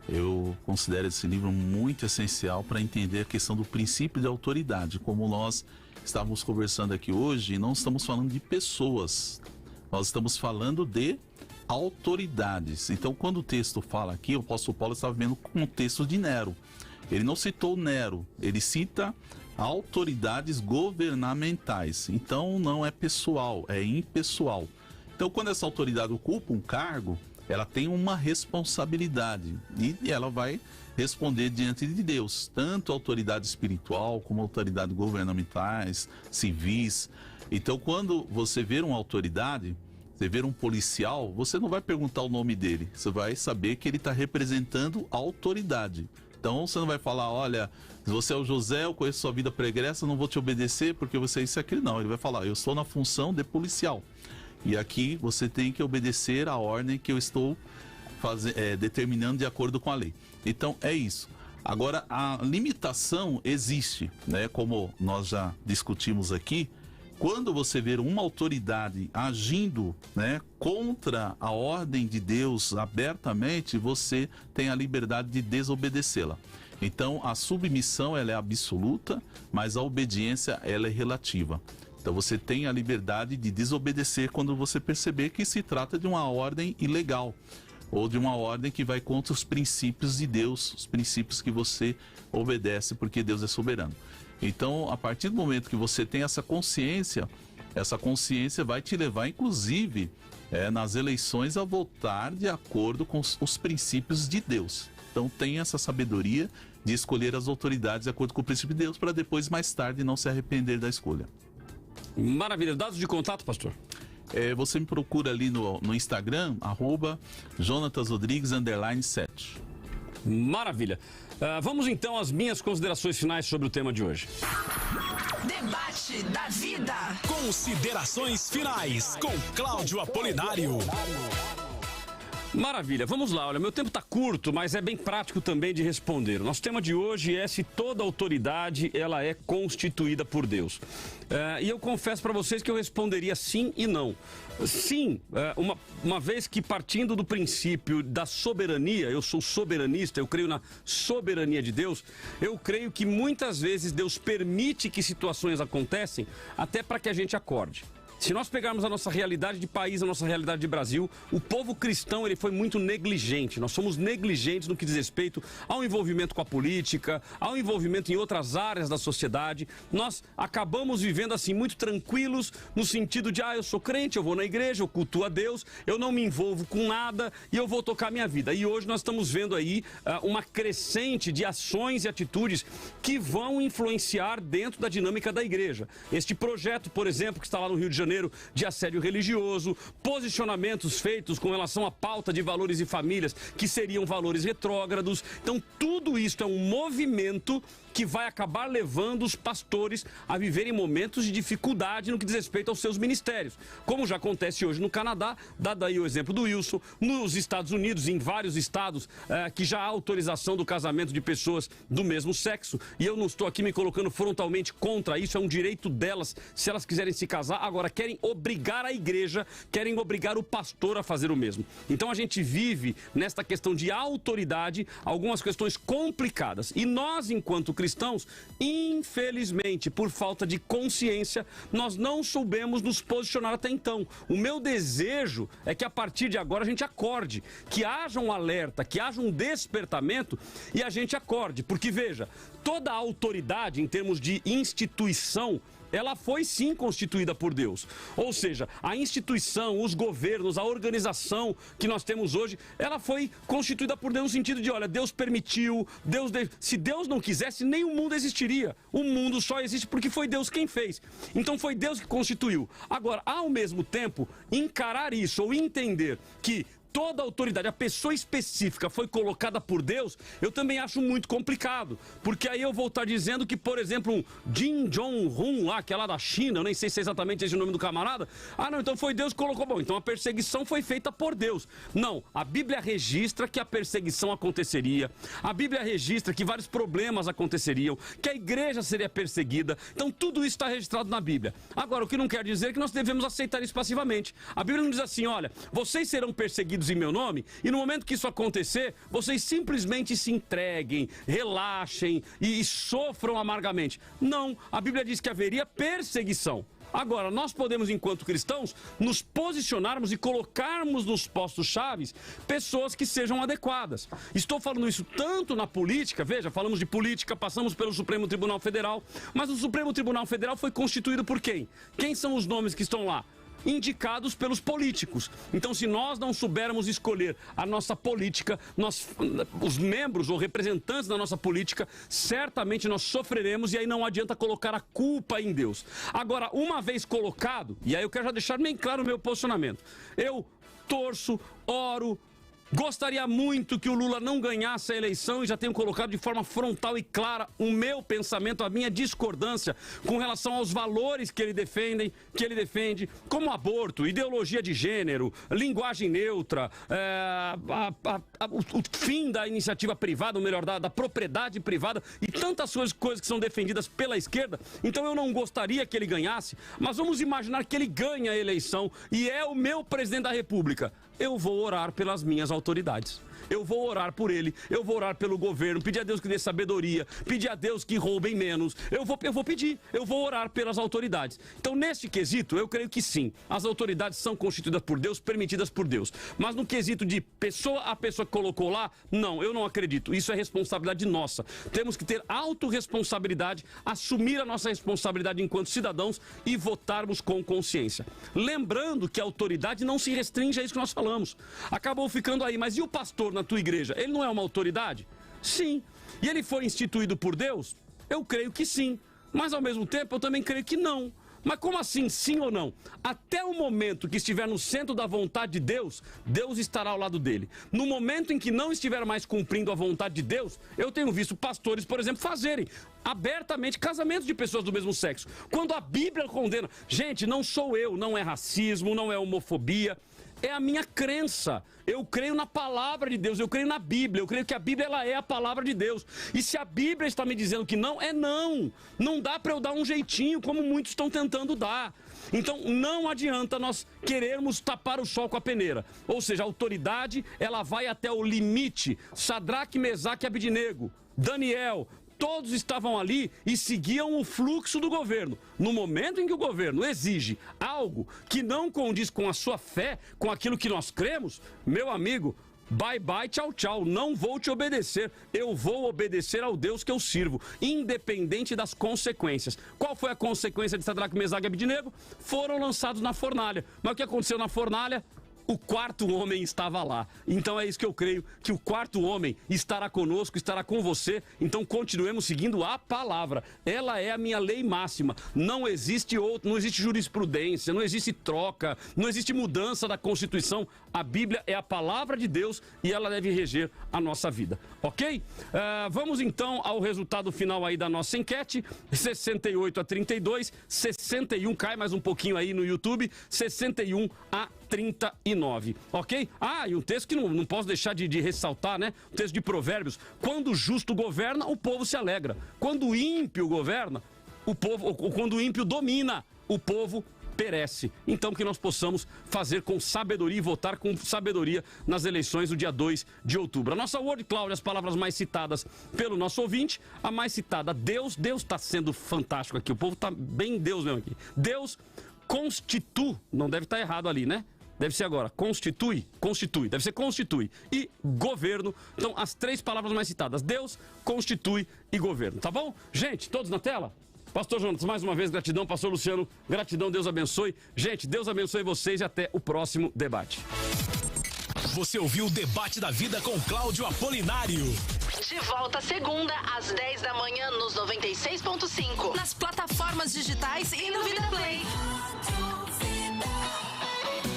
Eu considero esse livro muito essencial para entender a questão do princípio de autoridade. Como nós estávamos conversando aqui hoje, não estamos falando de pessoas, nós estamos falando de autoridades. Então, quando o texto fala aqui, o apóstolo Paulo estava vendo com o texto de Nero. Ele não citou Nero, ele cita autoridades governamentais. Então, não é pessoal, é impessoal. Então, quando essa autoridade ocupa um cargo, ela tem uma responsabilidade e ela vai responder diante de Deus, tanto autoridade espiritual como autoridade governamentais, civis. Então, quando você vê uma autoridade, você vê um policial, você não vai perguntar o nome dele, você vai saber que ele está representando a autoridade. Então, você não vai falar, olha, se você é o José, eu conheço sua vida pregressa, não vou te obedecer porque você é isso e aquilo. Não, ele vai falar, eu estou na função de policial. E aqui você tem que obedecer a ordem que eu estou determinando de acordo com a lei. Então é isso. Agora, a limitação existe, né? Como nós já discutimos aqui, quando você ver uma autoridade agindo, né, contra a ordem de Deus abertamente, você tem a liberdade de desobedecê-la. Então a submissão ela é absoluta, mas a obediência ela é relativa. Então você tem a liberdade de desobedecer quando você perceber que se trata de uma ordem ilegal ou de uma ordem que vai contra os princípios de Deus, os princípios que você obedece porque Deus é soberano. Então, a partir do momento que você tem essa consciência vai te levar, inclusive, nas eleições a votar de acordo com os princípios de Deus. Então, tem essa sabedoria de escolher as autoridades de acordo com o princípio de Deus para depois, mais tarde, não se arrepender da escolha. Maravilha. Dados de contato, pastor? Você me procura ali no Instagram, @JonatasRodrigues_7. Maravilha. Vamos então às minhas considerações finais sobre o tema de hoje. Debate da vida. Considerações finais com Cláudio Apolinário. Maravilha, vamos lá, olha, meu tempo está curto, mas é bem prático também de responder. O nosso tema de hoje é se toda autoridade ela é constituída por Deus. E eu confesso para vocês que eu responderia sim e não. Sim, uma vez que partindo do princípio da soberania, eu sou soberanista, eu creio na soberania de Deus, eu creio que muitas vezes Deus permite que situações acontecem até para que a gente acorde. Se nós pegarmos a nossa realidade de país, a nossa realidade de Brasil, o povo cristão ele foi muito negligente. Nós somos negligentes no que diz respeito ao envolvimento com a política, ao envolvimento em outras áreas da sociedade. Nós acabamos vivendo assim muito tranquilos no sentido de, eu sou crente, eu vou na igreja, eu cultuo a Deus, eu não me envolvo com nada e eu vou tocar minha vida. E hoje nós estamos vendo aí uma crescente de ações e atitudes que vão influenciar dentro da dinâmica da igreja. Este projeto, por exemplo, que está lá no Rio de Janeiro, de assédio religioso, posicionamentos feitos com relação à pauta de valores e famílias que seriam valores retrógrados. Então tudo isso é um movimento que vai acabar levando os pastores a viverem momentos de dificuldade no que diz respeito aos seus ministérios. Como já acontece hoje no Canadá, dado aí o exemplo do Wilson, nos Estados Unidos, em vários estados que já há autorização do casamento de pessoas do mesmo sexo. E eu não estou aqui me colocando frontalmente contra isso, é um direito delas, se elas quiserem se casar. Agora, querem obrigar a igreja, querem obrigar o pastor a fazer o mesmo. Então a gente vive nesta questão de autoridade algumas questões complicadas. E nós, enquanto cristãos, infelizmente, por falta de consciência, nós não soubemos nos posicionar até então. O meu desejo é que a partir de agora a gente acorde, que haja um alerta, que haja um despertamento e a gente acorde. Porque veja, toda a autoridade em termos de instituição, ela foi sim constituída por Deus. Ou seja, a instituição, os governos, a organização que nós temos hoje, ela foi constituída por Deus no sentido de, olha, Deus permitiu, se Deus não quisesse, nem o mundo existiria. O mundo só existe porque foi Deus quem fez. Então foi Deus que constituiu. Agora, ao mesmo tempo, encarar isso ou entender que toda a autoridade, a pessoa específica foi colocada por Deus, eu também acho muito complicado. Porque aí eu vou estar dizendo que, por exemplo, um Kim Jong-un lá, que é lá da China, eu nem sei se é exatamente esse o nome do camarada, não, então foi Deus que colocou. Bom, então a perseguição foi feita por Deus. Não, a Bíblia registra que a perseguição aconteceria, a Bíblia registra que vários problemas aconteceriam, que a igreja seria perseguida. Então tudo isso está registrado na Bíblia. Agora, o que não quer dizer que nós devemos aceitar isso passivamente. A Bíblia não diz assim, olha, vocês serão perseguidos em meu nome, e no momento que isso acontecer, vocês simplesmente se entreguem, relaxem e sofram amargamente. Não, a Bíblia diz que haveria perseguição. Agora, nós podemos, enquanto cristãos, nos posicionarmos e colocarmos nos postos chaves pessoas que sejam adequadas. Estou falando isso tanto na política, veja, falamos de política, passamos pelo Supremo Tribunal Federal, mas o Supremo Tribunal Federal foi constituído por quem? Quem são os nomes que estão lá? Indicados pelos políticos. Então, se nós não soubermos escolher a nossa política, os membros ou representantes da nossa política, certamente nós sofreremos e aí não adianta colocar a culpa em Deus. Agora, uma vez colocado, e aí eu quero já deixar bem claro o meu posicionamento, eu torço, oro, gostaria muito que o Lula não ganhasse a eleição e já tenho colocado de forma frontal e clara o meu pensamento, a minha discordância com relação aos valores que ele defende, como aborto, ideologia de gênero, linguagem neutra, o fim da iniciativa privada, ou melhor, da propriedade privada e tantas coisas que são defendidas pela esquerda. Então eu não gostaria que ele ganhasse, mas vamos imaginar que ele ganha a eleição e é o meu presidente da República. Eu vou orar pelas minhas autoridades. Eu vou orar por ele, eu vou orar pelo governo, pedir a Deus que dê sabedoria, pedir a Deus que roubem menos. Eu vou orar pelas autoridades. Então, neste quesito, eu creio que sim, as autoridades são constituídas por Deus, permitidas por Deus. Mas no quesito de a pessoa que colocou lá, não, eu não acredito. Isso é responsabilidade nossa. Temos que ter autorresponsabilidade, assumir a nossa responsabilidade enquanto cidadãos e votarmos com consciência. Lembrando que a autoridade não se restringe a isso que nós falamos. Acabou ficando aí, mas e o pastor na tua igreja? Ele não é uma autoridade? Sim. E ele foi instituído por Deus? Eu creio que sim. Mas ao mesmo tempo eu também creio que não. Mas como assim, sim ou não? Até o momento que estiver no centro da vontade de Deus, Deus estará ao lado dele. No momento em que não estiver mais cumprindo a vontade de Deus, eu tenho visto pastores, por exemplo, fazerem abertamente casamentos de pessoas do mesmo sexo. Quando a Bíblia condena, gente, não sou eu, não é racismo, não é homofobia. é a minha crença. Eu creio na palavra de Deus, eu creio na Bíblia, eu creio que a Bíblia ela é a palavra de Deus. E se a Bíblia está me dizendo que não, é não. Não dá para eu dar um jeitinho como muitos estão tentando dar. Então não adianta nós querermos tapar o sol com a peneira. Ou seja, a autoridade ela vai até o limite. Sadraque, Mesaque e Abednego, Daniel, todos estavam ali e seguiam o fluxo do governo. No momento em que o governo exige algo que não condiz com a sua fé, com aquilo que nós cremos, meu amigo, bye bye, tchau tchau, não vou te obedecer, eu vou obedecer ao Deus que eu sirvo, independente das consequências. Qual foi a consequência de Sadraque, Mesaque e Abednego? Foram lançados na fornalha. Mas o que aconteceu na fornalha? O quarto homem estava lá. Então é isso que eu creio, que o quarto homem estará conosco, estará com você. Então continuemos seguindo a palavra. Ela é a minha lei máxima. Não existe outro, não existe jurisprudência, não existe troca, não existe mudança da Constituição. A Bíblia é a palavra de Deus e ela deve reger a nossa vida. Ok? Vamos então ao resultado final aí da nossa enquete. 68 a 32, 61, cai mais um pouquinho aí no YouTube, 61 a 39, ok? E um texto que não posso deixar de ressaltar, né? O texto de Provérbios. Quando o justo governa, o povo se alegra. Quando o ímpio governa, quando o ímpio domina, o povo perece. Então que nós possamos fazer com sabedoria e votar com sabedoria nas eleições do dia 2 de outubro. A nossa Word Cloud, as palavras mais citadas pelo nosso ouvinte, a mais citada, Deus está sendo fantástico aqui. O povo está bem Deus mesmo aqui. Deus constitui, não deve estar errado ali, né? Deve ser agora, constitui, deve ser constitui. E governo, então as três palavras mais citadas, Deus, constitui e governo, tá bom? Gente, todos na tela? Pastor Jonas, mais uma vez, gratidão. Pastor Luciano, gratidão, Deus abençoe. Gente, Deus abençoe vocês e até o próximo debate. Você ouviu o Debate da Vida com Cláudio Apolinário. De volta segunda, às 10 da manhã, nos 96.5. Nas plataformas digitais e no Vida Play.